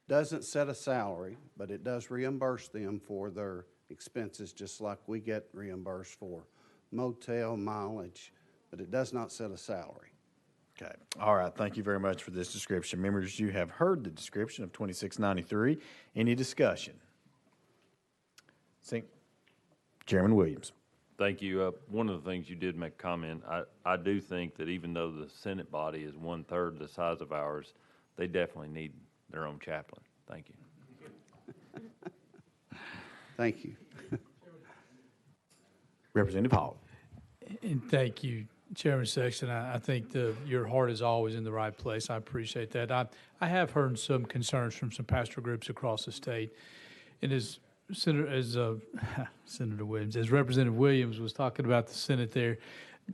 doesn't set a salary, but it does reimburse them for their expenses, just like we get reimbursed for motel mileage, but it does not set a salary. Okay. All right. Thank you very much for this description. Members, you have heard the description of 2693. Any discussion? Chairman Williams. Thank you. One of the things you did make a comment, I do think that even though the Senate body is 1/3 the size of ours, they definitely need their own chaplain. Thank you. Thank you. Representative Hall. And thank you, Chairman Sexton. I think your heart is always in the right place. I appreciate that. I have heard some concerns from some pastoral groups across the state. And as Senator Williams, as Representative Williams was talking about the Senate there,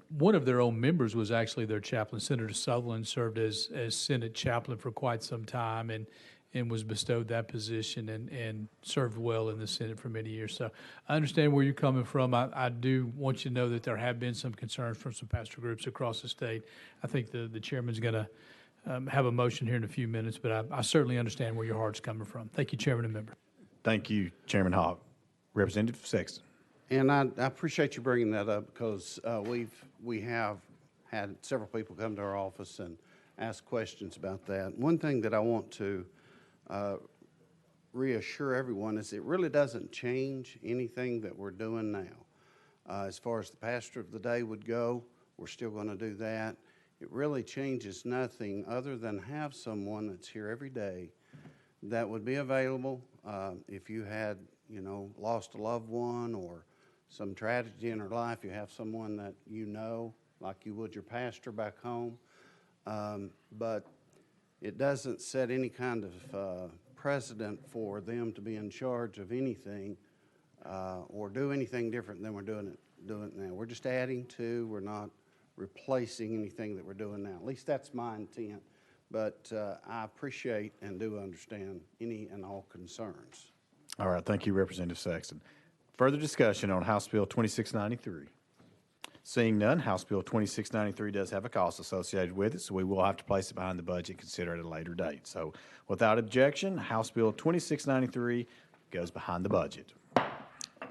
one of their own members was actually their chaplain. Senator Sutherland served as Senate chaplain for quite some time and was bestowed that position and served well in the Senate for many years. So I understand where you're coming from. I do want you to know that there have been some concerns from some pastoral groups across the state. I think the chairman's going to have a motion here in a few minutes, but I certainly understand where your heart's coming from. Thank you, Chairman and member. Thank you, Chairman Hogg. Representative Sexton. And I appreciate you bringing that up because we have had several people come to our office and ask questions about that. One thing that I want to reassure everyone is it really doesn't change anything that we're doing now. As far as the pastor of the day would go, we're still going to do that. It really changes nothing other than have someone that's here every day that would be available if you had, lost a loved one or some tragedy in her life. You have someone that you know, like you would your pastor back home. But it doesn't set any kind of precedent for them to be in charge of anything or do anything different than we're doing it now. We're just adding to, we're not replacing anything that we're doing now. At least that's my intent. But I appreciate and do understand any and all concerns. All right, thank you, Representative Sexton. Further discussion on House Bill 2693. Seeing none, House Bill 2693 does have a cost associated with it, so we will have to place it behind the budget and consider it at a later date. So without objection, House Bill 2693 goes behind the budget.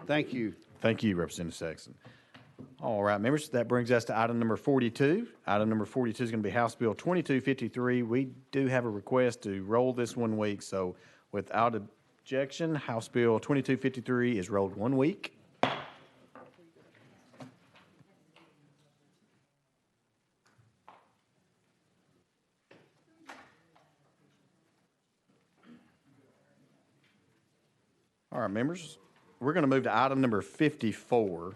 Thank you. Thank you, Representative Sexton. All right, members, that brings us to item number 42. Item number 42 is going to be House Bill 2253. We do have a request to roll this 1 week, so without objection, House Bill 2253 is rolled 1 week. All right, members, we're going to move to item number 54.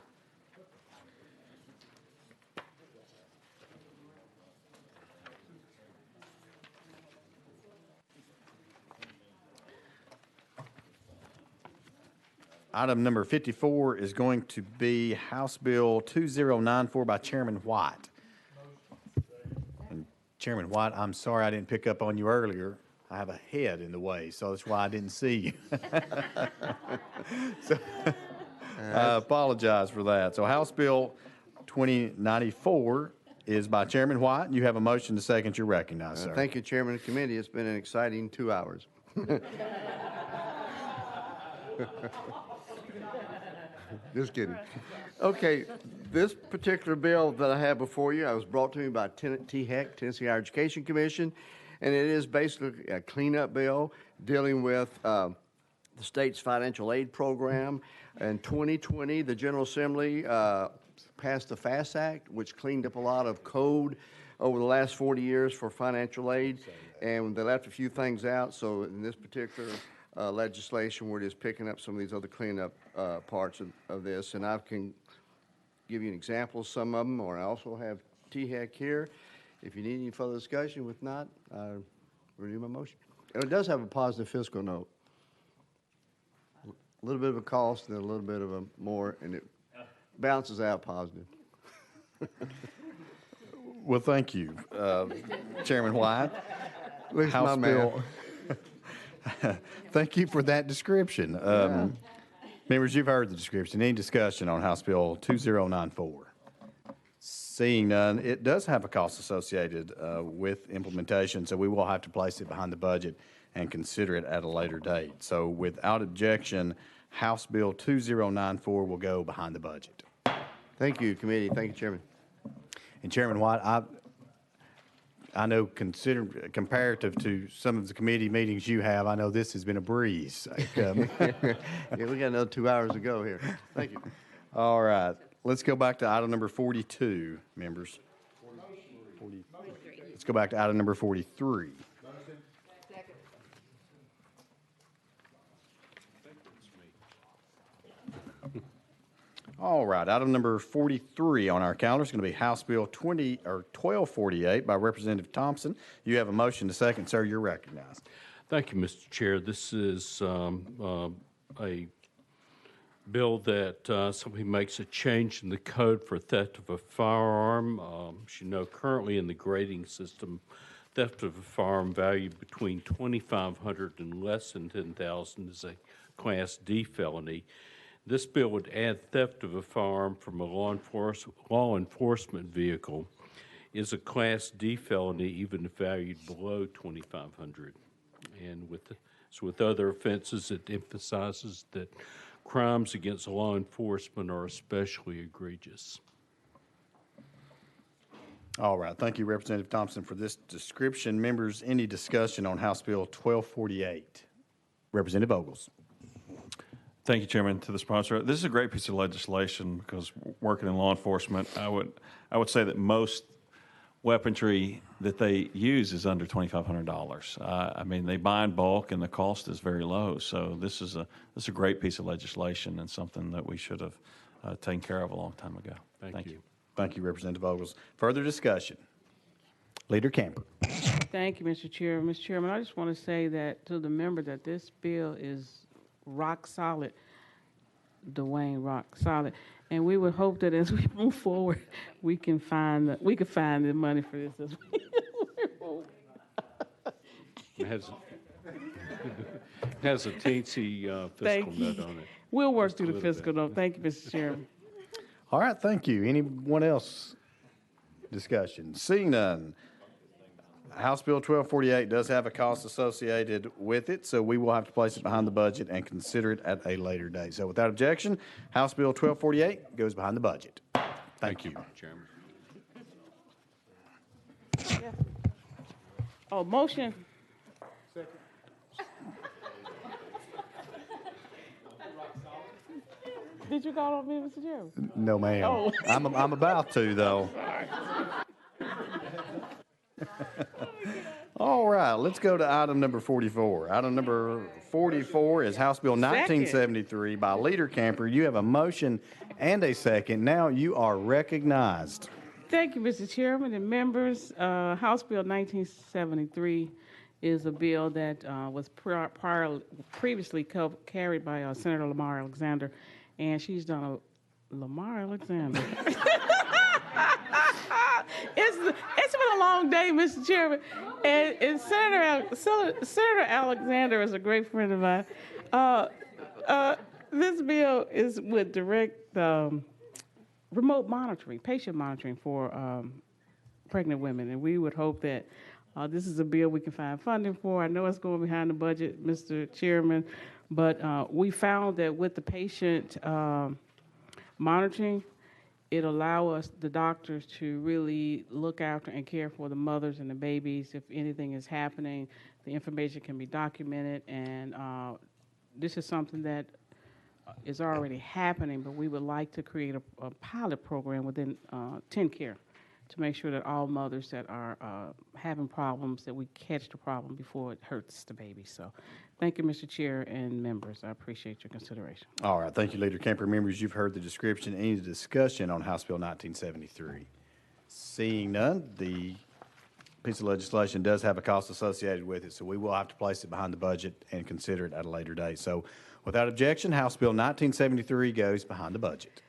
Item number 54 is going to be House Bill 2094 by Chairman White. And Chairman White, I'm sorry I didn't pick up on you earlier. I have a head in the way, so that's why I didn't see you. So, I apologize for that. So House Bill 2094 is by Chairman White. You have a motion to second. You're recognized, sir. Thank you, Chairman of the Committee. It's been an exciting 2 hours. Just kidding. Okay, this particular bill that I have before you, was brought to me by THEC, Tennessee Higher Education Commission, and it is basically a cleanup bill dealing with the state's financial aid program. In 2020, the General Assembly passed the FAST Act, which cleaned up a lot of code over the last 40 years for financial aid, and they left a few things out. So in this particular legislation, we're just picking up some of these other cleanup parts of this, and I can give you an example of some of them, or I also have THEC here if you need any further discussion. If not, renew my motion. And it does have a positive fiscal note. A little bit of a cost and a little bit of a more, and it balances out positive. Well, thank you, Chairman White. Looks my man. Thank you for that description. Members, you've heard the description. Any discussion on House Bill 2094? Seeing none, it does have a cost associated with implementation, so we will have to place it behind the budget and consider it at a later date. So without objection, House Bill 2094 will go behind the budget. Thank you, committee. Thank you, Chairman. And Chairman White, I know, comparative to some of the committee meetings you have, I know this has been a breeze. Yeah, we got another 2 hours to go here. Thank you. All right. Let's go back to item number 42, members. Let's go back to item number 43. All right, item number 43 on our calendar is going to be House Bill 1248 by Representative Thompson. You have a motion to second, sir. You're recognized. Thank you, Mr. Chair. This is a bill that simply makes a change in the code for theft of a firearm. As you know, currently in the grading system, theft of a firearm valued between $2,500 and less than $10,000 is a Class D felony. This bill would add theft of a firearm from a law enforcement vehicle is a Class D felony, even if valued below $2,500. And with other offenses, it emphasizes that crimes against law enforcement are especially egregious. All right. Thank you, Representative Thompson, for this description. Members, any discussion on House Bill 1248? Representative Ogles. Thank you, Chairman. To the sponsor, this is a great piece of legislation because working in law enforcement, I would say that most weaponry that they use is under $2,500. I mean, they buy in bulk, and the cost is very low. So this is a great piece of legislation and something that we should have taken care of a long time ago. Thank you. Thank you, Representative Ogles. Further discussion? Leader Camper. Thank you, Mr. Chair. Mr. Chairman, I just want to say that to the member that this bill is rock solid, Dwayne, rock solid. And we would hope that as we move forward, we can find the money for this as well. It has a teensy fiscal note on it. We'll work through the fiscal note. Thank you, Mr. Chairman. All right, thank you. Anyone else? Discussion? Seeing none. House Bill 1248 does have a cost associated with it, so we will have to place it behind the budget and consider it at a later date. So without objection, House Bill 1248 goes behind the budget. Thank you, Chairman. Yeah. Oh, motion. Did you call on me, Mr. Chairman? No, ma'am. Oh. I'm about to, though. All right, let's go to item number 44. Item number 44 is House Bill 1973 by Leader Camper. You have a motion and a second. Now you are recognized. Thank you, Mr. Chairman and members. House Bill 1973 is a bill that was previously carried by Senator Lamar Alexander, and she's done Lamar Alexander. It's been a long day, Mr. Chairman, and Senator Alexander is a great friend of mine. This bill is with direct remote monitoring, patient monitoring for pregnant women, and we would hope that this is a bill we can find funding for. I know it's going behind the budget, Mr. Chairman, but we found that with the patient monitoring, it allows the doctors to really look after and care for the mothers and the babies. If anything is happening, the information can be documented, and this is something that is already happening, but we would like to create a pilot program within TennCare to make sure that all mothers that are having problems, that we catch the problem before it hurts the baby. So thank you, Mr. Chair and members. I appreciate your consideration. All right, thank you, Leader Camper. Members, you've heard the description. Any discussion on House Bill 1973? Seeing none, the piece of legislation does have a cost associated with it, so we will have to place it behind the budget and consider it at a later date. So without objection, House Bill 1973 goes behind the budget.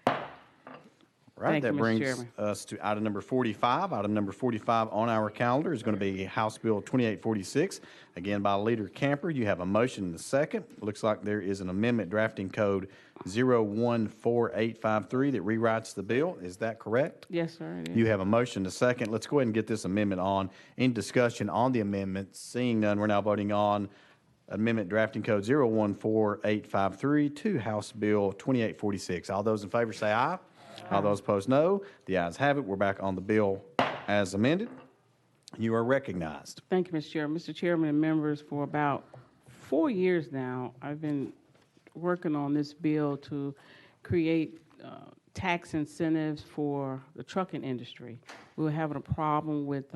Right, that brings us to item number 45. Item number 45 on our calendar is going to be House Bill 2846, again by Leader Camper. You have a motion and a second. Looks like there is an amendment drafting code 014853 that rewrites the bill. Is that correct? Yes, sir. It is. You have a motion and a second. Let's go ahead and get this amendment on. In discussion on the amendment, seeing none, we're now voting on amendment drafting code 014853 to House Bill 2846. All those in favor say aye. All those opposed, no. The ayes have it. We're back on the bill as amended. You are recognized. Thank you, Mr. Chair. Mr. Chairman and members, for about 4 years now, I've been working on this bill to create tax incentives for the trucking industry. We were having a problem with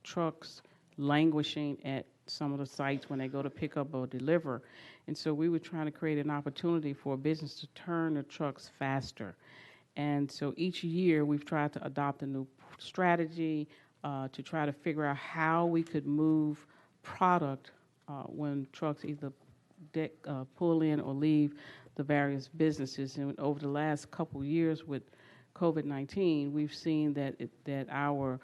trucks languishing at some of the sites when they go to pick up or deliver. And so we were trying to create an opportunity for a business to turn the trucks faster. And so each year we've tried to adopt a new strategy to try to figure out how we could move product when trucks either pull in or leave the various businesses. And over the last couple of years with COVID-19, we've seen that that our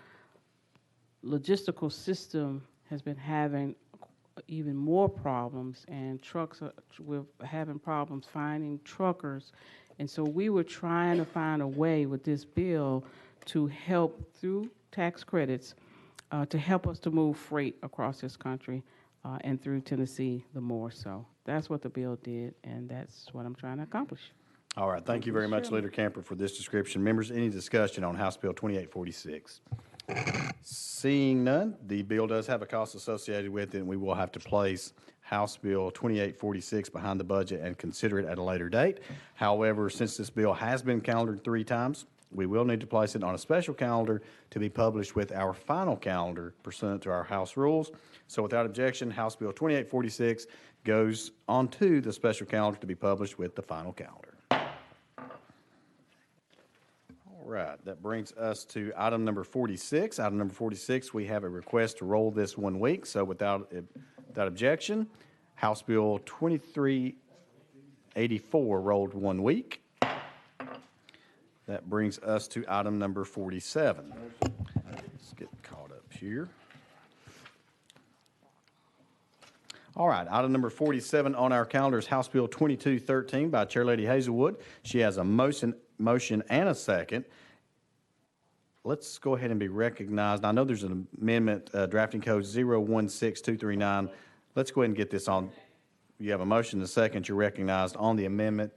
logistical system has been having even more problems, and we're having problems finding truckers. And so we were trying to find a way with this bill to help through tax credits to help us to move freight across this country and through Tennessee the more. So that's what the bill did, and that's what I'm trying to accomplish. All right. Thank you very much, Leader Camper, for this description. Members, any discussion on House Bill 2846? Seeing none, the bill does have a cost associated with it, and we will have to place House Bill 2846 behind the budget and consider it at a later date. However, since this bill has been calendared 3 times, we will need to place it on a special calendar to be published with our final calendar pursuant to our House rules. So without objection, House Bill 2846 goes onto the special calendar to be published with the final calendar. All right, that brings us to item number 46. Item number 46, we have a request to roll this 1 week. So without objection, House Bill 2384 rolled 1 week. That brings us to item number 47. Let's get caught up here. All right, item number 47 on our calendar is House Bill 2213 by Chair Lady Hazelwood. She has a motion and a second. Let's go ahead and be recognized. I know there's an amendment, drafting code 016239. Let's go ahead and get this on. You have a motion and a second. You're recognized on the amendment.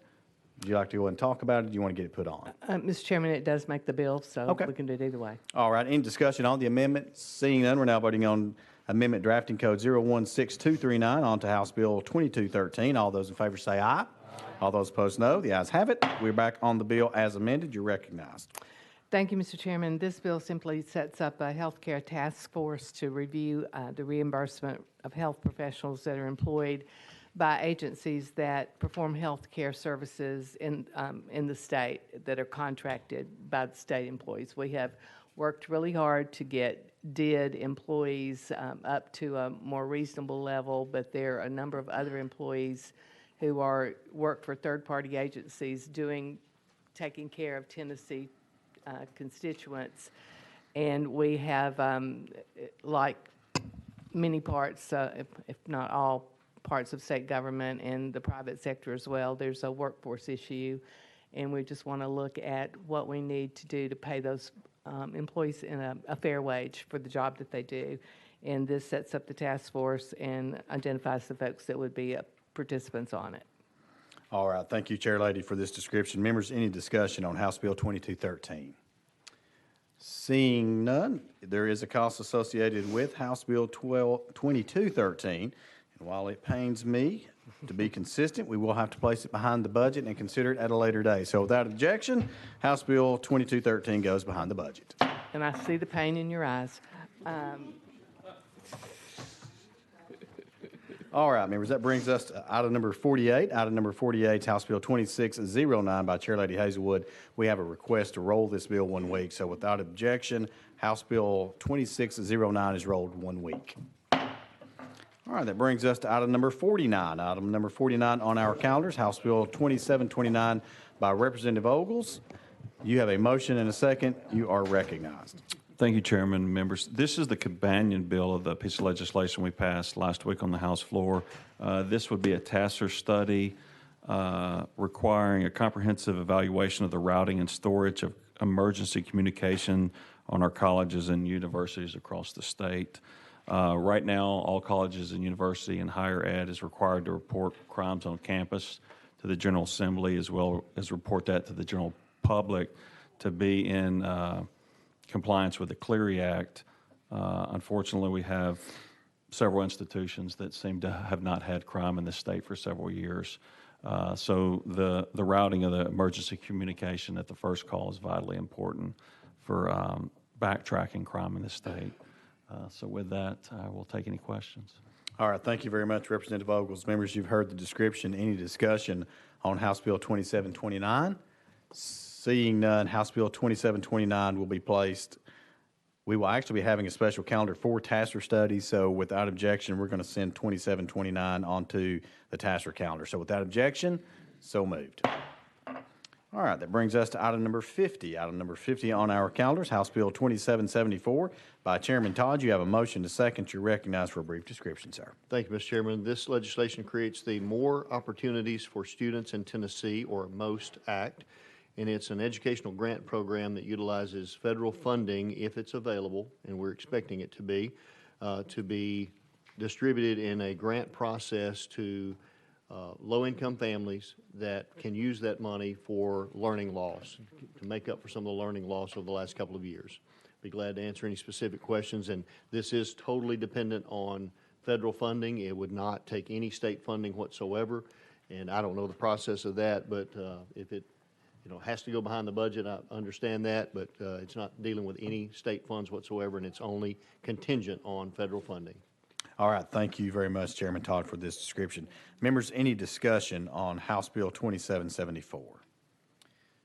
Would you like to go ahead and talk about it? Or do you want to get it put on? Mr. Chairman, it does make the bill, so Okay. we can do it either way. All right, any discussion on the amendment? Seeing none, we're now voting on amendment drafting code 016239 on to House Bill 2213. All those in favor say aye. All those opposed, no. The ayes have it. We're back on the bill as amended. You're recognized. Thank you, Mr. Chairman. This bill simply sets up a healthcare task force to review the reimbursement of health professionals that are employed by agencies that perform healthcare services in the state that are contracted by the state employees. We have worked really hard to get DID employees up to a more reasonable level, but there are a number of other employees who work for third-party agencies taking care of Tennessee constituents. And we have, like many parts, if not all parts of state government and the private sector as well, there's a workforce issue. And we just want to look at what we need to do to pay those employees in a fair wage for the job that they do. And this sets up the task force and identifies the folks that would be participants on it. All right, thank you, Chair Lady, for this description. Members, any discussion on House Bill 2213? Seeing none, there is a cost associated with House Bill 2213. And while it pains me to be consistent, we will have to place it behind the budget and consider it at a later day. So without objection, House Bill 2213 goes behind the budget. And I see the pain in your eyes. All right, members, that brings us to item number 48. Item number 48 is House Bill 2609 by Chair Lady Hazelwood. We have a request to roll this bill 1 week. So without objection, House Bill 2609 is rolled 1 week. All right, that brings us to item number 49. Item number 49 on our calendars, House Bill 2729 by Representative Ogles. You have a motion and a second. You are recognized. Thank you, Chairman and members. This is the companion bill of the piece of legislation we passed last week on the House floor. This would be a TASER study requiring a comprehensive evaluation of the routing and storage of emergency communication on our colleges and universities across the state. Right now, all colleges and university and higher ed is required to report crimes on campus to the General Assembly, as well as report that to the general public to be in compliance with the Clery Act. Unfortunately, we have several institutions that seem to have not had crime in the state for several years. So the routing of the emergency communication at the first call is vitally important for backtracking crime in the state. So with that, I will take any questions. All right, thank you very much, Representative Ogles. Members, you've heard the description. Any discussion on House Bill 2729? Seeing none, House Bill 2729 will be placed. We will actually be having a special calendar for TASER studies, so without objection, we're going to send 2729 onto the TASER calendar. So without objection, so moved. All right, that brings us to item number 50. Item number 50 on our calendars, House Bill 2774 by Chairman Todd. You have a motion to second. You're recognized for a brief description, sir. Thank you, Mr. Chairman. This legislation creates the More Opportunities for Students in Tennessee, or MOST Act, and it's an educational grant program that utilizes federal funding, if it's available, and we're expecting it to be distributed in a grant process to low-income families that can use that money for learning loss, to make up for some of the learning loss over the last couple of years. be glad to answer any specific questions. And this is totally dependent on federal funding. It would not take any state funding whatsoever. And I don't know the process of that, but if it has to go behind the budget, I understand that, but it's not dealing with any state funds whatsoever, and it's only contingent on federal funding. All right, thank you very much, Chairman Todd, for this description. Members, any discussion on House Bill 2774?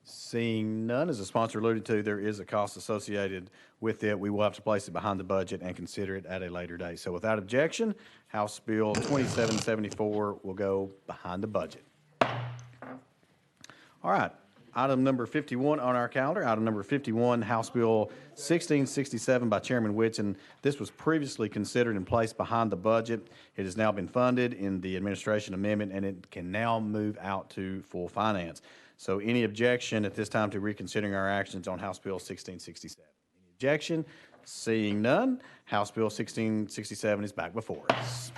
Seeing none, as the sponsor alluded to, there is a cost associated with it. We will have to place it behind the budget and consider it at a later date. So without objection, House Bill 2774 will go behind the budget. All right. Item number 51 on our calendar, item number 51, House Bill 1667 by Chairman Whitson. This was previously considered and placed behind the budget. It has now been funded in the administration amendment, and it can now move out to full finance. So any objection at this time to reconsidering our actions on House Bill 1667? Any objection? Seeing none, House Bill 1667 is back before us.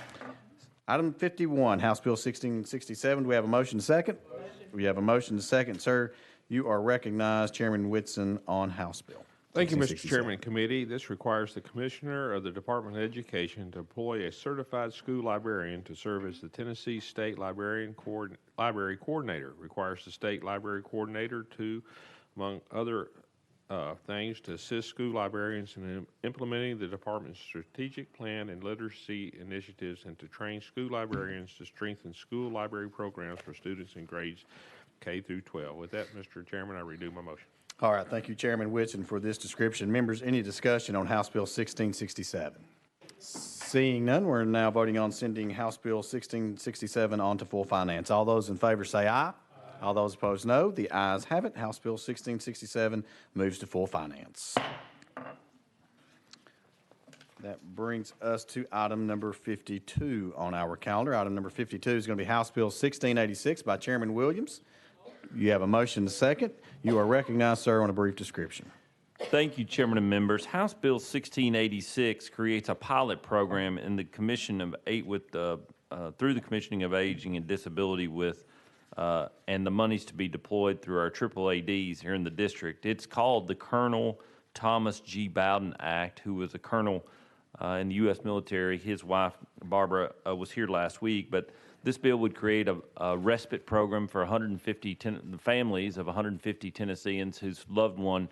Item 51, House Bill 1667. Do we have a motion second? We have a motion second, sir. You are recognized, Chairman Whitson, on House Bill. Thank you, Mr. Chairman and Committee. This requires the Commissioner of the Department of Education to employ a certified school librarian to serve as the Tennessee State Library Coordinator. Requires the State Library Coordinator to, among other things, to assist school librarians in implementing the Department's strategic plan and literacy initiatives, and to train school librarians to strengthen school library programs for students in grades K through 12. With that, Mr. Chairman, I renew my motion. All right, thank you, Chairman Whitson, for this description. Members, any discussion on House Bill 1667? Seeing none, we're now voting on sending House Bill 1667 on to full finance. All those in favor say aye. All those opposed, no. The ayes have it. House Bill 1667 moves to full finance. That brings us to item number 52 on our calendar. Item number 52 is going to be House Bill 1686 by Chairman Williams. You have a motion to second. You are recognized, sir, on a brief description. Thank you, Chairman and members. House Bill 1686 creates a pilot program in the Commission of through the Commissioning of Aging and Disability and the monies to be deployed through our AAADs here in the district. It's called the Colonel Thomas G. Bowden Act, who was a colonel in the U.S. military. His wife, Barbara, was here last week, but this bill would create a respite program for 150 families of 150 Tennesseans whose loved one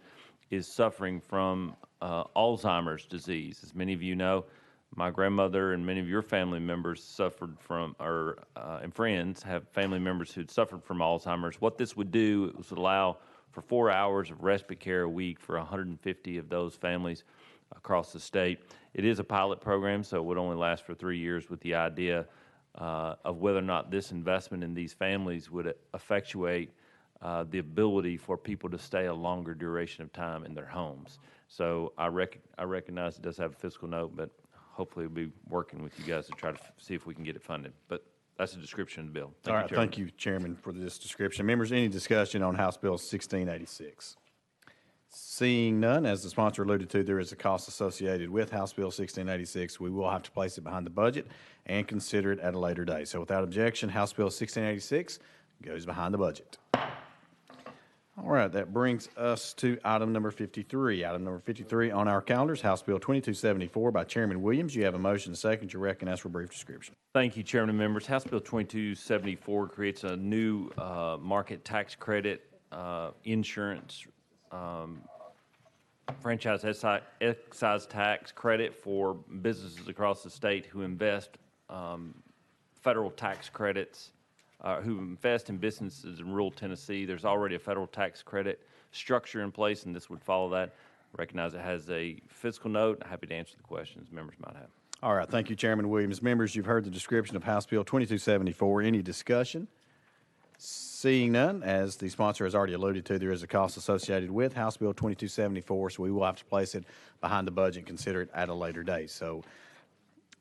is suffering from Alzheimer's disease. As many of you know, my grandmother and many of your family members suffered from, and friends have family members who'd suffered from Alzheimer's. What this would do is allow for 4 hours of respite care a week for 150 of those families across the state. It is a pilot program, so it would only last for 3 years, with the idea of whether or not this investment in these families would effectuate the ability for people to stay a longer duration of time in their homes. So I recognize it does have a fiscal note, but hopefully we'll be working with you guys to try to see if we can get it funded. But that's a description of the bill. All right, thank you, Chairman, for this description. Members, any discussion on House Bill 1686? Seeing none, as the sponsor alluded to, there is a cost associated with House Bill 1686. We will have to place it behind the budget and consider it at a later date. So without objection, House Bill 1686 goes behind the budget. All right, that brings us to item number 53. Item number 53 on our calendars, House Bill 2274 by Chairman Williams. You have a motion to second. You're recognized for a brief description. Thank you, Chairman and members. House Bill 2274 creates a new market tax credit insurance franchise excise tax credit for businesses across the state who invest federal tax credits, who invest in businesses in rural Tennessee. There's already a federal tax credit structure in place, and this would follow that. I recognize it has a fiscal note. Happy to answer the questions members might have. All right, thank you, Chairman Williams. Members, you've heard the description of House Bill 2274. Any discussion? Seeing none, as the sponsor has already alluded to, there is a cost associated with House Bill 2274, so we will have to place it behind the budget and consider it at a later date. So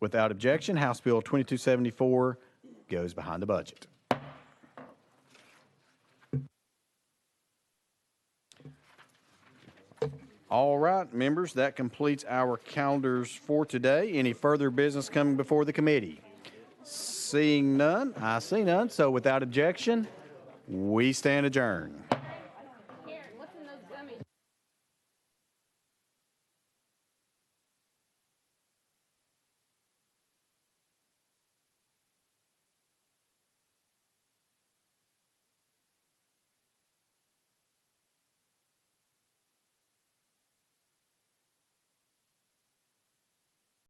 without objection, House Bill 2274 goes behind the budget. All right, members, that completes our calendars for today. Any further business coming before the committee? Seeing none, I see none. So without objection, we stand adjourned.